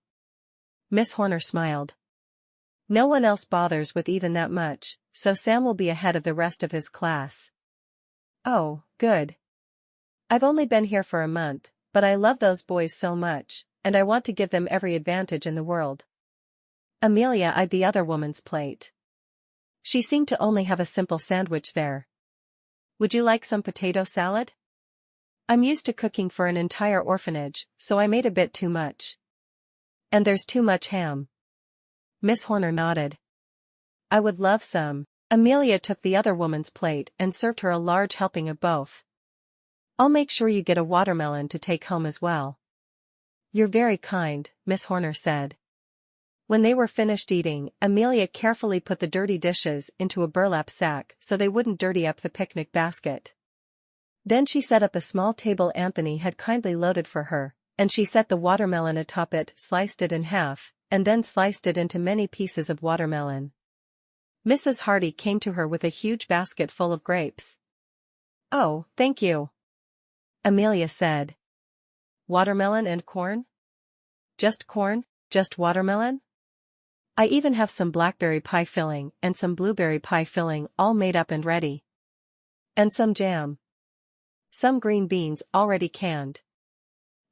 Miss Horner smiled. No one else bothers with even that much, so Sam will be ahead of the rest of his class. Oh, good. I've only been here for a month, but I love those boys so much, and I want to give them every advantage in the world. Amelia eyed the other woman's plate. She seemed to only have a simple sandwich there. Would you like some potato salad? I'm used to cooking for an entire orphanage, so I made a bit too much. And there's too much ham. Miss Horner nodded. I would love some. Amelia took the other woman's plate and served her a large helping of both. I'll make sure you get a watermelon to take home as well. You're very kind, Miss Horner said. When they were finished eating, Amelia carefully put the dirty dishes into a burlap sack so they wouldn't dirty up the picnic basket. Then she set up a small table Anthony had kindly loaded for her, and she set the watermelon atop it, sliced it in half, and then sliced it into many pieces of watermelon. Mrs. Hardy came to her with a huge basket full of grapes. Oh, thank you, Amelia said. Watermelon and corn? Just corn? Just watermelon? I even have some blackberry pie filling and some blueberry pie filling all made up and ready. And some jam. Some green beans already canned.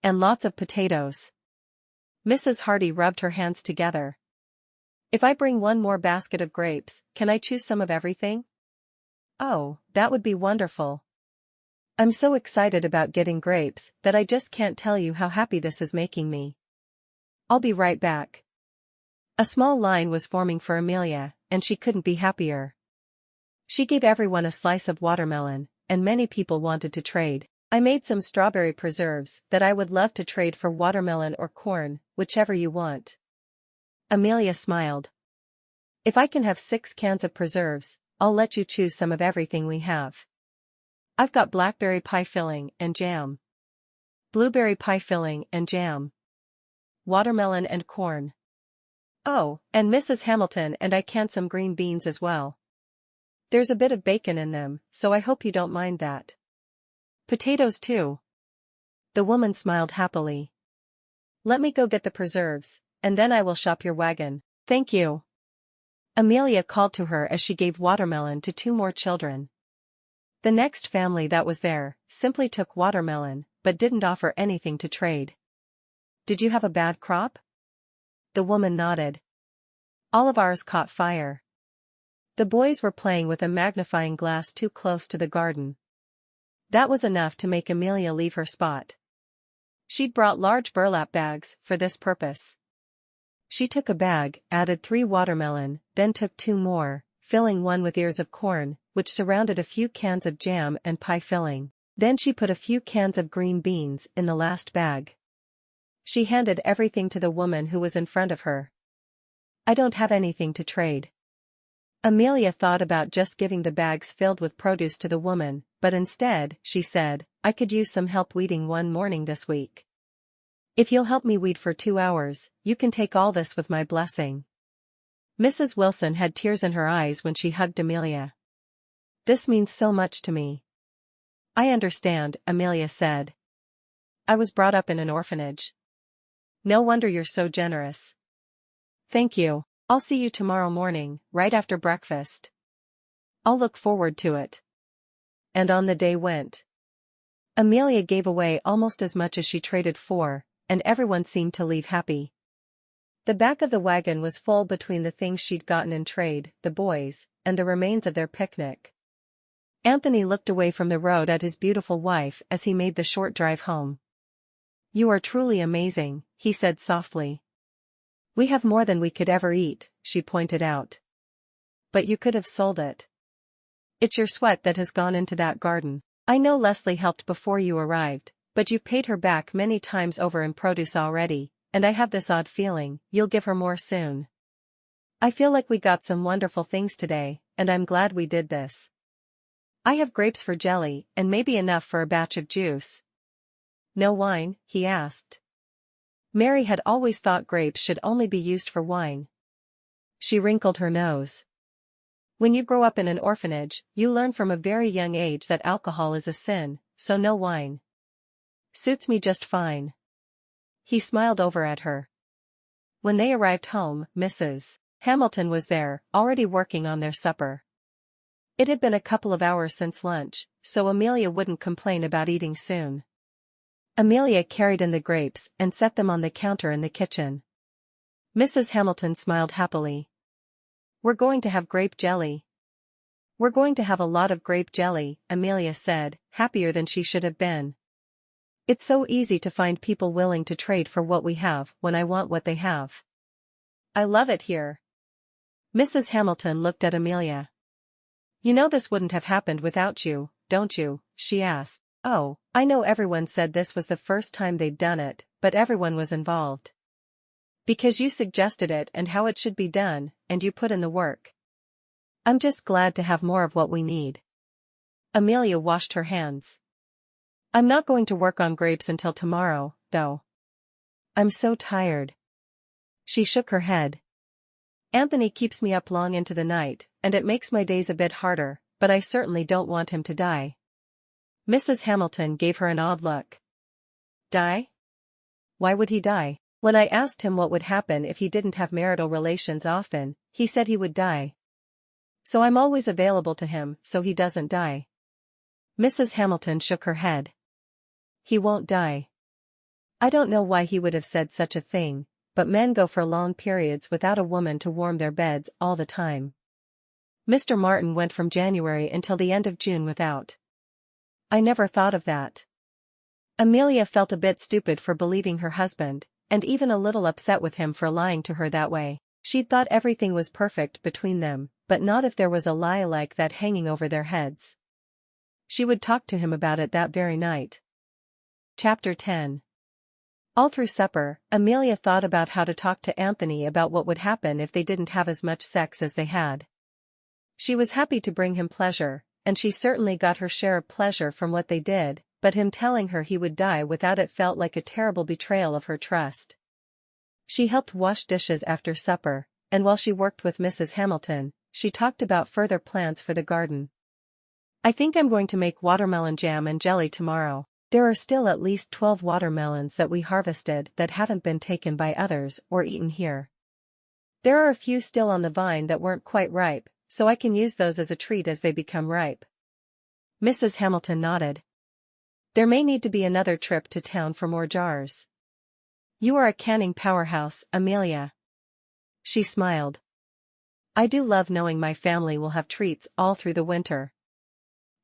And lots of potatoes. Mrs. Hardy rubbed her hands together. If I bring one more basket of grapes, can I choose some of everything? Oh, that would be wonderful. I'm so excited about getting grapes that I just can't tell you how happy this is making me. I'll be right back. A small line was forming for Amelia, and she couldn't be happier. She gave everyone a slice of watermelon, and many people wanted to trade. I made some strawberry preserves that I would love to trade for watermelon or corn, whichever you want. Amelia smiled. If I can have 6 cans of preserves, I'll let you choose some of everything we have. I've got blackberry pie filling and jam. Blueberry pie filling and jam. Watermelon and corn. Oh, and Mrs. Hamilton and I canned some green beans as well. There's a bit of bacon in them, so I hope you don't mind that. Potatoes too. The woman smiled happily. Let me go get the preserves, and then I will shop your wagon. Thank you. Amelia called to her as she gave watermelon to 2 more children. The next family that was there simply took watermelon, but didn't offer anything to trade. Did you have a bad crop? The woman nodded. All of ours caught fire. The boys were playing with a magnifying glass too close to the garden. That was enough to make Amelia leave her spot. She'd brought large burlap bags for this purpose. She took a bag, added 3 watermelon, then took 2 more, filling one with ears of corn, which surrounded a few cans of jam and pie filling. Then she put a few cans of green beans in the last bag. She handed everything to the woman who was in front of her. I don't have anything to trade. Amelia thought about just giving the bags filled with produce to the woman, but instead, she said, I could use some help weeding one morning this week. If you'll help me weed for 2 hours, you can take all this with my blessing. Mrs. Wilson had tears in her eyes when she hugged Amelia. This means so much to me. I understand, Amelia said. I was brought up in an orphanage. No wonder you're so generous. Thank you. I'll see you tomorrow morning, right after breakfast. I'll look forward to it. And on the day went. Amelia gave away almost as much as she traded for, and everyone seemed to leave happy. The back of the wagon was full between the things she'd gotten in trade, the boys, and the remains of their picnic. Anthony looked away from the road at his beautiful wife as he made the short drive home. You are truly amazing, he said softly. We have more than we could ever eat, she pointed out. But you could have sold it. It's your sweat that has gone into that garden. I know Leslie helped before you arrived, but you've paid her back many times over in produce already, and I have this odd feeling you'll give her more soon. I feel like we got some wonderful things today, and I'm glad we did this. I have grapes for jelly, and maybe enough for a batch of juice. No wine? He asked. Mary had always thought grapes should only be used for wine. She wrinkled her nose. When you grow up in an orphanage, you learn from a very young age that alcohol is a sin, so no wine. Suits me just fine. He smiled over at her. When they arrived home, Mrs. Hamilton was there, already working on their supper. It had been a couple of hours since lunch, so Amelia wouldn't complain about eating soon. Amelia carried in the grapes and set them on the counter in the kitchen. Mrs. Hamilton smiled happily. We're going to have grape jelly. We're going to have a lot of grape jelly, Amelia said, happier than she should have been. It's so easy to find people willing to trade for what we have when I want what they have. I love it here. Mrs. Hamilton looked at Amelia. You know this wouldn't have happened without you, don't you? She asked. Oh, I know everyone said this was the first time they'd done it, but everyone was involved. Because you suggested it and how it should be done, and you put in the work. I'm just glad to have more of what we need. Amelia washed her hands. I'm not going to work on grapes until tomorrow, though. I'm so tired. She shook her head. Anthony keeps me up long into the night, and it makes my days a bit harder, but I certainly don't want him to die. Mrs. Hamilton gave her an odd look. Die? Why would he die? When I asked him what would happen if he didn't have marital relations often, he said he would die. So I'm always available to him so he doesn't die. Mrs. Hamilton shook her head. He won't die. I don't know why he would have said such a thing, but men go for long periods without a woman to warm their beds all the time. Mr. Martin went from January until the end of June without. I never thought of that. Amelia felt a bit stupid for believing her husband, and even a little upset with him for lying to her that way. She'd thought everything was perfect between them, but not if there was a lie like that hanging over their heads. She would talk to him about it that very night. Chapter 10. All through supper, Amelia thought about how to talk to Anthony about what would happen if they didn't have as much sex as they had. She was happy to bring him pleasure, and she certainly got her share of pleasure from what they did, but him telling her he would die without it felt like a terrible betrayal of her trust. She helped wash dishes after supper, and while she worked with Mrs. Hamilton, she talked about further plans for the garden. "I think I'm going to make watermelon jam and jelly tomorrow. There are still at least 12 watermelons that we harvested that haven't been taken by others or eaten here. There are a few still on the vine that weren't quite ripe, so I can use those as a treat as they become ripe." Mrs. Hamilton nodded. "There may need to be another trip to town for more jars. You are a canning powerhouse, Amelia." She smiled. "I do love knowing my family will have treats all through the winter.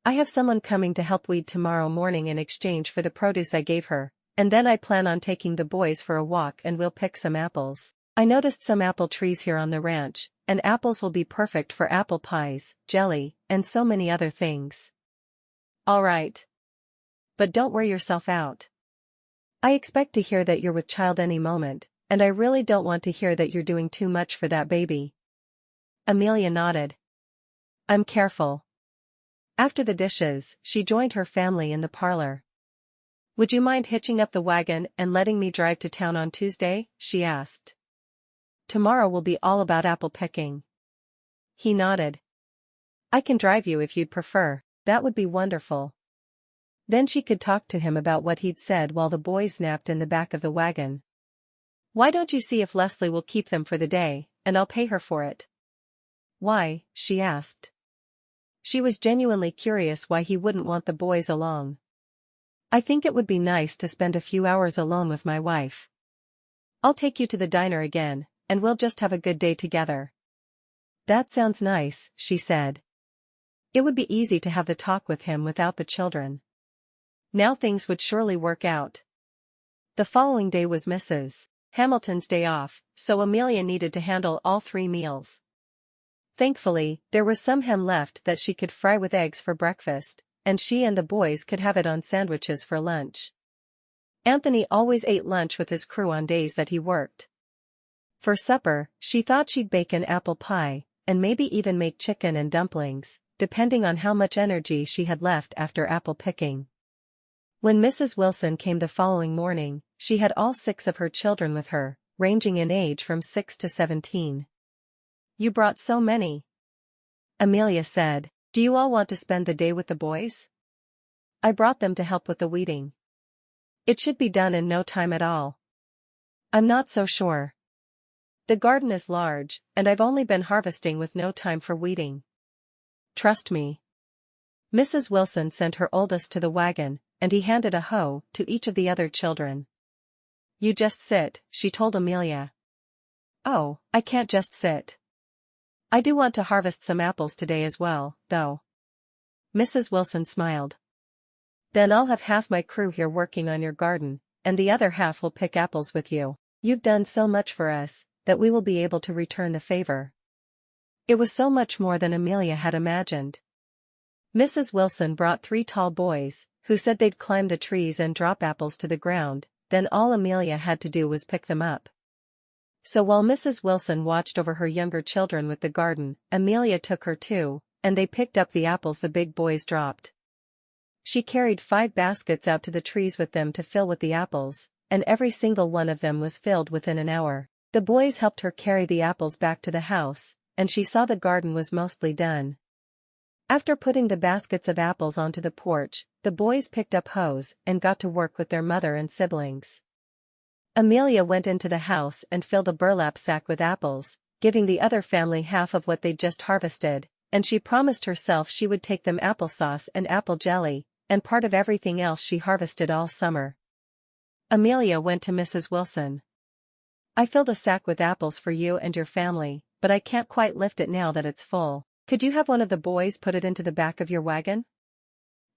I have someone coming to help weed tomorrow morning in exchange for the produce I gave her, and then I plan on taking the boys for a walk and we'll pick some apples. I noticed some apple trees here on the ranch, and apples will be perfect for apple pies, jelly, and so many other things." "All right. But don't wear yourself out. I expect to hear that you're with child any moment, and I really don't want to hear that you're doing too much for that baby." Amelia nodded. "I'm careful." After the dishes, she joined her family in the parlor. "Would you mind hitching up the wagon and letting me drive to town on Tuesday?" she asked. "Tomorrow will be all about apple picking." He nodded. "I can drive you if you'd prefer. That would be wonderful." Then she could talk to him about what he'd said while the boys napped in the back of the wagon. "Why don't you see if Leslie will keep them for the day, and I'll pay her for it?" "Why?" she asked. She was genuinely curious why he wouldn't want the boys along. "I think it would be nice to spend a few hours alone with my wife. I'll take you to the diner again, and we'll just have a good day together." "That sounds nice," she said. It would be easy to have the talk with him without the children. Now things would surely work out. The following day was Mrs. Hamilton's day off, so Amelia needed to handle all 3 meals. Thankfully, there was some ham left that she could fry with eggs for breakfast, and she and the boys could have it on sandwiches for lunch. Anthony always ate lunch with his crew on days that he worked. For supper, she thought she'd bake an apple pie, and maybe even make chicken and dumplings, depending on how much energy she had left after apple picking. When Mrs. Wilson came the following morning, she had all 6 of her children with her, ranging in age from 6 to 17. "You brought so many," Amelia said. "Do you all want to spend the day with the boys?" "I brought them to help with the weeding. It should be done in no time at all." "I'm not so sure. The garden is large, and I've only been harvesting with no time for weeding. Trust me." Mrs. Wilson sent her oldest to the wagon, and he handed a hoe to each of the other children. "You just sit," she told Amelia. "Oh, I can't just sit. I do want to harvest some apples today as well, though." Mrs. Wilson smiled. "Then I'll have half my crew here working on your garden, and the other half will pick apples with you. You've done so much for us, that we will be able to return the favor." It was so much more than Amelia had imagined. Mrs. Wilson brought 3 tall boys, who said they'd climb the trees and drop apples to the ground, then all Amelia had to do was pick them up. So while Mrs. Wilson watched over her younger children with the garden, Amelia took her too, and they picked up the apples the big boys dropped. She carried 5 baskets out to the trees with them to fill with the apples, and every single one of them was filled within an hour. The boys helped her carry the apples back to the house, and she saw the garden was mostly done. After putting the baskets of apples onto the porch, the boys picked up hoes and got to work with their mother and siblings. Amelia went into the house and filled a burlap sack with apples, giving the other family half of what they'd just harvested, and she promised herself she would take them applesauce and apple jelly, and part of everything else she harvested all summer. Amelia went to Mrs. Wilson. "I filled a sack with apples for you and your family, but I can't quite lift it now that it's full. Could you have one of the boys put it into the back of your wagon?"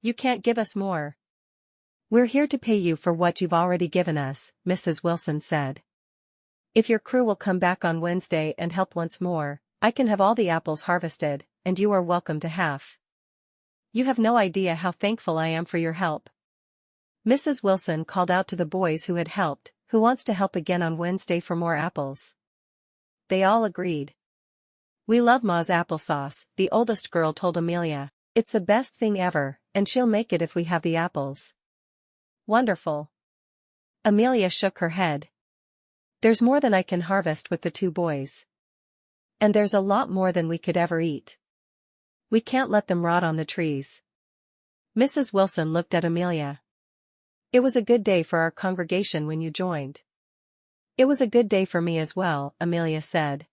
"You can't give us more. We're here to pay you for what you've already given us," Mrs. Wilson said. "If your crew will come back on Wednesday and help once more, I can have all the apples harvested, and you are welcome to half. You have no idea how thankful I am for your help." Mrs. Wilson called out to the boys who had helped, "Who wants to help again on Wednesday for more apples?" They all agreed. "We love Ma's applesauce," the oldest girl told Amelia. "It's the best thing ever, and she'll make it if we have the apples." "Wonderful." Amelia shook her head. There's more than I can harvest with the 2 boys. And there's a lot more than we could ever eat. We can't let them rot on the trees. Mrs. Wilson looked at Amelia. It was a good day for our congregation when you joined. It was a good day for me as well, Amelia said.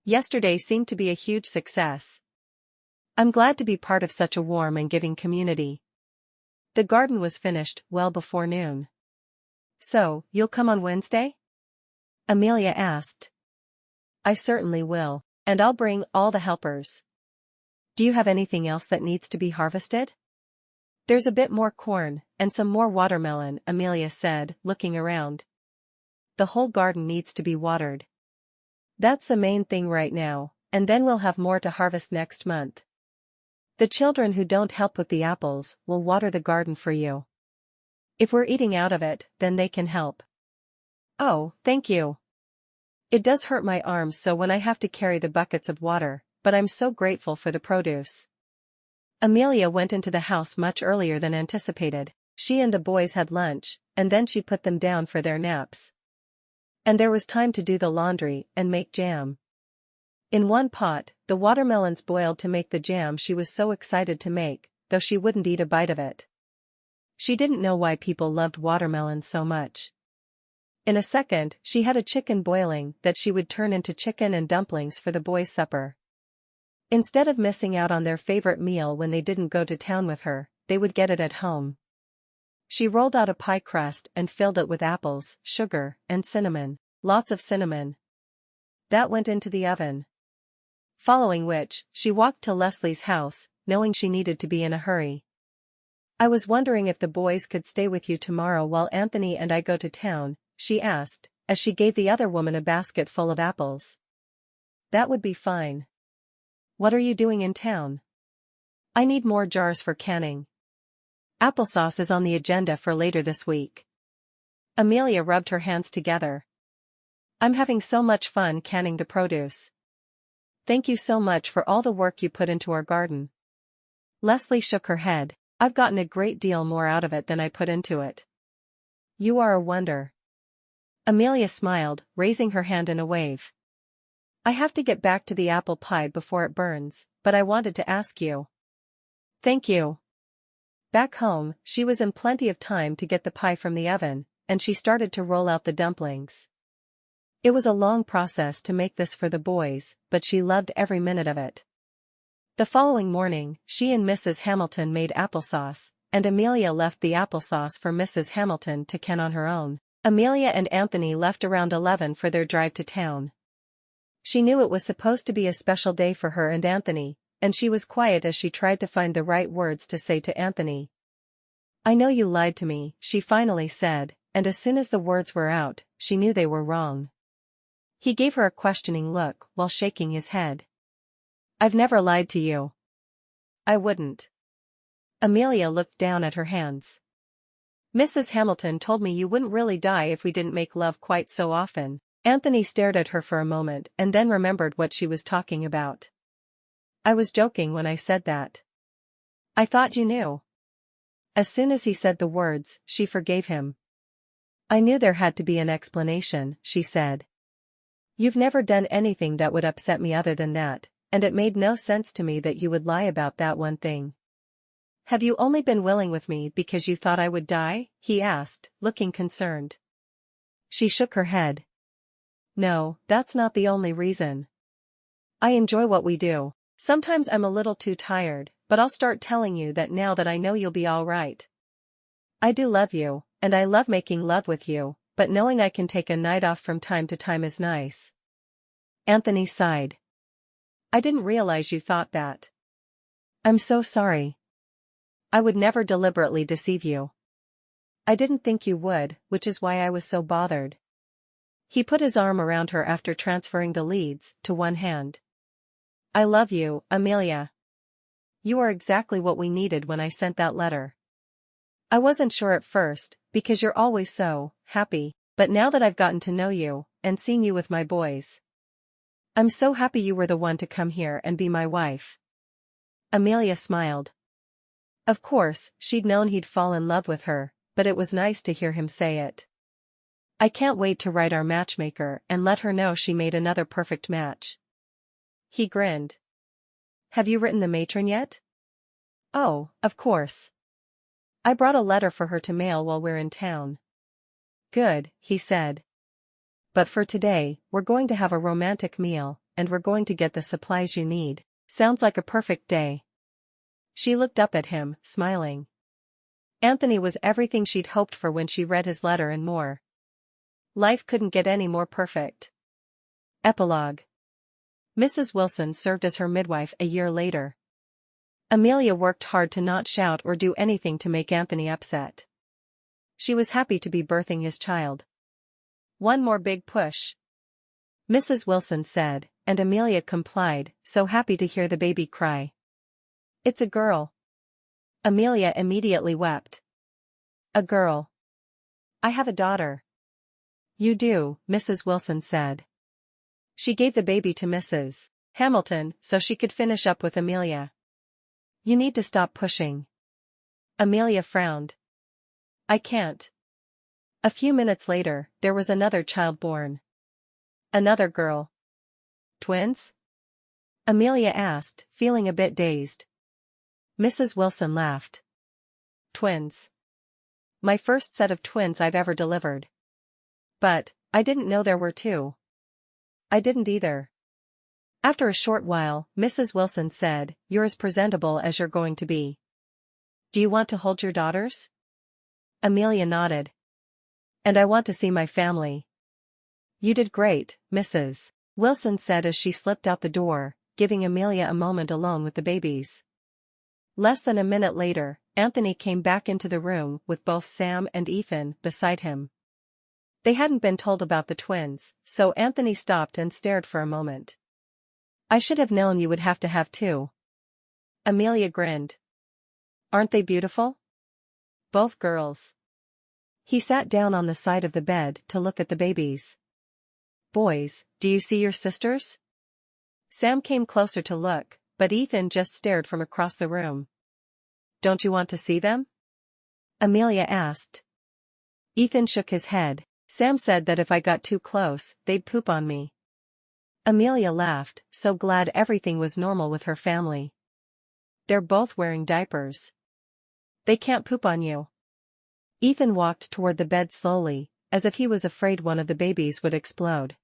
Yesterday seemed to be a huge success. I'm glad to be part of such a warm and giving community. The garden was finished well before noon. So, you'll come on Wednesday? Amelia asked. I certainly will, and I'll bring all the helpers. Do you have anything else that needs to be harvested? There's a bit more corn, and some more watermelon, Amelia said, looking around. The whole garden needs to be watered. That's the main thing right now, and then we'll have more to harvest next month. The children who don't help with the apples will water the garden for you. If we're eating out of it, then they can help. Oh, thank you. It does hurt my arms so when I have to carry the buckets of water, but I'm so grateful for the produce. Amelia went into the house much earlier than anticipated. She and the boys had lunch, and then she put them down for their naps. And there was time to do the laundry and make jam. In one pot, the watermelons boiled to make the jam she was so excited to make, though she wouldn't eat a bite of it. She didn't know why people loved watermelons so much. In a second, she had a chicken boiling that she would turn into chicken and dumplings for the boys' supper. Instead of missing out on their favorite meal when they didn't go to town with her, they would get it at home. She rolled out a pie crust and filled it with apples, sugar, and cinnamon, lots of cinnamon. That went into the oven. Following which, she walked to Leslie's house, knowing she needed to be in a hurry. I was wondering if the boys could stay with you tomorrow while Anthony and I go to town, she asked, as she gave the other woman a basket full of apples. That would be fine. What are you doing in town? I need more jars for canning. Applesauce is on the agenda for later this week. Amelia rubbed her hands together. I'm having so much fun canning the produce. Thank you so much for all the work you put into our garden. Leslie shook her head. I've gotten a great deal more out of it than I put into it. You are a wonder. Amelia smiled, raising her hand in a wave. I have to get back to the apple pie before it burns, but I wanted to ask you. Thank you. Back home, she was in plenty of time to get the pie from the oven, and she started to roll out the dumplings. It was a long process to make this for the boys, but she loved every minute of it. The following morning, she and Mrs. Hamilton made applesauce, and Amelia left the applesauce for Mrs. Hamilton to can on her own. Amelia and Anthony left around 11 for their drive to town. She knew it was supposed to be a special day for her and Anthony, and she was quiet as she tried to find the right words to say to Anthony. I know you lied to me, she finally said, and as soon as the words were out, she knew they were wrong. He gave her a questioning look while shaking his head. I've never lied to you. I wouldn't. Amelia looked down at her hands. Mrs. Hamilton told me you wouldn't really die if we didn't make love quite so often. Anthony stared at her for a moment and then remembered what she was talking about. I was joking when I said that. I thought you knew. As soon as he said the words, she forgave him. I knew there had to be an explanation, she said. You've never done anything that would upset me other than that, and it made no sense to me that you would lie about that one thing. Have you only been willing with me because you thought I would die? He asked, looking concerned. She shook her head. No, that's not the only reason. I enjoy what we do. Sometimes I'm a little too tired, but I'll start telling you that now that I know you'll be all right. I do love you, and I love making love with you, but knowing I can take a night off from time to time is nice. Anthony sighed. I didn't realize you thought that. I'm so sorry. I would never deliberately deceive you. I didn't think you would, which is why I was so bothered. He put his arm around her after transferring the leads to one hand. I love you, Amelia. You are exactly what we needed when I sent that letter. I wasn't sure at first, because you're always so happy, but now that I've gotten to know you, and seen you with my boys, I'm so happy you were the one to come here and be my wife. Amelia smiled. Of course, she'd known he'd fall in love with her, but it was nice to hear him say it. I can't wait to write our matchmaker and let her know she made another perfect match. He grinned. Have you written the matron yet? Oh, of course. I brought a letter for her to mail while we're in town. Good, he said. But for today, we're going to have a romantic meal, and we're going to get the supplies you need. Sounds like a perfect day. She looked up at him, smiling. Anthony was everything she'd hoped for when she read his letter and more. Life couldn't get any more perfect. Epilogue. Mrs. Wilson served as her midwife a year later. Amelia worked hard to not shout or do anything to make Anthony upset. She was happy to be birthing his child. One more big push, Mrs. Wilson said, and Amelia complied, so happy to hear the baby cry. It's a girl. Amelia immediately wept. A girl. I have a daughter. You do, Mrs. Wilson said. She gave the baby to Mrs. Hamilton so she could finish up with Amelia. You need to stop pushing. Amelia frowned. I can't. A few minutes later, there was another child born. Another girl. Twins? Amelia asked, feeling a bit dazed. Mrs. Wilson laughed. Twins. My first set of twins I've ever delivered. But, I didn't know there were two. I didn't either. After a short while, Mrs. Wilson said, You're as presentable as you're going to be. Do you want to hold your daughters? Amelia nodded. And I want to see my family. You did great, Mrs. Wilson said as she slipped out the door, giving Amelia a moment alone with the babies. Less than a minute later, Anthony came back into the room with both Sam and Ethan beside him. They hadn't been told about the twins, so Anthony stopped and stared for a moment. I should have known you would have to have two. Amelia grinned. Aren't they beautiful? Both girls. He sat down on the side of the bed to look at the babies. Boys, do you see your sisters? Sam came closer to look, but Ethan just stared from across the room. Don't you want to see them? Amelia asked. Ethan shook his head. Sam said that if I got too close, they'd poop on me. Amelia laughed, so glad everything was normal with her family. They're both wearing diapers. They can't poop on you. Ethan walked toward the bed slowly, as if he was afraid one of the babies would explode.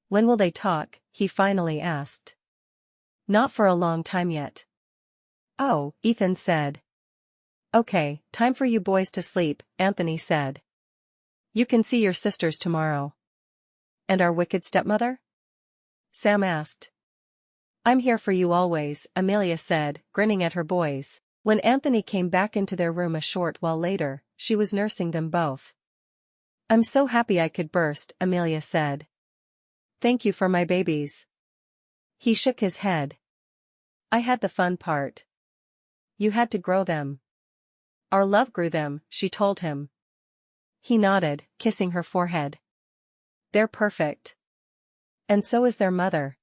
When will they talk? He finally asked. Not for a long time yet. Oh, Ethan said. Okay, time for you boys to sleep, Anthony said. You can see your sisters tomorrow. And our wicked stepmother? Sam asked. I'm here for you always, Amelia said, grinning at her boys. When Anthony came back into their room a short while later, she was nursing them both. I'm so happy I could burst, Amelia said. Thank you for my babies. He shook his head. I had the fun part. You had to grow them. Our love grew them, she told him. He nodded, kissing her forehead. They're perfect. And so is their mother.